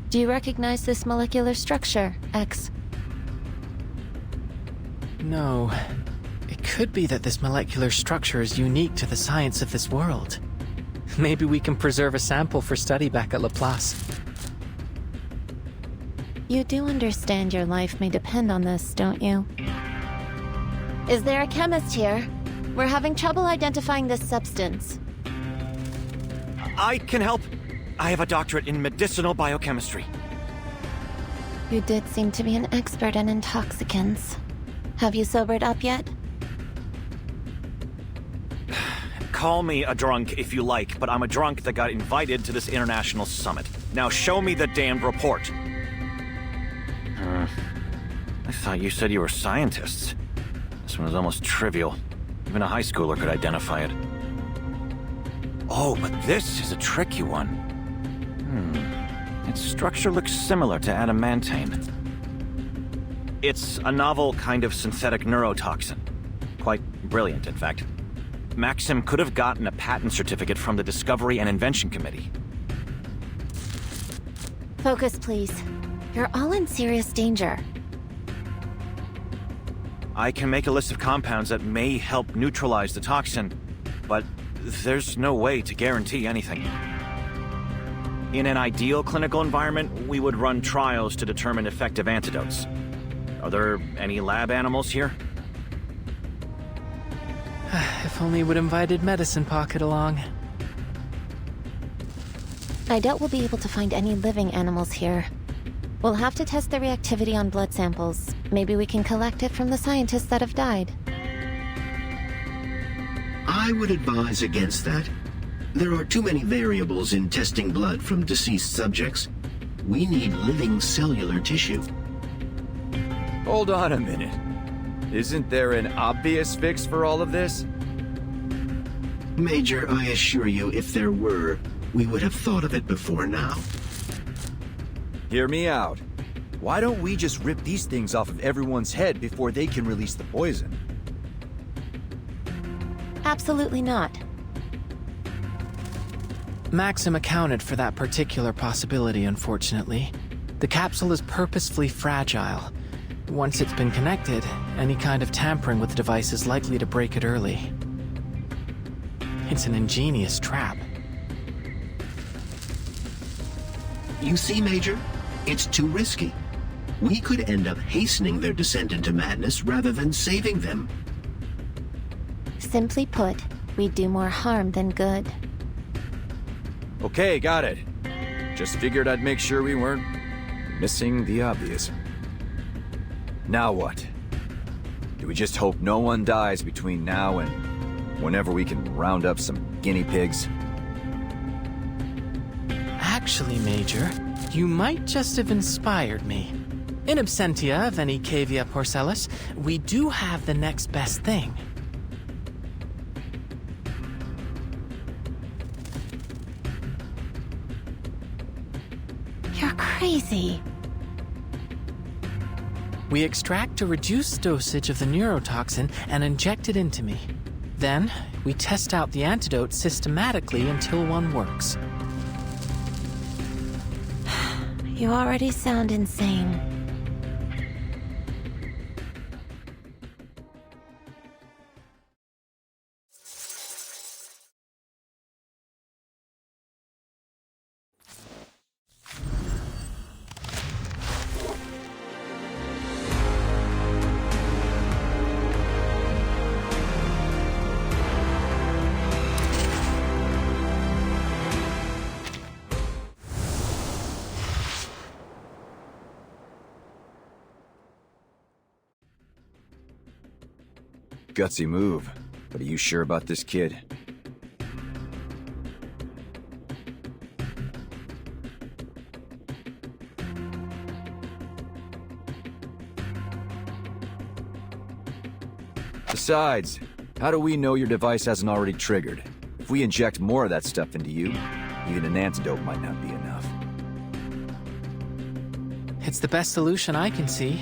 Do you recognize this molecular structure, X? No. It could be that this molecular structure is unique to the science of this world. Maybe we can preserve a sample for study back at Laplace. You do understand your life may depend on this, don't you? Is there a chemist here? We're having trouble identifying this substance. I can help. I have a doctorate in medicinal biochemistry. You did seem to be an expert in intoxicants. Have you sobered up yet? Call me a drunk if you like, but I'm a drunk that got invited to this international summit. Now show me the damned report. I thought you said you were scientists. This one is almost trivial. Even a high schooler could identify it. Oh, but this is a tricky one. Its structure looks similar to adamantane. It's a novel kind of synthetic neurotoxin. Quite brilliant, in fact. Maxim could have gotten a patent certificate from the Discovery and Invention Committee. Focus, please. You're all in serious danger. I can make a list of compounds that may help neutralize the toxin, but there's no way to guarantee anything. In an ideal clinical environment, we would run trials to determine effective antidotes. Are there any lab animals here? If only we'd invited Medicine Pocket along. I doubt we'll be able to find any living animals here. We'll have to test the reactivity on blood samples. Maybe we can collect it from the scientists that have died. I would advise against that. There are too many variables in testing blood from deceased subjects. We need living cellular tissue. Hold on a minute. Isn't there an obvious fix for all of this? Major, I assure you, if there were, we would have thought of it before now. Hear me out. Why don't we just rip these things off of everyone's head before they can release the poison? Absolutely not. Maxim accounted for that particular possibility, unfortunately. The capsule is purposefully fragile. Once it's been connected, any kind of tampering with the device is likely to break it early. It's an ingenious trap. You see, Major? It's too risky. We could end up hastening their descent into madness rather than saving them. Simply put, we do more harm than good. Okay, got it. Just figured I'd make sure we weren't missing the obvious. Now what? Do we just hope no one dies between now and whenever we can round up some guinea pigs? Actually, Major, you might just have inspired me. In absentia of any cavia porcellus, we do have the next best thing. You're crazy. We extract a reduced dosage of the neurotoxin and inject it into me. Then, we test out the antidote systematically until one works. You already sound insane. Gutsy move, but are you sure about this kid? Besides, how do we know your device hasn't already triggered? If we inject more of that stuff into you, even an antidote might not be enough. It's the best solution I can see.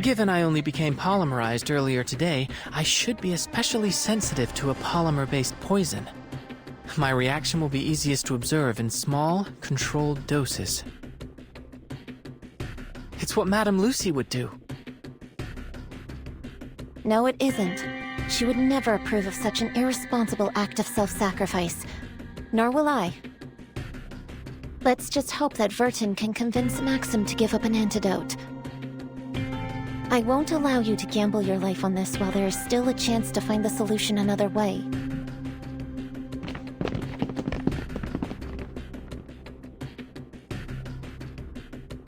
Given I only became polymerized earlier today, I should be especially sensitive to a polymer-based poison. My reaction will be easiest to observe in small, controlled doses. It's what Madame Lucy would do. No, it isn't. She would never approve of such an irresponsible act of self-sacrifice. Nor will I. Let's just hope that Vertin can convince Maxim to give up an antidote. I won't allow you to gamble your life on this while there is still a chance to find the solution another way.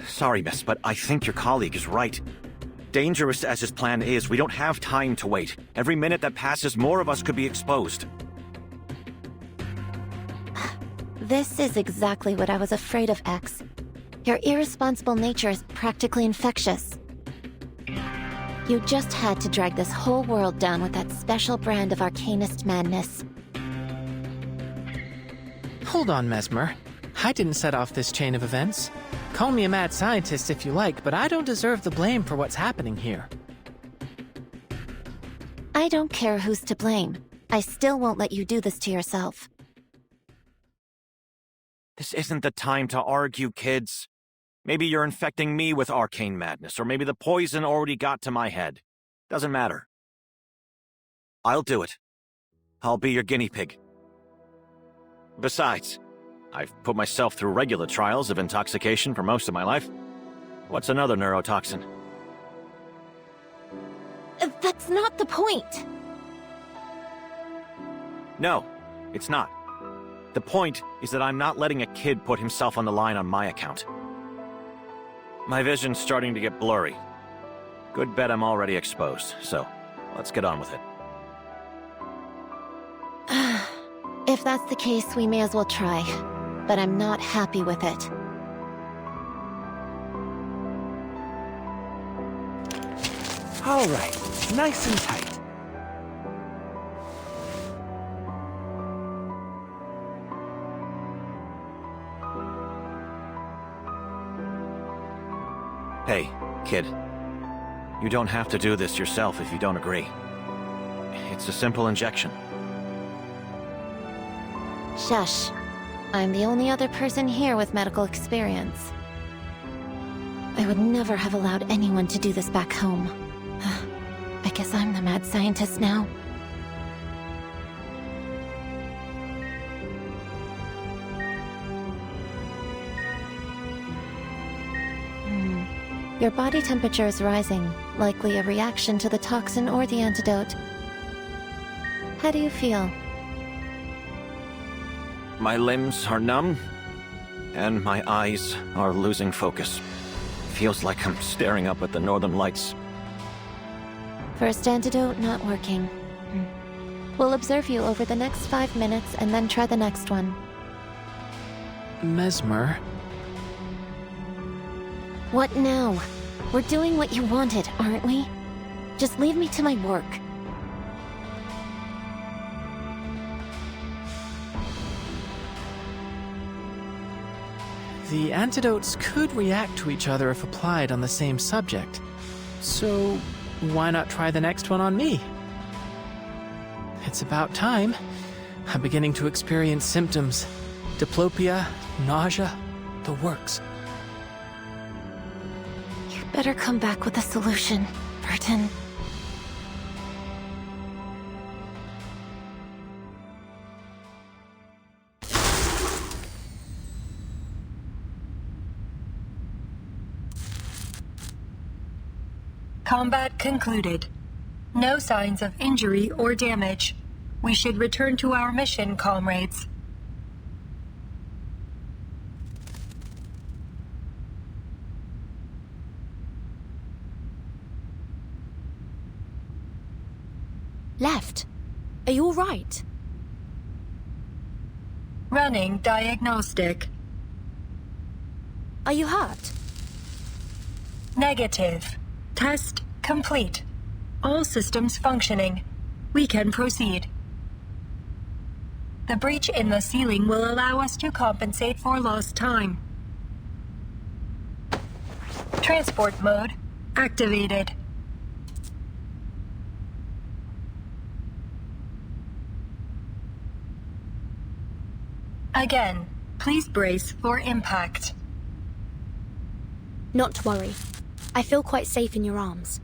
Sorry, miss, but I think your colleague is right. Dangerous as his plan is, we don't have time to wait. Every minute that passes, more of us could be exposed. This is exactly what I was afraid of, X. Your irresponsible nature is practically infectious. You just had to drag this whole world down with that special brand of arcanist madness. Hold on, Mesmer. I didn't set off this chain of events. Call me a mad scientist if you like, but I don't deserve the blame for what's happening here. I don't care who's to blame. I still won't let you do this to yourself. This isn't the time to argue, kids. Maybe you're infecting me with arcane madness, or maybe the poison already got to my head. Doesn't matter. I'll do it. I'll be your guinea pig. Besides, I've put myself through regular trials of intoxication for most of my life. What's another neurotoxin? That's not the point. No, it's not. The point is that I'm not letting a kid put himself on the line on my account. My vision's starting to get blurry. Good bet I'm already exposed, so let's get on with it. If that's the case, we may as well try. But I'm not happy with it. All right, nice and tight. Hey, kid. You don't have to do this yourself if you don't agree. It's a simple injection. Shush. I'm the only other person here with medical experience. I would never have allowed anyone to do this back home. I guess I'm the mad scientist now. Your body temperature is rising, likely a reaction to the toxin or the antidote. How do you feel? My limbs are numb, and my eyes are losing focus. Feels like I'm staring up at the northern lights. First antidote not working. We'll observe you over the next 5 minutes and then try the next one. Mesmer? What now? We're doing what you wanted, aren't we? Just leave me to my work. The antidotes could react to each other if applied on the same subject. So, why not try the next one on me? It's about time. I'm beginning to experience symptoms. Diplopia, nausea, the works. You'd better come back with a solution, Burton. Combat concluded. No signs of injury or damage. We should return to our mission, comrades. Left. Are you all right? Running diagnostic. Are you hurt? Negative. Test complete. All systems functioning. We can proceed. The breach in the ceiling will allow us to compensate for lost time. Transport mode activated. Again, please brace for impact. Not to worry. I feel quite safe in your arms.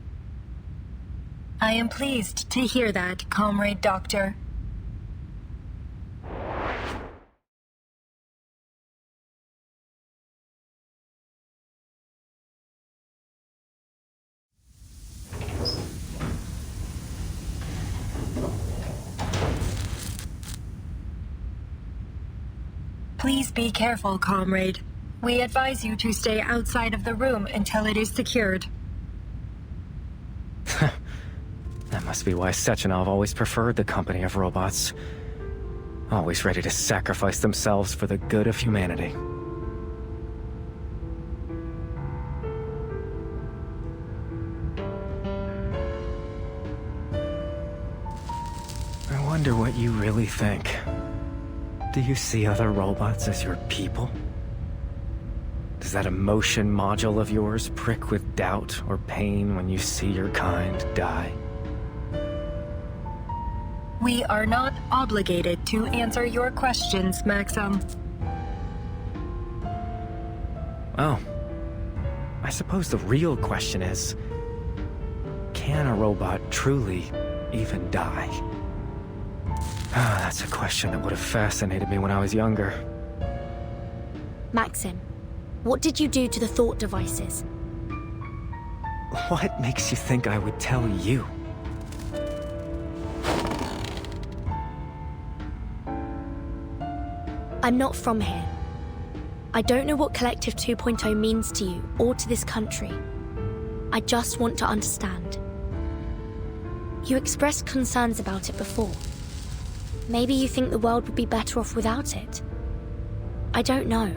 I am pleased to hear that, Comrade Doctor. Please be careful, Comrade. We advise you to stay outside of the room until it is secured. That must be why Sechenov always preferred the company of robots. Always ready to sacrifice themselves for the good of humanity. I wonder what you really think. Do you see other robots as your people? Does that emotion module of yours prick with doubt or pain when you see your kind die? We are not obligated to answer your questions, Maxim. Oh. I suppose the real question is, can a robot truly even die? Ah, that's a question that would have fascinated me when I was younger. Maxim, what did you do to the thought devices? What makes you think I would tell you? I'm not from here. I don't know what Collective 2.0 means to you or to this country. I just want to understand. You expressed concerns about it before. Maybe you think the world would be better off without it. I don't know.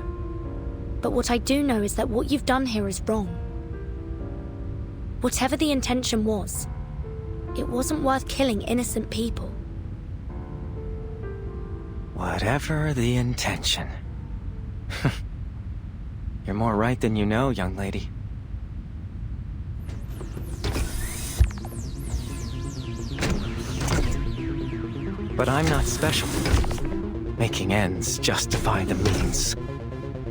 But what I do know is that what you've done here is wrong. Whatever the intention was, it wasn't worth killing innocent people. Whatever the intention. You're more right than you know, young lady. But I'm not special. Making ends justify the means.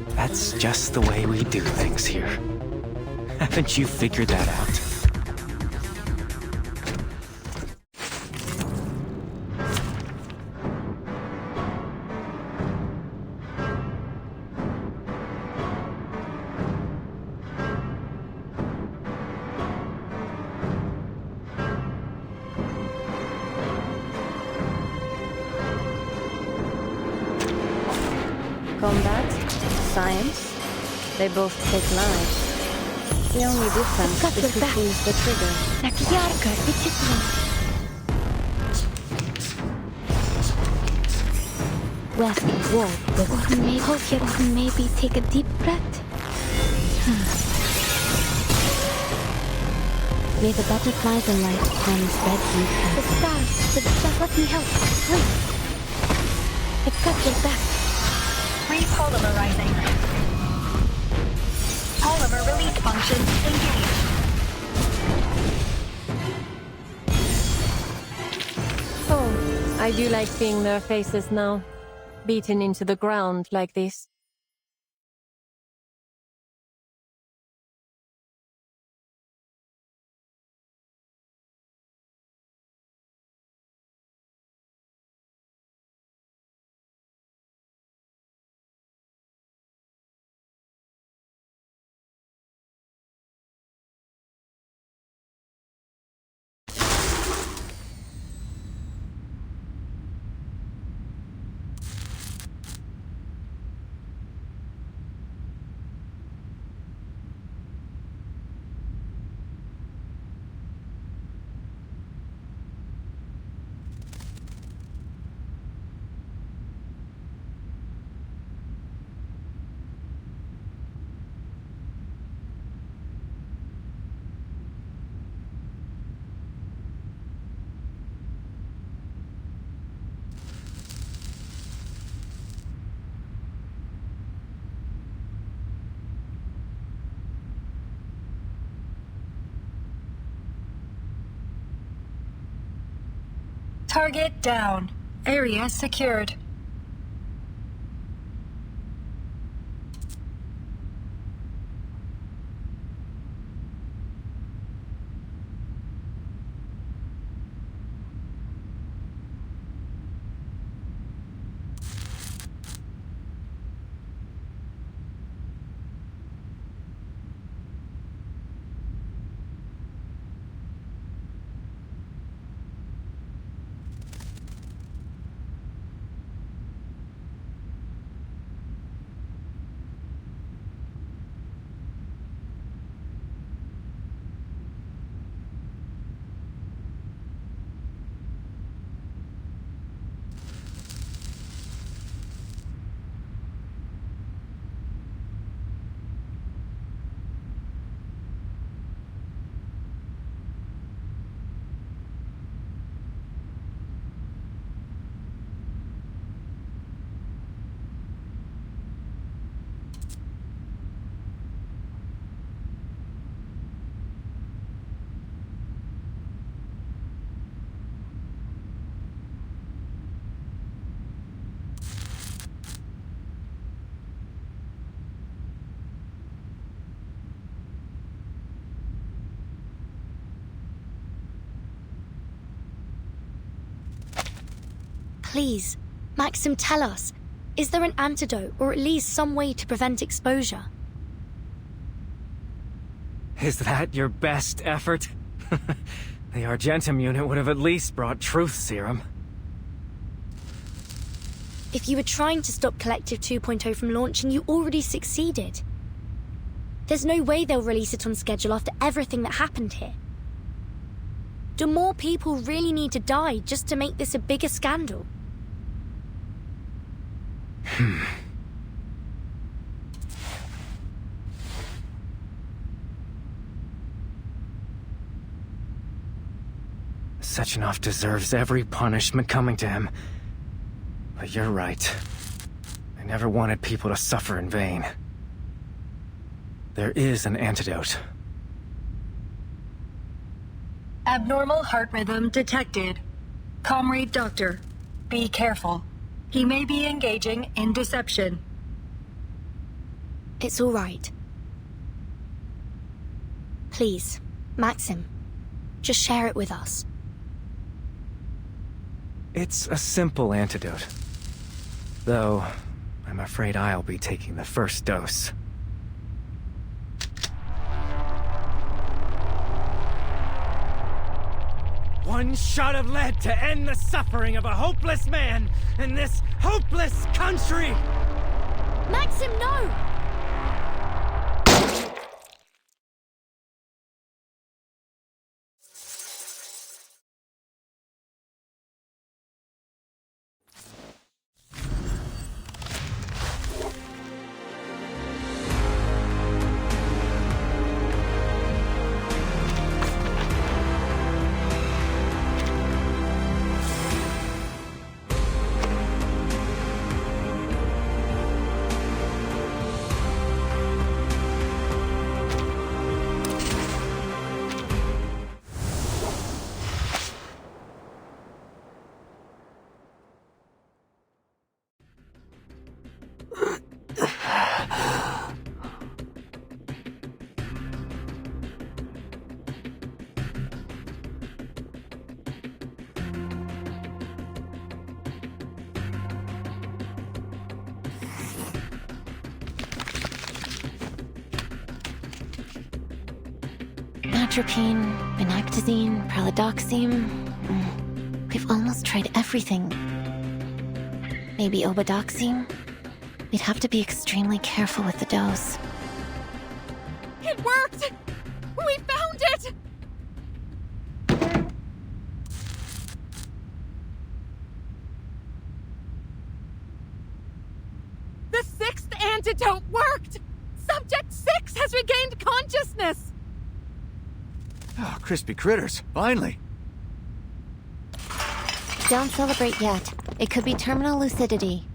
That's just the way we do things here. Haven't you figured that out? Combat, science, they both take lives. The only difference is who pulls the trigger. West wall. Maybe take a deep breath. May the butterflies and light and spread you. The stars, let me help. Wait. I've got your back. Repolymerizing. Polymer release function engaged. Oh, I do like seeing their faces now, beaten into the ground like this. Target down. Area secured. Please, Maxim, tell us. Is there an antidote, or at least some way to prevent exposure? Is that your best effort? The Argentum unit would have at least brought truth serum. If you were trying to stop Collective 2.0 from launching, you already succeeded. There's no way they'll release it on schedule after everything that happened here. Do more people really need to die just to make this a bigger scandal? Sechenov deserves every punishment coming to him. But you're right. I never wanted people to suffer in vain. There is an antidote. Abnormal heart rhythm detected. Comrade Doctor, be careful. He may be engaging in deception. It's all right. Please, Maxim, just share it with us. It's a simple antidote. Though, I'm afraid I'll be taking the first dose. One shot of lead to end the suffering of a hopeless man in this hopeless country! Maxim, no! Atropine, vinactazine, pralidoxime. We've almost tried everything. Maybe obidoxime? We'd have to be extremely careful with the dose. It worked! We found it! The 6th antidote worked! Subject 6 has regained consciousness! Oh, crispy critters, finally. Don't celebrate yet. It could be terminal lucidity.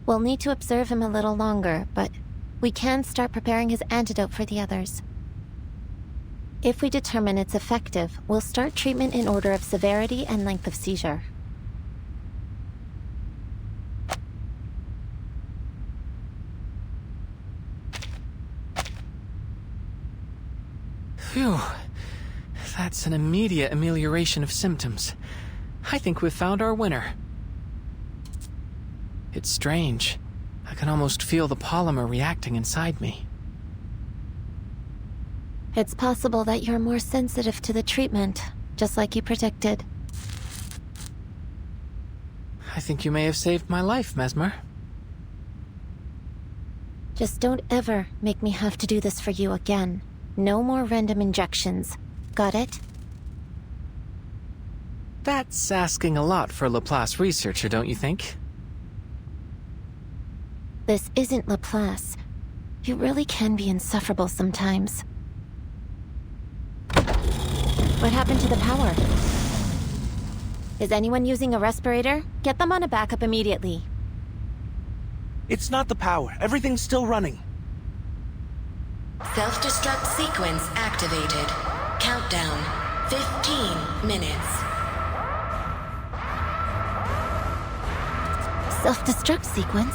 We'll need to observe him a little longer, but we can start preparing his antidote for the others. If we determine it's effective, we'll start treatment in order of severity and length of seizure. Phew. That's an immediate amelioration of symptoms. I think we've found our winner. It's strange. I can almost feel the polymer reacting inside me. It's possible that you're more sensitive to the treatment, just like you predicted. I think you may have saved my life, Mesmer. Just don't ever make me have to do this for you again. No more random injections. Got it? That's asking a lot for a Laplace researcher, don't you think? This isn't Laplace. You really can be insufferable sometimes. What happened to the power? Is anyone using a respirator? Get them on a backup immediately. It's not the power. Everything's still running. Self-destruct sequence activated. Countdown. 15 minutes. Self-destruct sequence?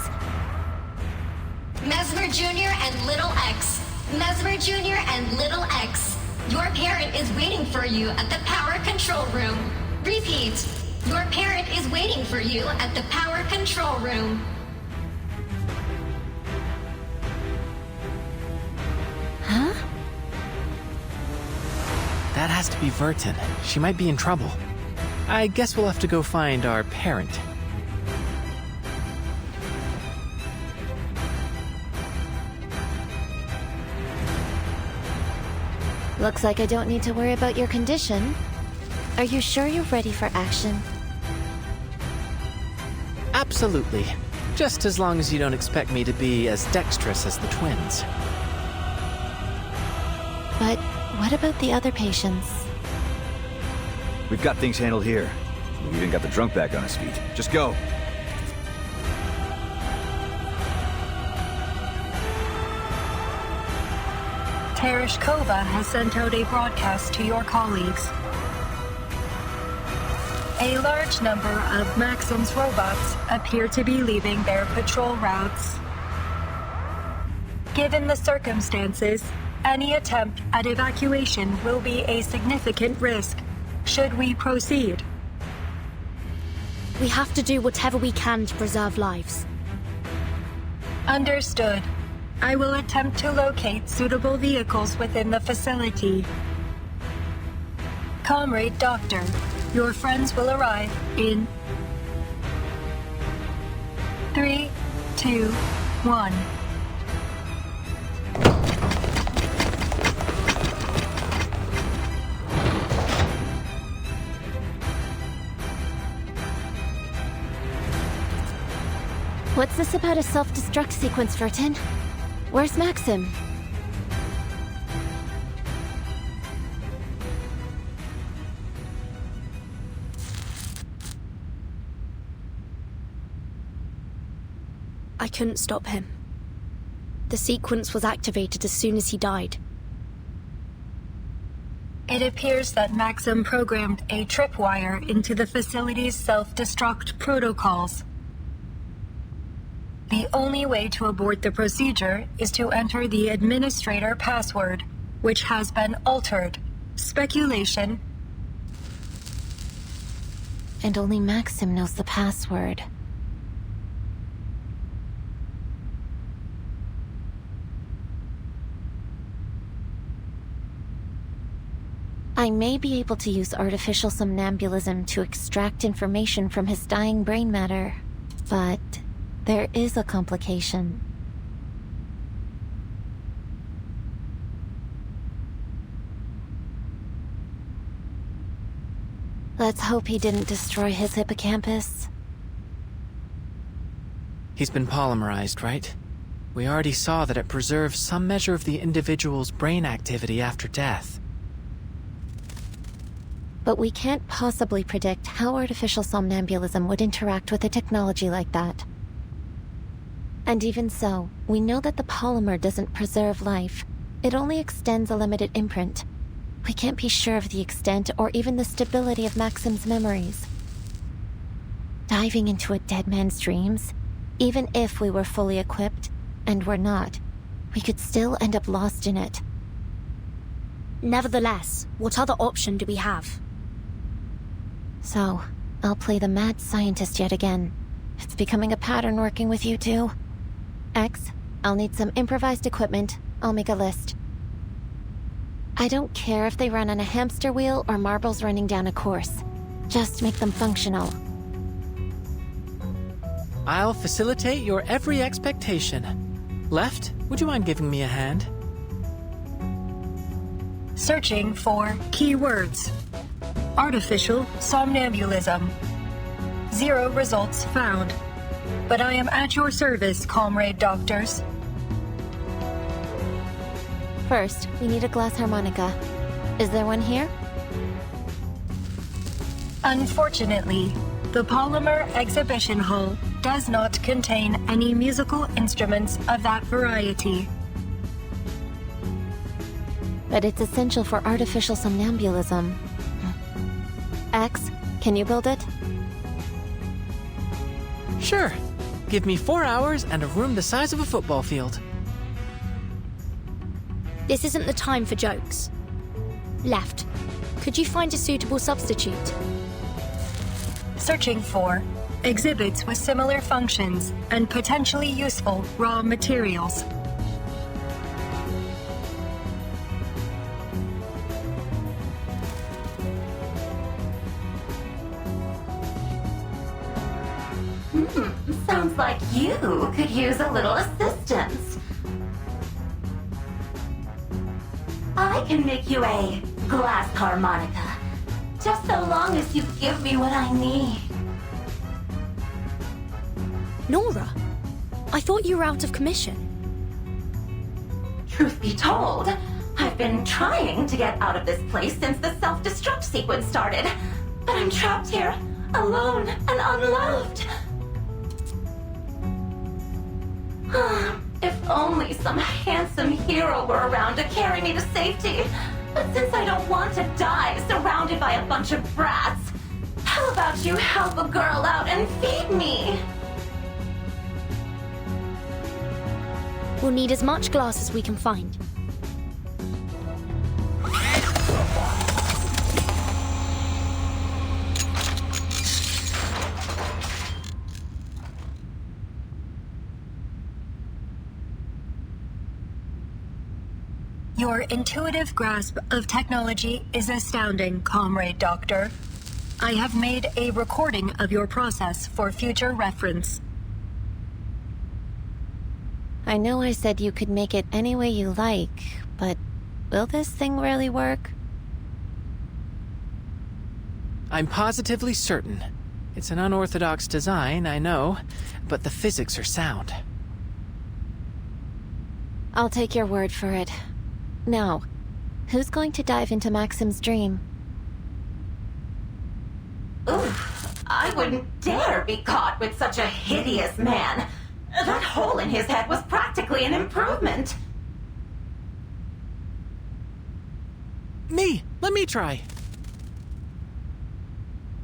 Mesmer Jr. and Little X. Mesmer Jr. and Little X. Your parent is waiting for you at the power control room. Repeat. Your parent is waiting for you at the power control room. Huh? That has to be Vertin. She might be in trouble. I guess we'll have to go find our parent. Looks like I don't need to worry about your condition. Are you sure you're ready for action? Absolutely. Just as long as you don't expect me to be as dexterous as the twins. But what about the other patients? We've got things handled here. We even got the drunk back on his feet. Just go. Tereshkova has sent out a broadcast to your colleagues. A large number of Maxim's robots appear to be leaving their patrol routes. Given the circumstances, any attempt at evacuation will be a significant risk. Should we proceed? We have to do whatever we can to preserve lives. Understood. I will attempt to locate suitable vehicles within the facility. Comrade Doctor, your friends will arrive in 3, 2, 1. What's this about a self-destruct sequence, Vertin? Where's Maxim? I couldn't stop him. The sequence was activated as soon as he died. It appears that Maxim programmed a tripwire into the facility's self-destruct protocols. The only way to abort the procedure is to enter the administrator password, which has been altered. Speculation. And only Maxim knows the password. I may be able to use artificial somnambulism to extract information from his dying brain matter, but there is a complication. Let's hope he didn't destroy his hippocampus. He's been polymerized, right? We already saw that it preserves some measure of the individual's brain activity after death. But we can't possibly predict how artificial somnambulism would interact with a technology like that. And even so, we know that the polymer doesn't preserve life. It only extends a limited imprint. We can't be sure of the extent or even the stability of Maxim's memories. Diving into a dead man's dreams, even if we were fully equipped, and we're not, we could still end up lost in it. Nevertheless, what other option do we have? So, I'll play the mad scientist yet again. It's becoming a pattern working with you two. X, I'll need some improvised equipment. I'll make a list. I don't care if they run on a hamster wheel or marbles running down a course. Just make them functional. I'll facilitate your every expectation. Left, would you mind giving me a hand? Searching for keywords. Artificial somnambulism. 0 results found. But I am at your service, comrade doctors. First, we need a glass harmonica. Is there one here? Unfortunately, the Polymer Exhibition Hall does not contain any musical instruments of that variety. But it's essential for artificial somnambulism. X, can you build it? Sure. Give me 4 hours and a room the size of a football field. This isn't the time for jokes. Left, could you find a suitable substitute? searching for exhibits with similar functions and potentially useful raw materials. Sounds like you could use a little assistance. I can make you a glass harmonica, just so long as you give me what I need. Nora, I thought you were out of commission. Truth be told, I've been trying to get out of this place since the self-destruct sequence started, but I'm trapped here, alone and unloved. If only some handsome hero were around to carry me to safety. But since I don't want to die surrounded by a bunch of brats, how about you help a girl out and feed me? We'll need as much glass as we can find. Your intuitive grasp of technology is astounding, Comrade Doctor. I have made a recording of your process for future reference. I know I said you could make it any way you like, but will this thing really work? I'm positively certain. It's an unorthodox design, I know, but the physics are sound. I'll take your word for it. Now, who's going to dive into Maxim's dream? Oof, I wouldn't dare be caught with such a hideous man. That hole in his head was practically an improvement. Me! Let me try!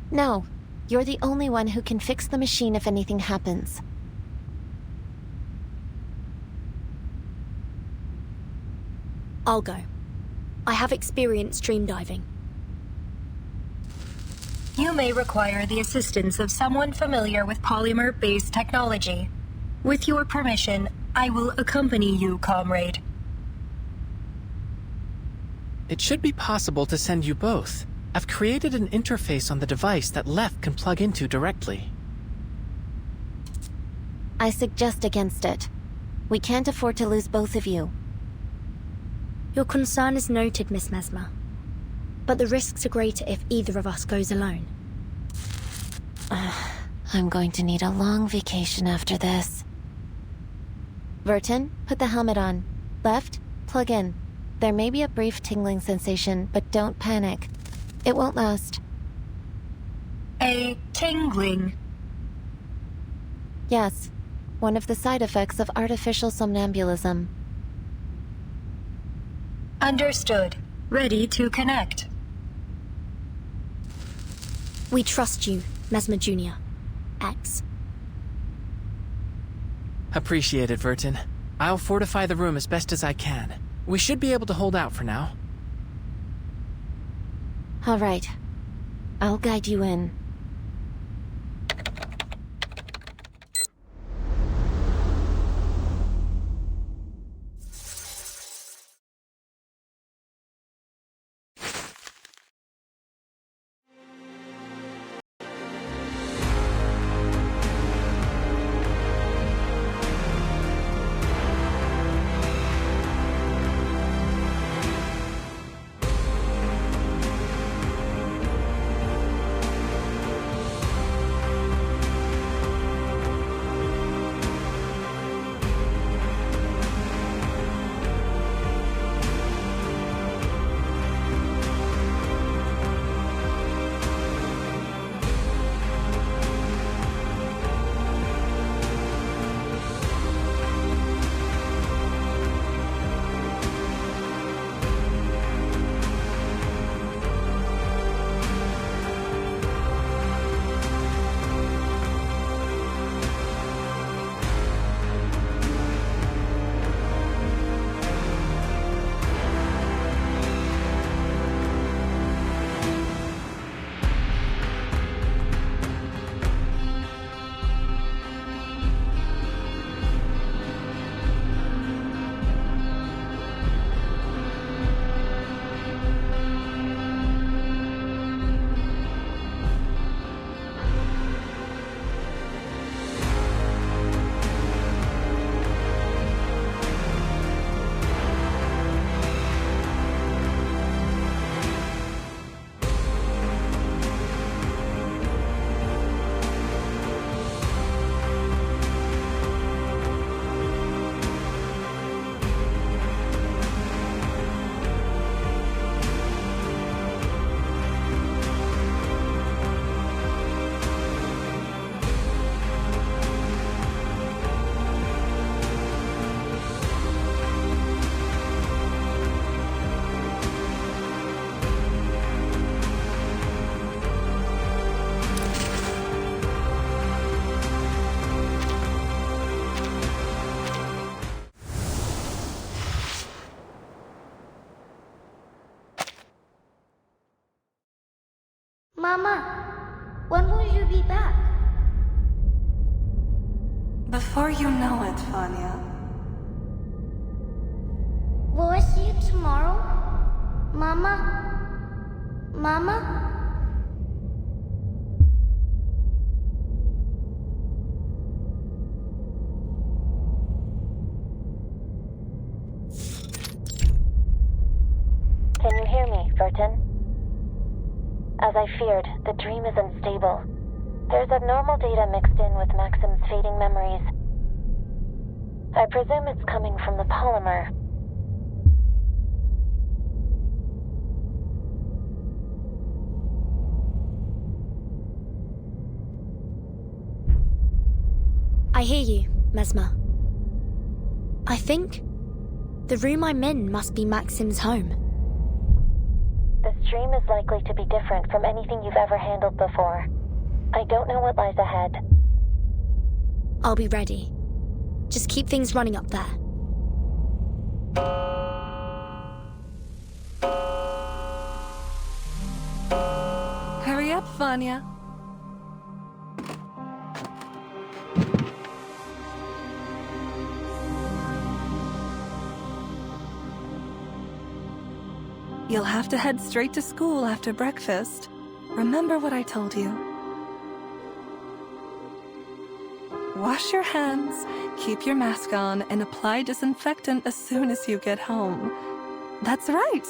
No, you're the only one who can fix the machine if anything happens. I'll go. I have experience dream diving. You may require the assistance of someone familiar with polymer-based technology. With your permission, I will accompany you, Comrade. It should be possible to send you both. I've created an interface on the device that Left can plug into directly. I suggest against it. We can't afford to lose both of you. Your concern is noted, Miss Mesmer. But the risks are greater if either of us goes alone. I'm going to need a long vacation after this. Vertin, put the helmet on. Left, plug in. There may be a brief tingling sensation, but don't panic. It won't last. A tingling? Yes, one of the side effects of artificial somnambulism. Understood. Ready to connect. We trust you, Mesmer Jr. X. Appreciate it, Vertin. I'll fortify the room as best as I can. We should be able to hold out for now. All right. I'll guide you in. Mama, when will you be back? Before you know it, Fania. Will I see you tomorrow? Mama? Mama? Can you hear me, Vertin? As I feared, the dream is unstable. There's abnormal data mixed in with Maxim's fading memories. I presume it's coming from the polymer. I hear you, Mesmer. I think the room I'm in must be Maxim's home. This dream is likely to be different from anything you've ever handled before. I don't know what lies ahead. I'll be ready. Just keep things running up there. Hurry up, Vanya. You'll have to head straight to school after breakfast. Remember what I told you. Wash your hands, keep your mask on, and apply disinfectant as soon as you get home. That's right.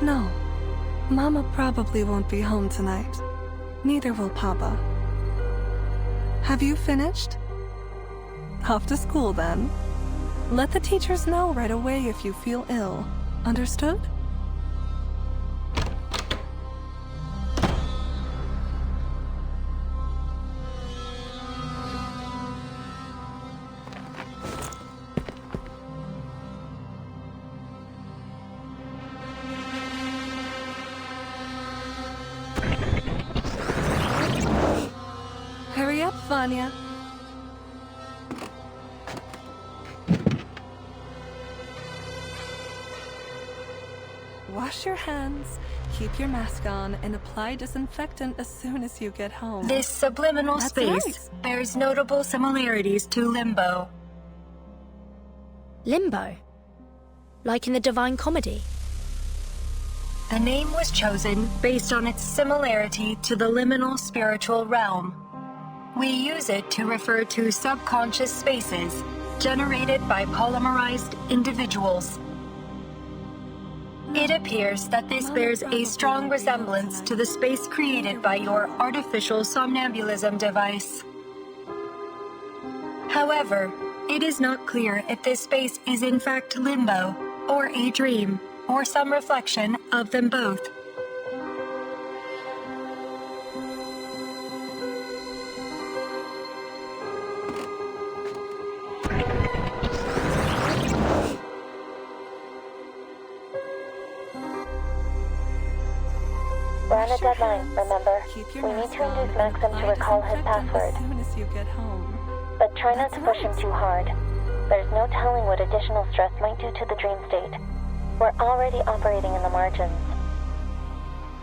No, Mama probably won't be home tonight. Neither will Papa. Have you finished? Off to school then. Let the teachers know right away if you feel ill. Understood? Hurry up, Vanya. Wash your hands, keep your mask on, and apply disinfectant as soon as you get home. This subliminal That's space right. bears notable similarities to Limbo. Limbo? Like in the Divine Comedy? The name was chosen based on its similarity to the liminal spiritual realm. We use it to refer to subconscious spaces generated by polymerized individuals. It appears that this bears a strong resemblance to the space created by your artificial somnambulism device. However, it is not clear if this space is in fact limbo, or a dream, or some reflection of them both. We're on a deadline, remember? We need to induce Maxim to recall his password. But try not to push him too hard. There's no telling what additional stress might do to the dream state. We're already operating in the margins.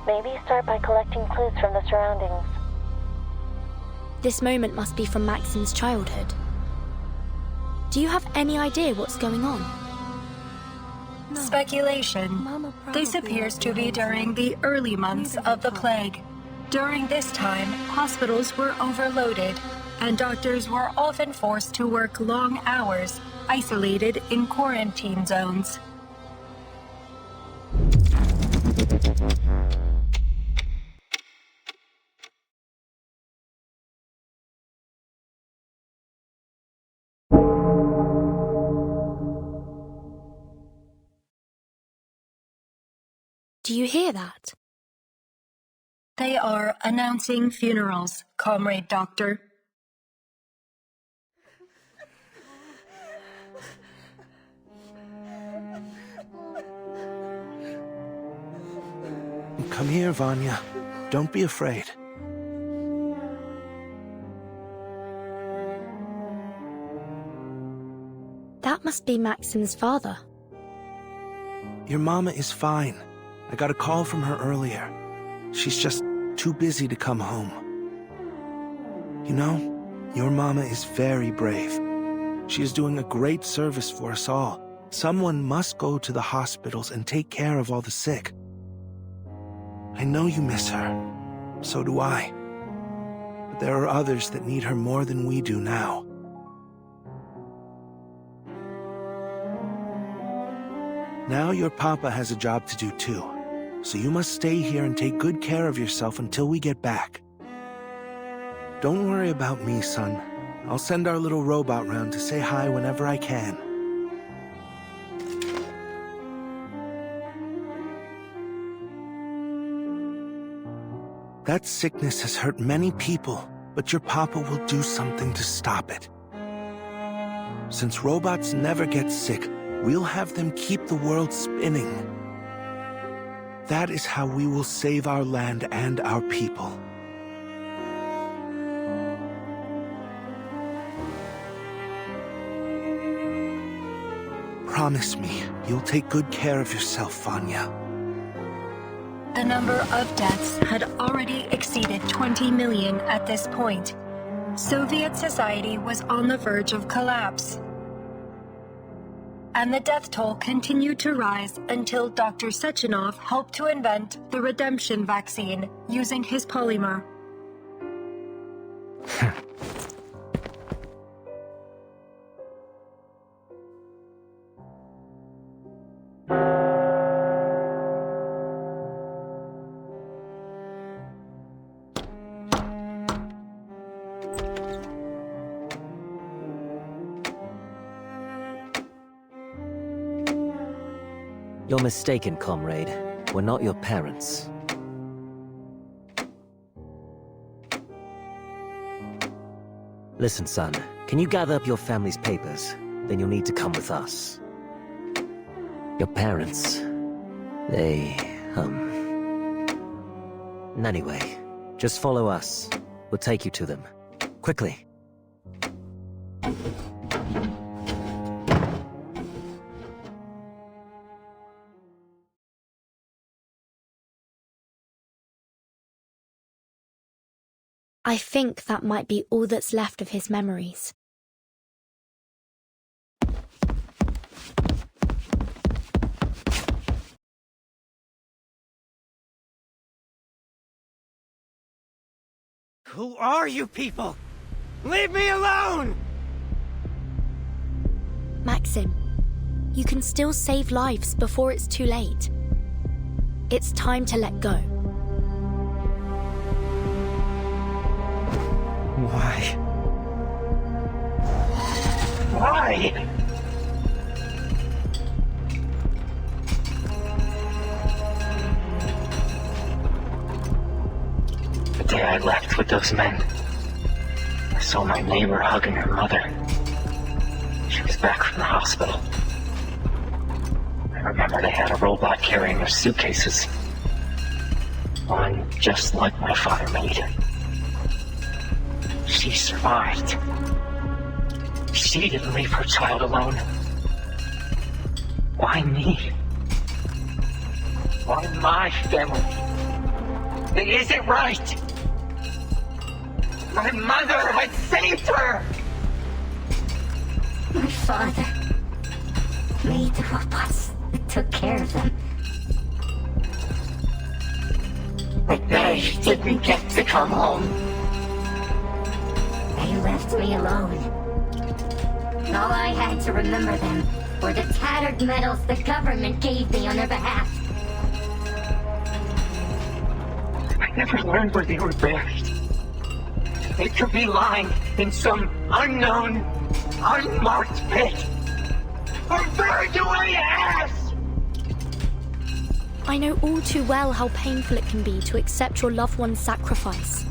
Maybe start by collecting clues from the surroundings. This moment must be from Maxim's childhood. Do you have any idea what's going on? Speculation. This appears to be during the early months of the plague. During this time, hospitals were overloaded, and doctors were often forced to work long hours, isolated in quarantine zones. Do you hear that? They are announcing funerals, Comrade Doctor. Come here, Vanya. Don't be afraid. That must be Maxim's father. Your mama is fine. I got a call from her earlier. She's just too busy to come home. You know, your mama is very brave. She is doing a great service for us all. Someone must go to the hospitals and take care of all the sick. I know you miss her. So do I. But there are others that need her more than we do now. Now your papa has a job to do too. So you must stay here and take good care of yourself until we get back. Don't worry about me, son. I'll send our little robot round to say hi whenever I can. That sickness has hurt many people, but your papa will do something to stop it. Since robots never get sick, we'll have them keep the world spinning. That is how we will save our land and our people. Promise me, you'll take good care of yourself, Vanya. The number of deaths had already exceeded 20 million at this point. Soviet society was on the verge of collapse. And the death toll continued to rise until Dr. Sechenov helped to invent the redemption vaccine using his polymer. You're mistaken, comrade. We're not your parents. Listen, son. Can you gather up your family's papers? Then you'll need to come with us. Your parents... they... Anyway, just follow us. We'll take you to them. Quickly. I think that might be all that's left of his memories. Who are you people? Leave me alone! Maxim, you can still save lives before it's too late. It's time to let go. Why? Why? The day I left with those men, I saw my neighbor hugging her mother. She was back from the hospital. I remember they had a robot carrying their suitcases. One just like my father made. She survived. She didn't leave her child alone. Why me? Why my family? It isn't right! My mother had saved her! My father made the robots that took care of them. But they didn't get to come home. They left me alone. And all I had to remember them were the tattered medals the government gave me on their behalf. I never learned where they were buried. They could be lying in some unknown, unmarked pit. Or buried away ass! I know all too well how painful it can be to accept your loved one's sacrifice.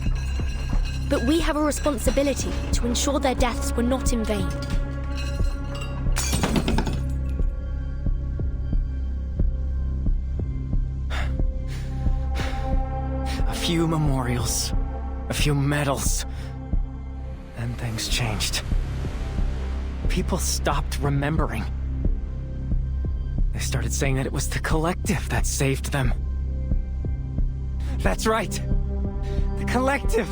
But we have a responsibility to ensure their deaths were not in vain. few memorials, a few medals. Then things changed. People stopped remembering. They started saying that it was the Collective that saved them. That's right. The Collective.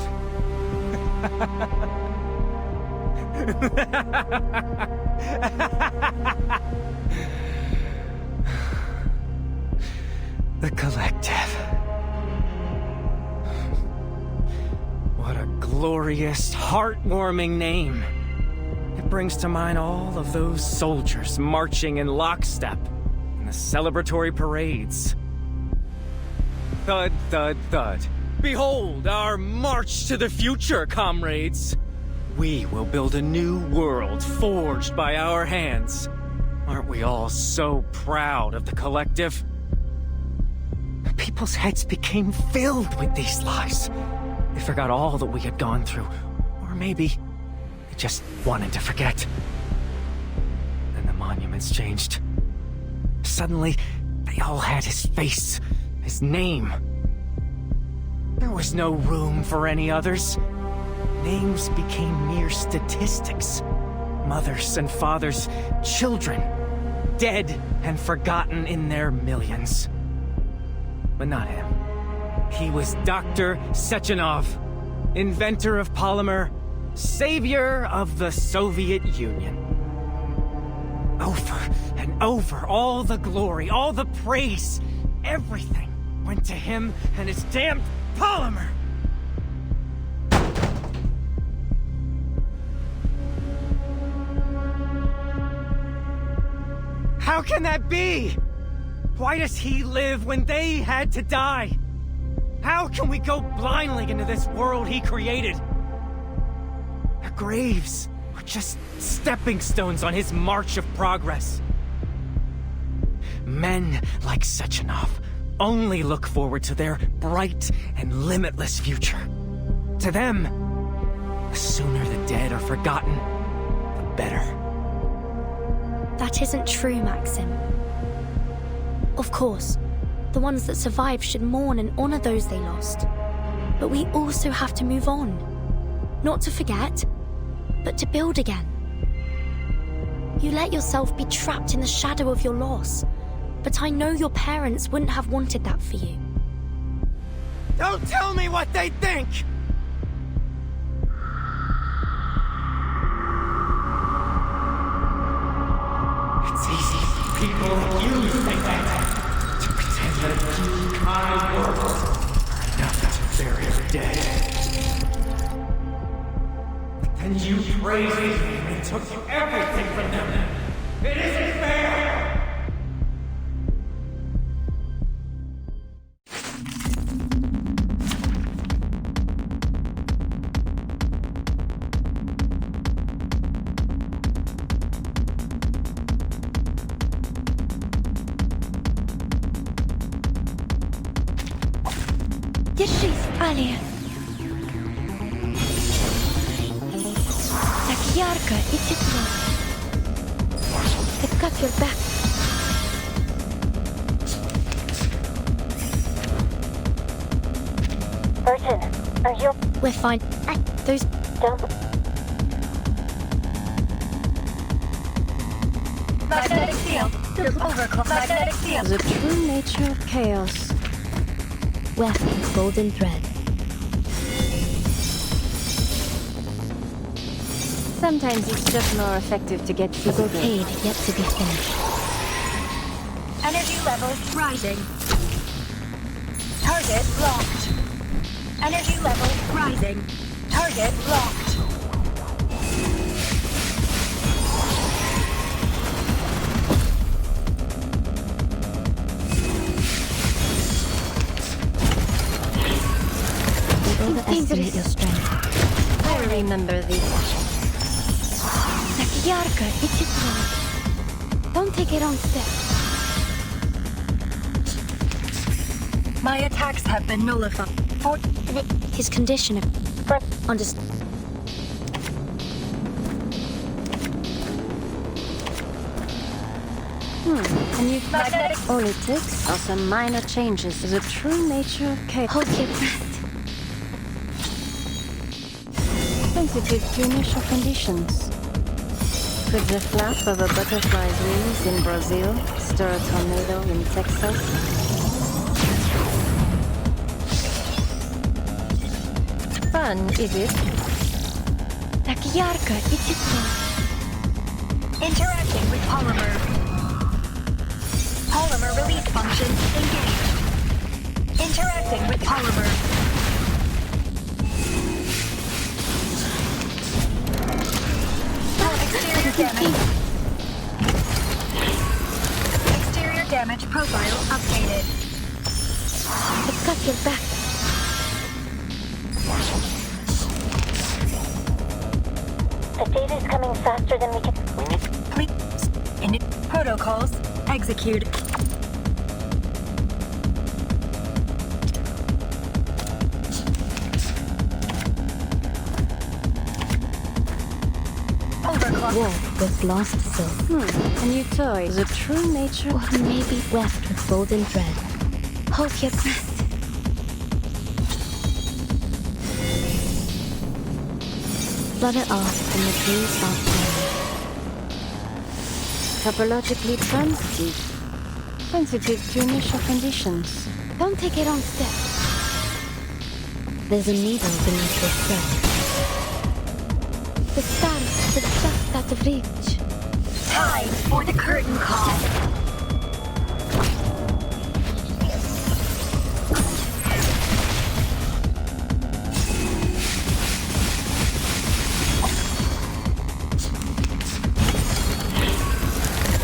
The Collective. What a glorious, heartwarming name. It brings to mind all of those soldiers marching in lockstep in the celebratory parades. Thud, thud, thud. Behold our march to the future, comrades. We will build a new world forged by our hands. Aren't we all so proud of the Collective? People's heads became filled with these lies. They forgot all that we had gone through. Or maybe they just wanted to forget. Then the monuments changed. Suddenly, they all had his face, his name. There was no room for any others. Names became mere statistics. Mothers and fathers, children, dead and forgotten in their millions. But not him. He was Dr. Sechenov, inventor of polymer, savior of the Soviet Union. Over and over, all the glory, all the praise, everything went to him and his damned polymer. How can that be? Why does he live when they had to die? How can we go blindly into this world he created? Their graves were just stepping stones on his march of progress. Men like Sechenov only look forward to their bright and limitless future. To them, the sooner the dead are forgotten, the better. That isn't true, Maxim. Of course, the ones that survive should mourn and honor those they lost. But we also have to move on. Not to forget, but to build again. You let yourself be trapped in the shadow of your loss, but I know your parents wouldn't have wanted that for you. Don't tell me what they think! It's easy for people like you to think that. To pretend that two kind words are enough to bury their dead. But then you praised me and took everything from them. It isn't fair! Держись, Алия. Так ярко и тепло. It's got your back. Burton, are you... We're fine. Those... Don't... Magnetic field. Overclock. Magnetic field. The true nature of chaos. Weapon, golden thread. Sometimes it's just more effective to get The brocade yet to be finished. Energy levels rising. Target locked. Energy levels rising. Target locked. Overestimate your strength. I remember these. Так ярко и тепло. Don't take it on step. My attacks have been nullified. His condition of... Understand. And you... Magnetic... All it takes are some minor changes to the true nature of chaos. Hold your breath. Sensitive to initial conditions. Could the flap of a butterfly's wings in Brazil stir a tornado in Texas? Fun, is it? Так ярко и тепло. Interacting with polymer. Polymer release function engaged. Interacting with polymer. Exterior damage profile updated. I've got your back. The data's coming faster than we can... Protocols execute. War with lost silk. A new toy. The true nature... Or maybe weft with golden thread. Hold your breath. Flutter off from the tree soft Topologically transitive. Sensitive to initial conditions. Don't take it on step. There's a needle beneath your thread. The stars are just out of reach. Time for the curtain call.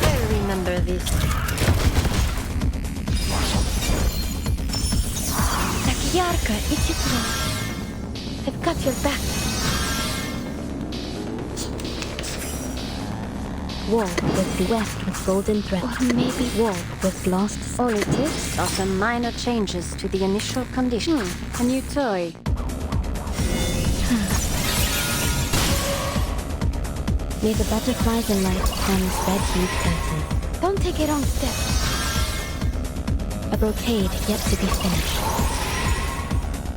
I'll remember this. Так ярко и тепло. I've got your back. Wall with the weft with golden thread. Or maybe wall with lost. All it is are some minor changes to the initial condition. A new toy. May the butterflies and light comes red hued curtain. Don't take it on step. A brocade yet to be finished.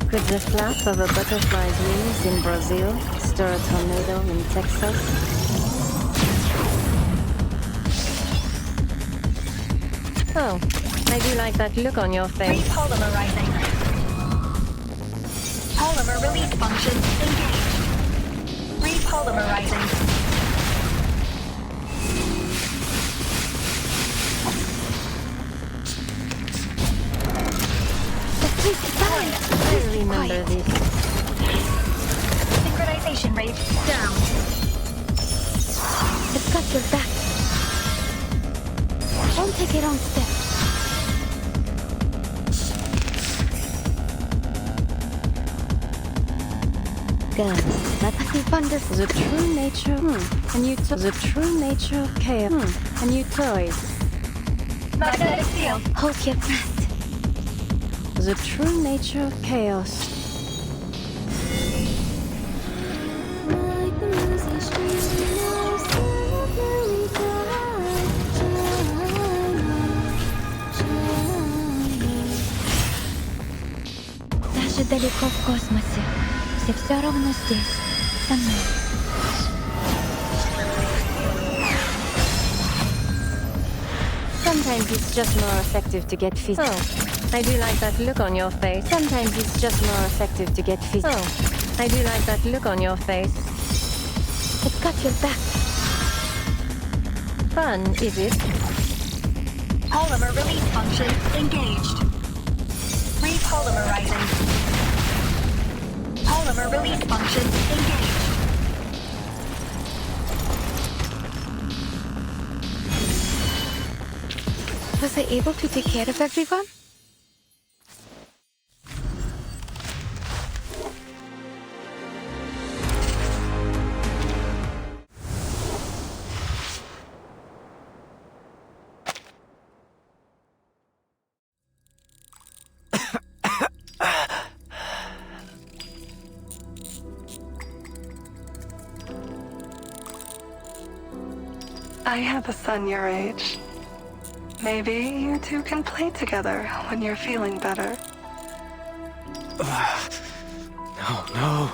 Could the flap of a butterfly's wings in Brazil stir a tornado in Texas? Oh, I do like that look on your face. Repolymerizing. Polymer release function engaged. Repolymerizing. I remember this. Synchronization rate down. I've got your back. Don't take it on step. Girls, that's the wonderful. The true nature. A new toy. The true nature of chaos. A new toy. Magnetic field. Hold your breath. The true nature of chaos. Даже далеко в космосе. Все равно здесь, со мной. Sometimes it's just more effective to get physical. Oh, I do like that look on your face. Sometimes it's just more effective to get physical. Oh, I do like that look on your face. I've got your back. Fun, is it? Polymer release function engaged. Repolymerizing. Polymer release function engaged. Was I able to take care of everyone? I have a son your age. Maybe you two can play together when you're feeling better. No, no.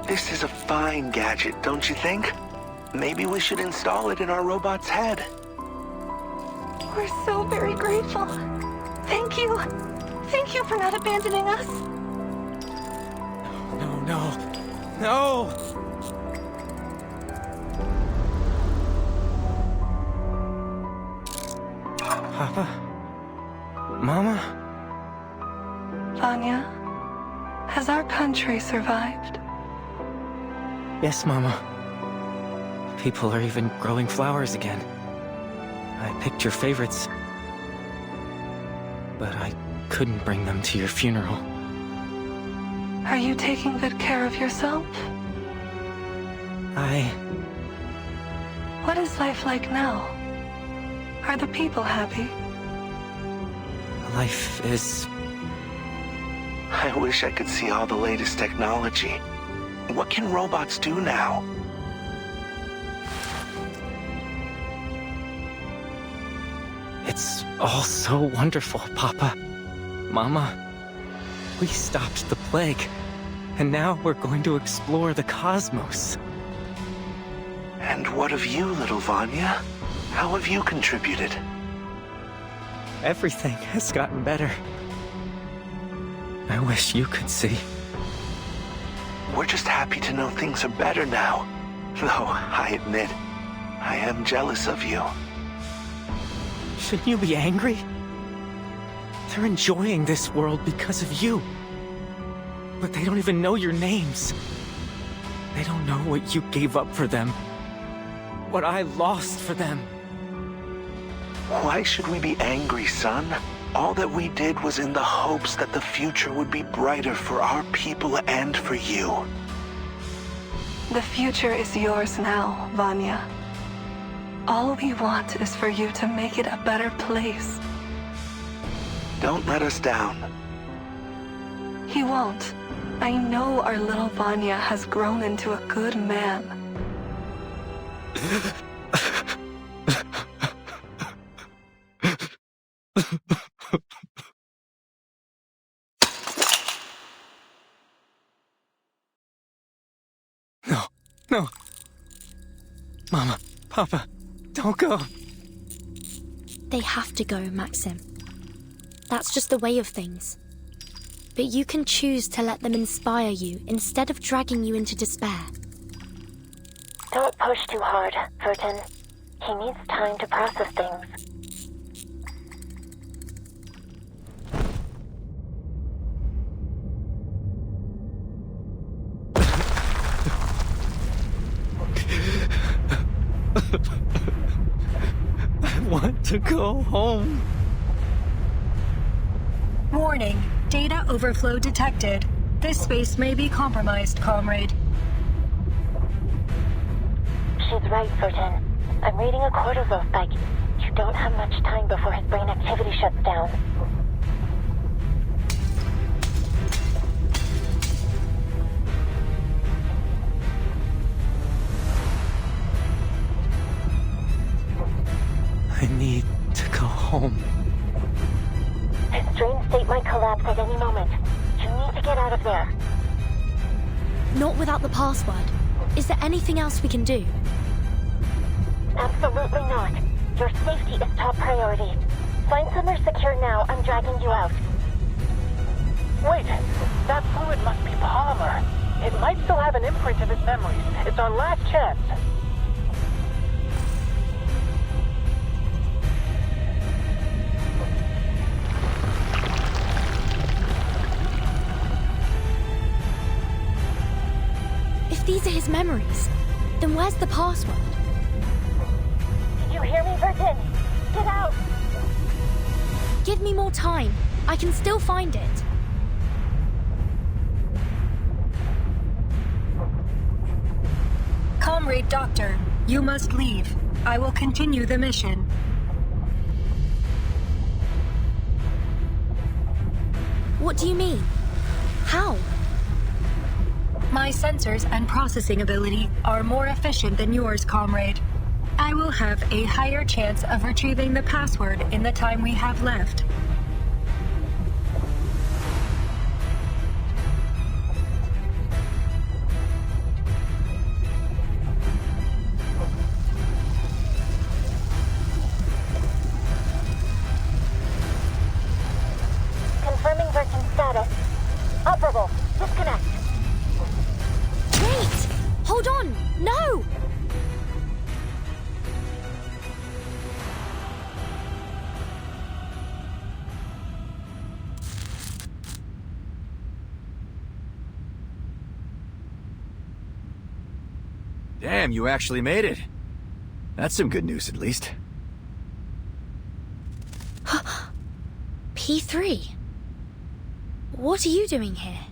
This is a fine gadget, don't you think? Maybe we should install it in our robot's head. We're so very grateful. Thank you. Thank you for not abandoning us. No! Papa? Mama? Vanya, has our country survived? Yes, Mama. People are even growing flowers again. I picked your favorites, but I couldn't bring them to your funeral. Are you taking good care of yourself? What is life like now? Are the people happy? Life is... I wish I could see all the latest technology. What can robots do now? It's all so wonderful, Papa. Mama. We stopped the plague, and now we're going to explore the cosmos. And what of you, little Vanya? How have you contributed? Everything has gotten better. I wish you could see. We're just happy to know things are better now. Though, I admit, I am jealous of you. Shouldn't you be angry? They're enjoying this world because of you. But they don't even know your names. They don't know what you gave up for them. What I lost for them. Why should we be angry, son? All that we did was in the hopes that the future would be brighter for our people and for you. The future is yours now, Vanya. All we want is for you to make it a better place. Don't let us down. He won't. I know our little Vanya has grown into a good man. No. Mama, Papa, don't go. They have to go, Maxim. That's just the way of things. But you can choose to let them inspire you instead of dragging you into despair. Don't push too hard, Vertin. He needs time to process things. I want to go home. Warning. Data overflow detected. This space may be compromised, comrade. She's right, Vertin. I'm reading a cortisol spike. You don't have much time before his brain activity shuts down. I need to go home. His drain state might collapse at any moment. You need to get out of there. Not without the password. Is there anything else we can do? Absolutely not. Your safety is top priority. Find somewhere secure now. I'm dragging you out. Wait, that fluid must be polymer. It might still have an imprint of his memories. It's our last chance. If these are his memories, then where's the password? Did you hear me, Vertin? Get out! Give me more time. I can still find it. Comrade Doctor, you must leave. I will continue the mission. What do you mean? How? My sensors and processing ability are more efficient than yours, comrade. I will have a higher chance of retrieving the password in the time we have left. Damn, you actually made it. That's some good news, at least. P3? What are you doing here?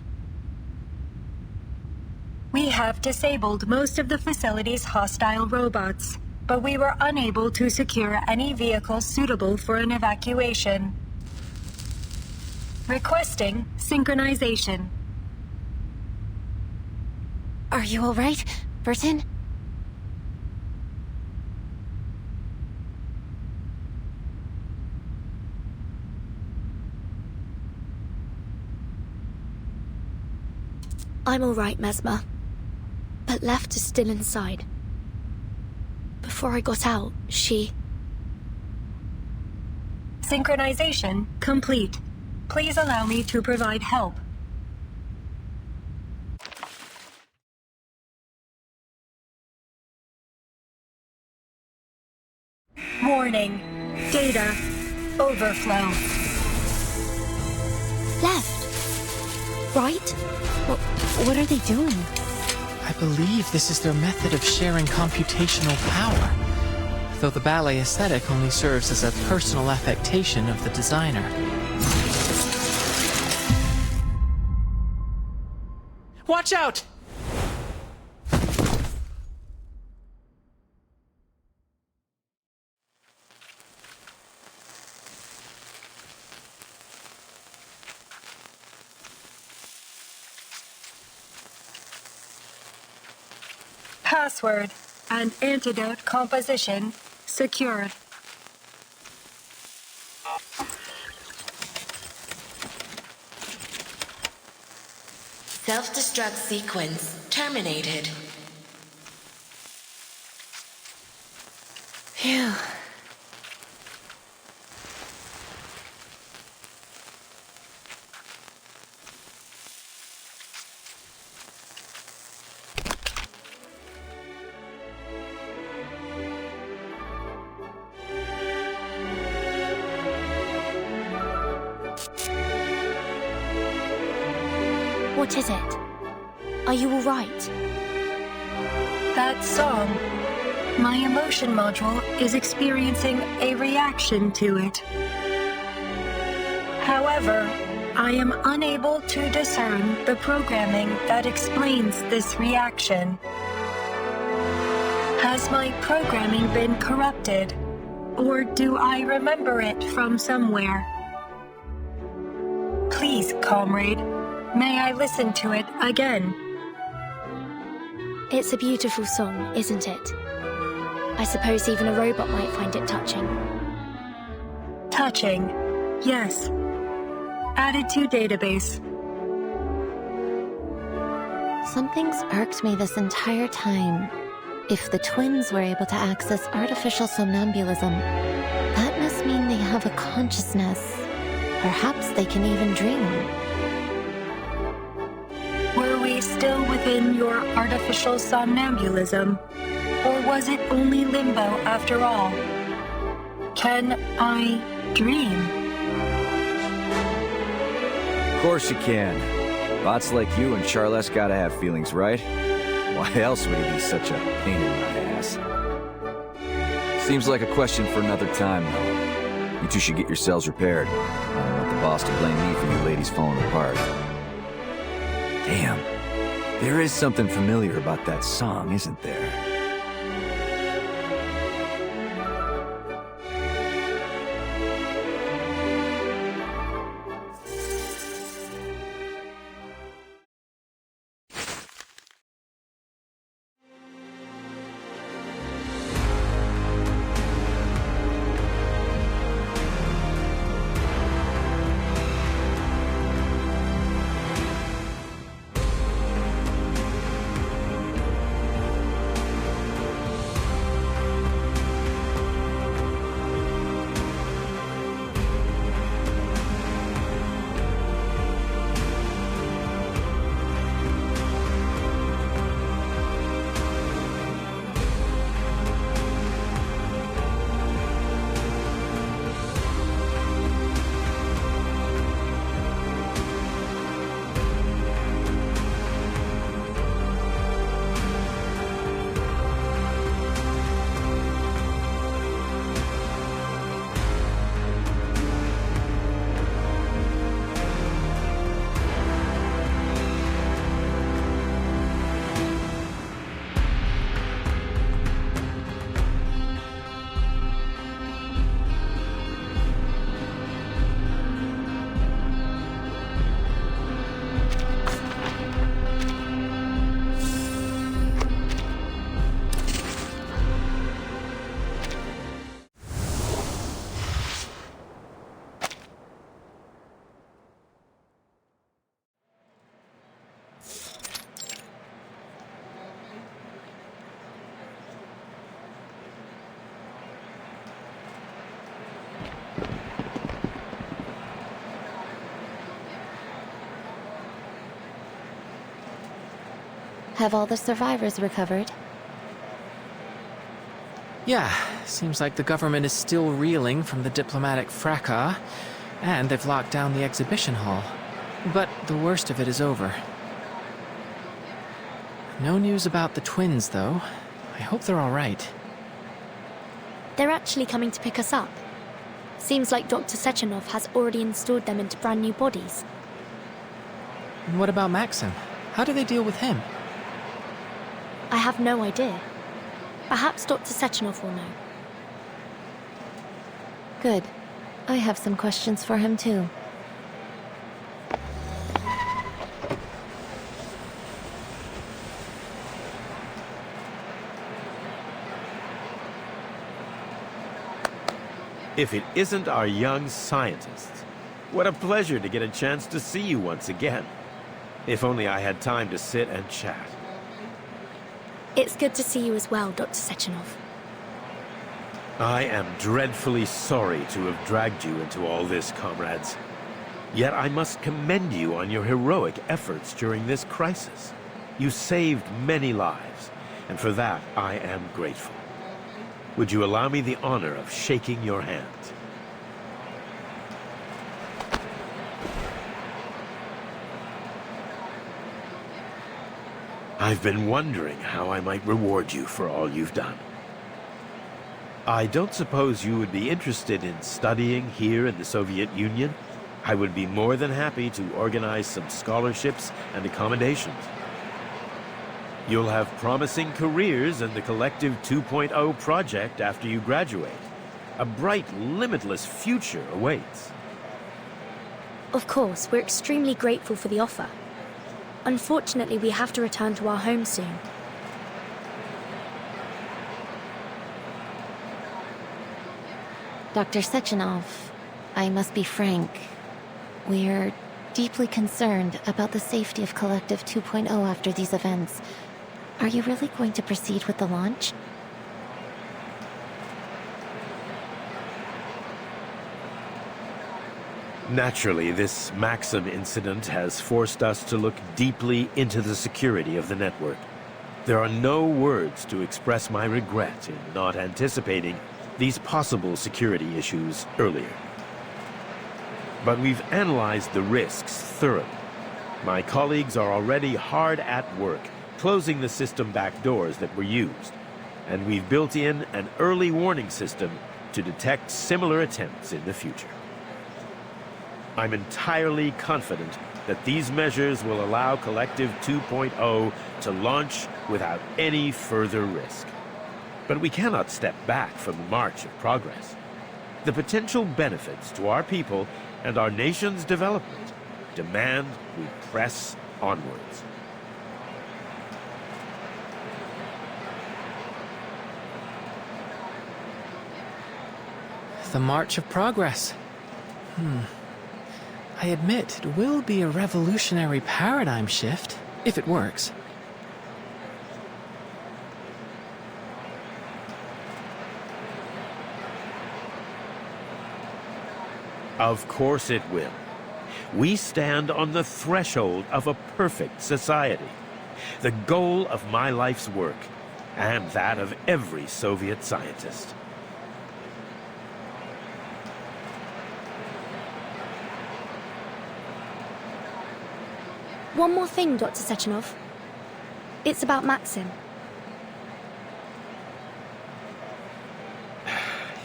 We have disabled most of the facility's hostile robots, but we were unable to secure any vehicles suitable for an evacuation. Requesting synchronization. Are you alright, Burton? I'm alright, Mesmer. But Left is still inside. Before I got out, she... Synchronization complete. Please allow me to provide help. Warning. Data overflow. Left? Right? What are they doing? I believe this is their method of sharing computational power, though the ballet aesthetic only serves as a personal affectation of the designer. Watch out! Password and antidote composition secured. Self-destruct sequence terminated. Phew. What is it? Are you alright? That song. My emotion module is experiencing a reaction to it. However, I am unable to discern the programming that explains this reaction. Has my programming been corrupted, or do I remember it from somewhere? Please, comrade, may I listen to it again? It's a beautiful song, isn't it? I suppose even a robot might find it touching. Touching, yes. Added to database. Something's irked me this entire time. If the twins were able to access artificial somnambulism, that must mean they have a consciousness. Perhaps they can even dream. Were we still within your artificial somnambulism? Or was it only limbo after all? Can I dream? Of course you can. Bots like you and Charles gotta have feelings, right? Why else would he be such a pain in my ass? Seems like a question for another time, though. You two should get yourselves repaired. I don't want the boss to blame me for you ladies falling apart. Damn. There is something familiar about that song, isn't there? Have all the survivors recovered? Yeah, seems like the government is still reeling from the diplomatic fracas, and they've locked down the exhibition hall. But the worst of it is over. No news about the twins, though. I hope they're all right. They're actually coming to pick us up. Seems like Dr. Sechenov has already installed them into brand new bodies. And what about Maxim? How do they deal with him? I have no idea. Perhaps Dr. Sechenov will know. Good. I have some questions for him, too. If it isn't our young scientists. What a pleasure to get a chance to see you once again. If only I had time to sit and chat. It's good to see you as well, Dr. Sechenov. I am dreadfully sorry to have dragged you into all this, comrades. Yet I must commend you on your heroic efforts during this crisis. You saved many lives, and for that I am grateful. Would you allow me the honor of shaking your hand? I've been wondering how I might reward you for all you've done. I don't suppose you would be interested in studying here in the Soviet Union? I would be more than happy to organize some scholarships and accommodations. You'll have promising careers in the Collective 2.0 project after you graduate. A bright, limitless future awaits. Of course, we're extremely grateful for the offer. Unfortunately, we have to return to our home soon. Dr. Sechenov, I must be frank. We're deeply concerned about the safety of Collective 2.0 after these events. Are you really going to proceed with the launch? Naturally, this Maxim incident has forced us to look deeply into the security of the network. There are no words to express my regret in not anticipating these possible security issues earlier. But we've analyzed the risks thoroughly. My colleagues are already hard at work closing the system back doors that were used, and we've built in an early warning system to detect similar attempts in the future. I'm entirely confident that these measures will allow Collective 2.0 to launch without any further risk. But we cannot step back from the march of progress. The potential benefits to our people and our nation's development demand we press onwards. The March of Progress. I admit, it will be a revolutionary paradigm shift, if it works. Of course it will. We stand on the threshold of a perfect society. The goal of my life's work, and that of every Soviet scientist. One more thing, Dr. Sechenov. It's about Maxim.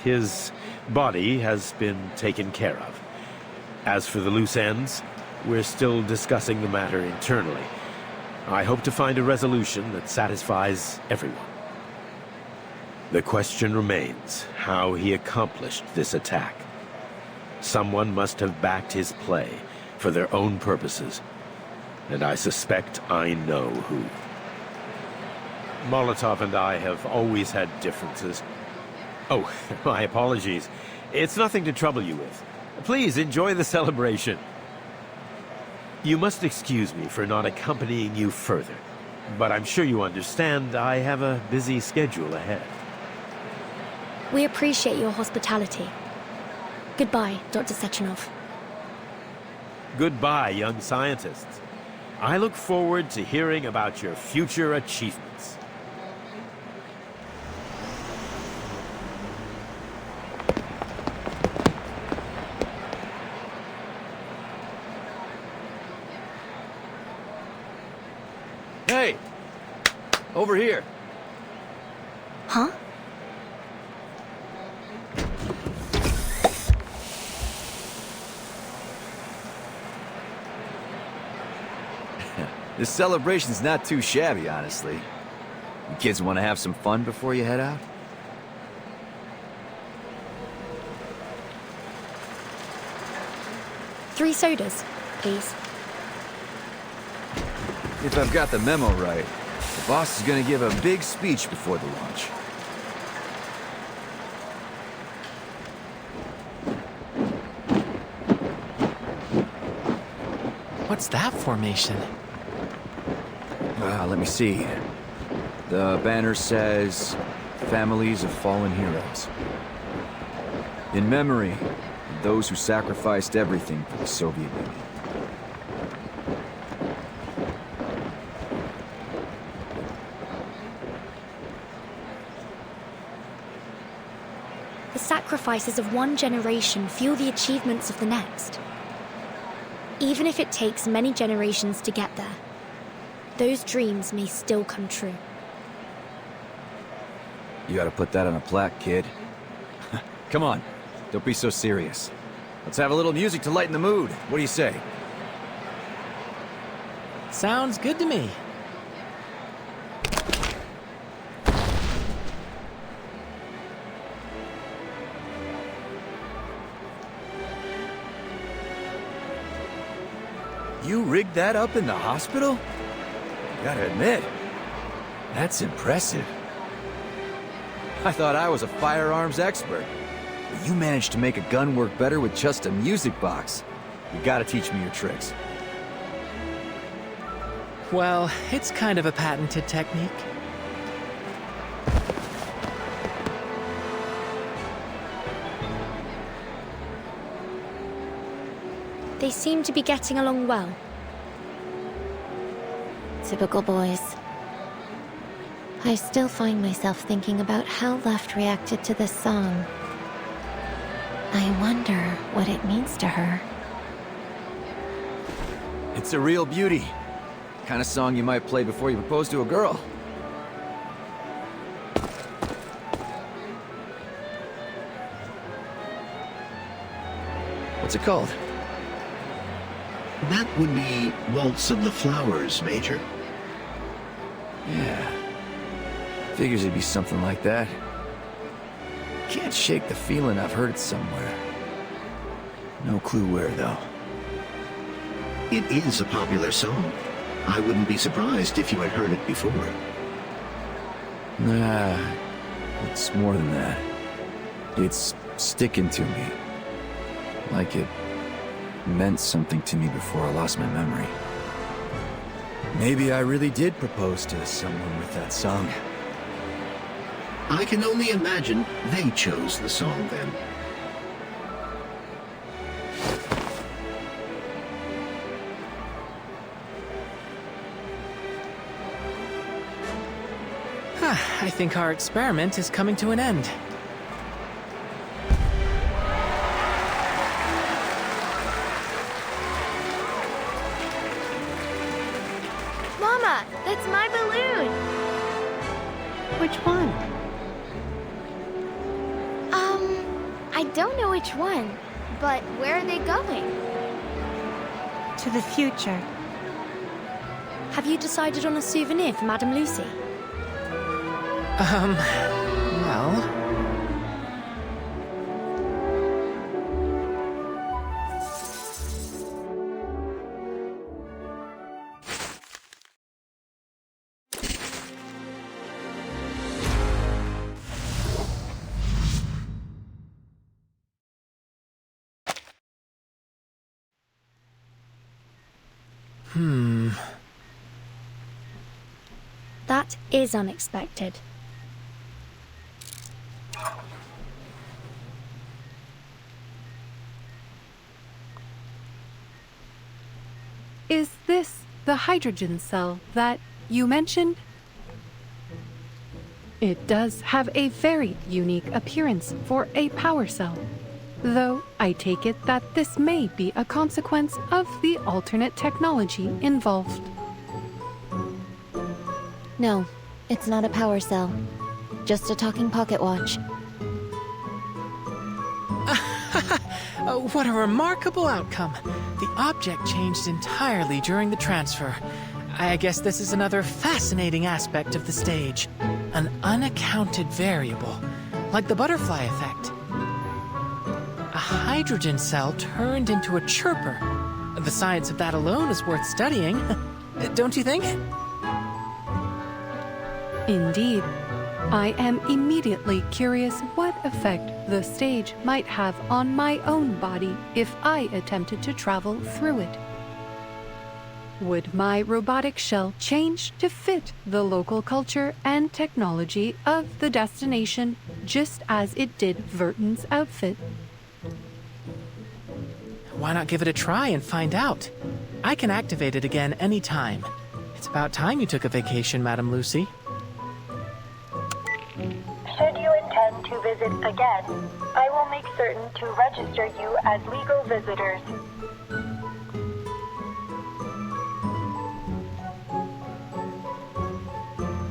His body has been taken care of. As for the loose ends, we're still discussing the matter internally. I hope to find a resolution that satisfies everyone. The question remains how he accomplished this attack. Someone must have backed his play for their own purposes, and I suspect I know who. Molotov and I have always had differences. Oh, my apologies. It's nothing to trouble you with. Please enjoy the celebration. You must excuse me for not accompanying you further, but I'm sure you understand I have a busy schedule ahead. We appreciate your hospitality. Goodbye, Dr. Sechenov. Goodbye, young scientists. I look forward to hearing about your future achievements. Hey! Over here. Huh? This celebration's not too shabby, honestly. You kids want to have some fun before you head out? Three sodas, please. If I've got the memo right, the boss is gonna give a big speech before the launch. What's that formation? Let me see. The banner says, "Families of Fallen Heroes." In memory of those who sacrificed everything for the Soviet Union. The sacrifices of one generation fuel the achievements of the next. Even if it takes many generations to get there, those dreams may still come true. You gotta put that on a plaque, kid. Come on, don't be so serious. Let's have a little music to lighten the mood. What do you say? Sounds good to me. You rigged that up in the hospital? Gotta admit, that's impressive. I thought I was a firearms expert, but you managed to make a gun work better with just a music box. You gotta teach me your tricks. Well, it's kind of a patented technique. They seem to be getting along well. Typical boys. I still find myself thinking about how Left reacted to this song. I wonder what it means to her. It's a real beauty. Kind of song you might play before you propose to a girl. What's it called? That would be Waltz of the Flowers, Major. Yeah. Figures it'd be something like that. Can't shake the feeling I've heard it somewhere. No clue where, though. It is a popular song. I wouldn't be surprised if you had heard it before. Nah, it's more than that. It's sticking to me. Like it meant something to me before I lost my memory. Maybe I really did propose to someone with that song. I can only imagine they chose the song then. I think our experiment is coming to an end. Mama, that's my balloon! Which one? I don't know which one, but where are they going? To the future. Have you decided on a souvenir for Madame Lucy? Well... That is unexpected. Is this the hydrogen cell that you mentioned? It does have a very unique appearance for a power cell, though I take it that this may be a consequence of the alternate technology involved. No, it's not a power cell. Just a talking pocket watch. What a remarkable outcome. The object changed entirely during the transfer. I guess this is another fascinating aspect of the stage. An unaccounted variable, like the butterfly effect. A hydrogen cell turned into a chirper. The science of that alone is worth studying, don't you think? Indeed. I am immediately curious what effect the stage might have on my own body if I attempted to travel through it. Would my robotic shell change to fit the local culture and technology of the destination just as it did Verton's outfit? Why not give it a try and find out? I can activate it again anytime. It's about time you took a vacation, Madam Lucy. Should you intend to visit again, I will make certain to register you as legal visitors.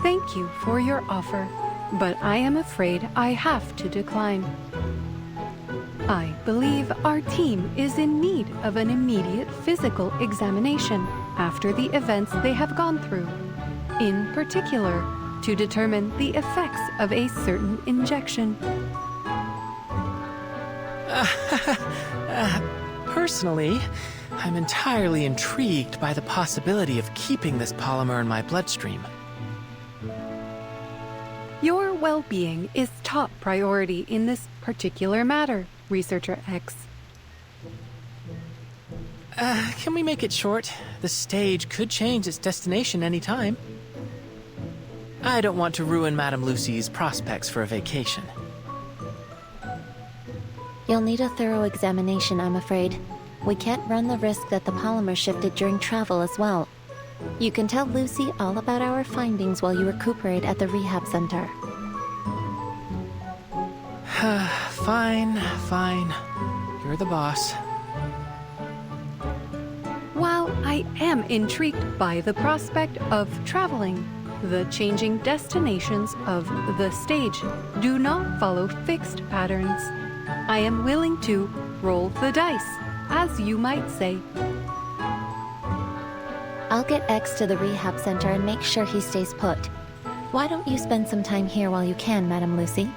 Thank you for your offer, but I am afraid I have to decline. I believe our team is in need of an immediate physical examination after the events they have gone through, in particular, to determine the effects of a certain injection. Personally, I'm entirely intrigued by the possibility of keeping this polymer in my bloodstream. Your well-being is top priority in this particular matter, Researcher X. Can we make it short? The stage could change its destination any time. I don't want to ruin Madam Lucy's prospects for a vacation. You'll need a thorough examination, I'm afraid. We can't run the risk that the polymer shifted during travel as well. You can tell Lucy all about our findings while you recuperate at the rehab center. Fine. You're the boss. While I am intrigued by the prospect of traveling, the changing destinations of the stage do not follow fixed patterns. I am willing to roll the dice, as you might say. I'll get X to the rehab center and make sure he stays put. Why don't you spend some time here while you can, Madam Lucy?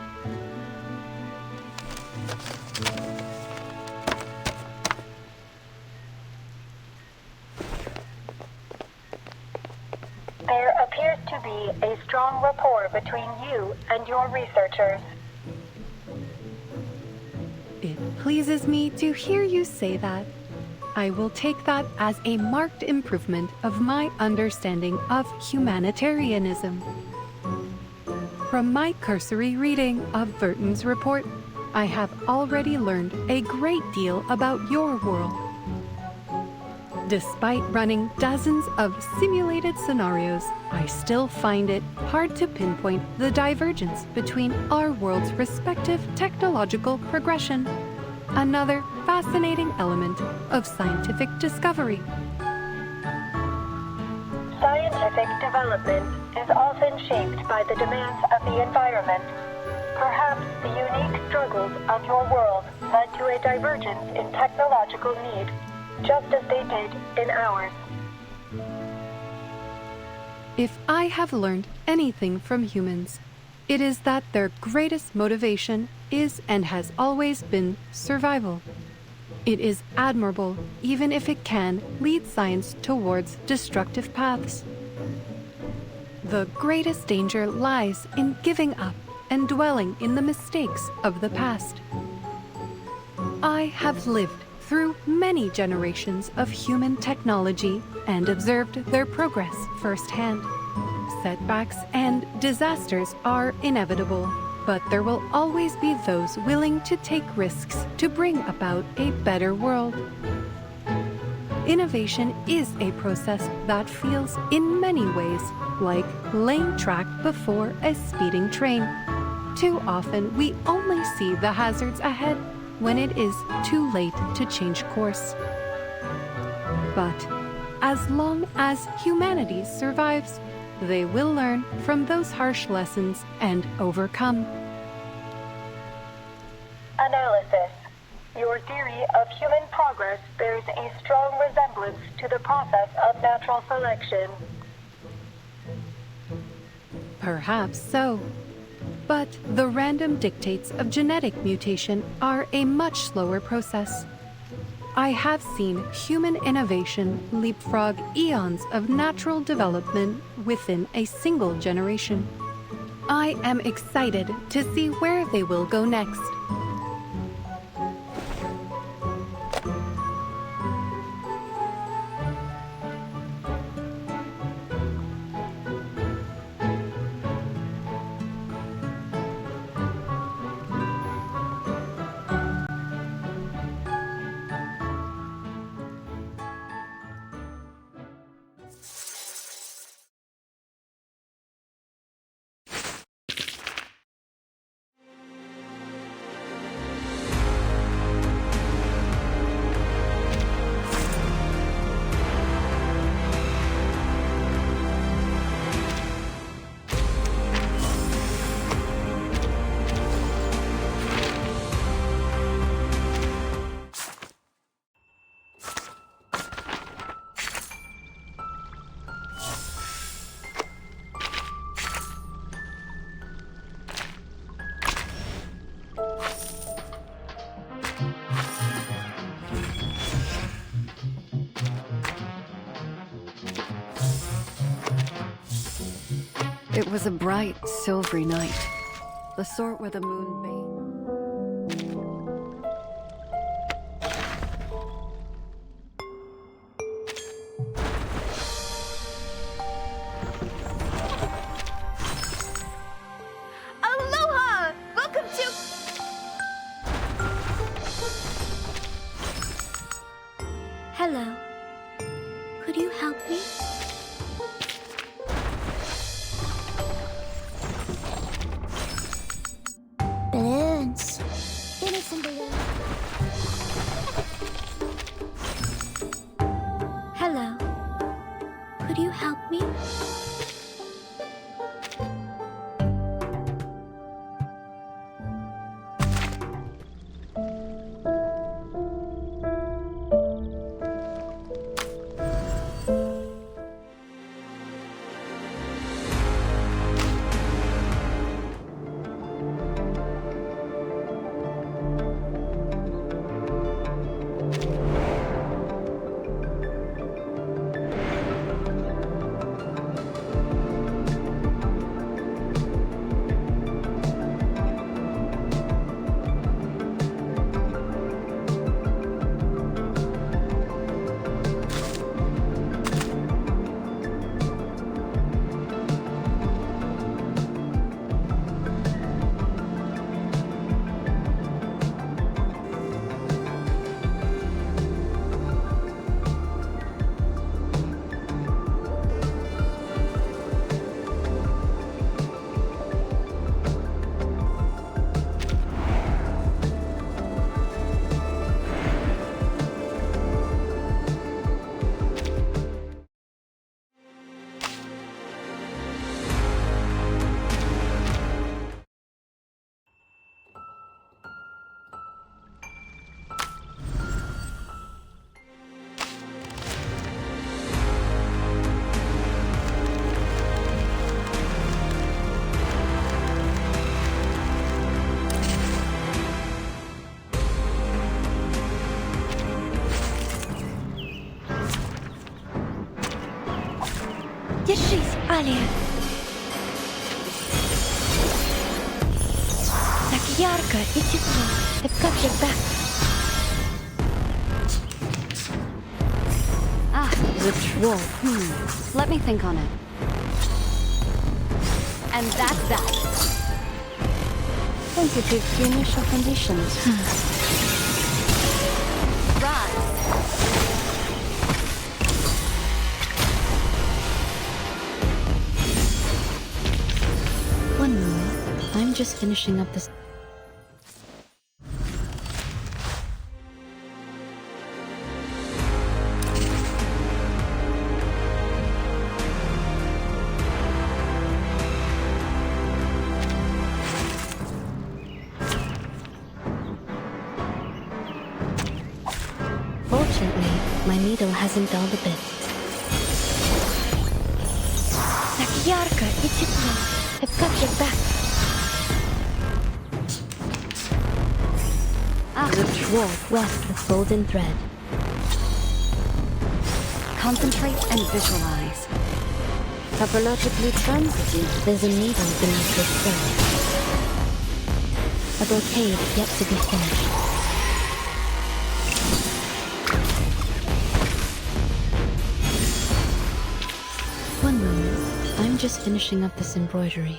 There appears to be a strong rapport between you and your researchers. It pleases me to hear you say that. I will take that as a marked improvement of my understanding of humanitarianism. From my cursory reading of Verton's report, I have already learned a great deal about your world. Despite running dozens of simulated scenarios, I still find it hard to pinpoint the divergence between our world's respective technological progression. Another fascinating element of scientific discovery. Scientific development is often shaped by the demands of the environment. Perhaps the unique struggles of your world led to a divergence in technological need, just as they did in ours. If I have learned anything from humans, it is that their greatest motivation is and has always been survival. It is admirable, even if it can lead science towards destructive paths. The greatest danger lies in giving up and dwelling in the mistakes of the past. I have lived through many generations of human technology and observed their progress firsthand. Setbacks and disasters are inevitable, but there will always be those willing to take risks to bring about a better world. innovation is a process that feels in many ways like laying track before a speeding train. Too often, we only see the hazards ahead when it is too late to change course. But as long as humanity survives, they will learn from those harsh lessons and overcome. Analysis. Your theory of human progress bears a strong resemblance to the process of natural selection. Perhaps so. But the random dictates of genetic mutation are a much slower process. I have seen human innovation leapfrog eons of natural development within a single generation. I am excited to see where they will go next. It was a bright, silvery night, the sort where the moon bathed. Aloha! Welcome to... Hello. Could you help me? Balloons. Give me some balloons. Hello. Could you help me? Держись, Алия. Так ярко и тепло. Так как же так? Ah, the troll. Let me think on it. And that's that. Sensitive to initial conditions. Rise. I'm just finishing up this. Fortunately, my needle hasn't dulled a bit. Так ярко и тепло. I've got your back. Rich warp weft with golden thread. Concentrate and visualize. Topologically transitive, there's a needle beneath this silk. A brocade yet to be finished. One moment, I'm just finishing up this embroidery.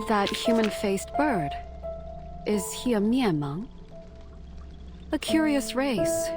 That human-faced bird. Is he a Mianmang? A curious race.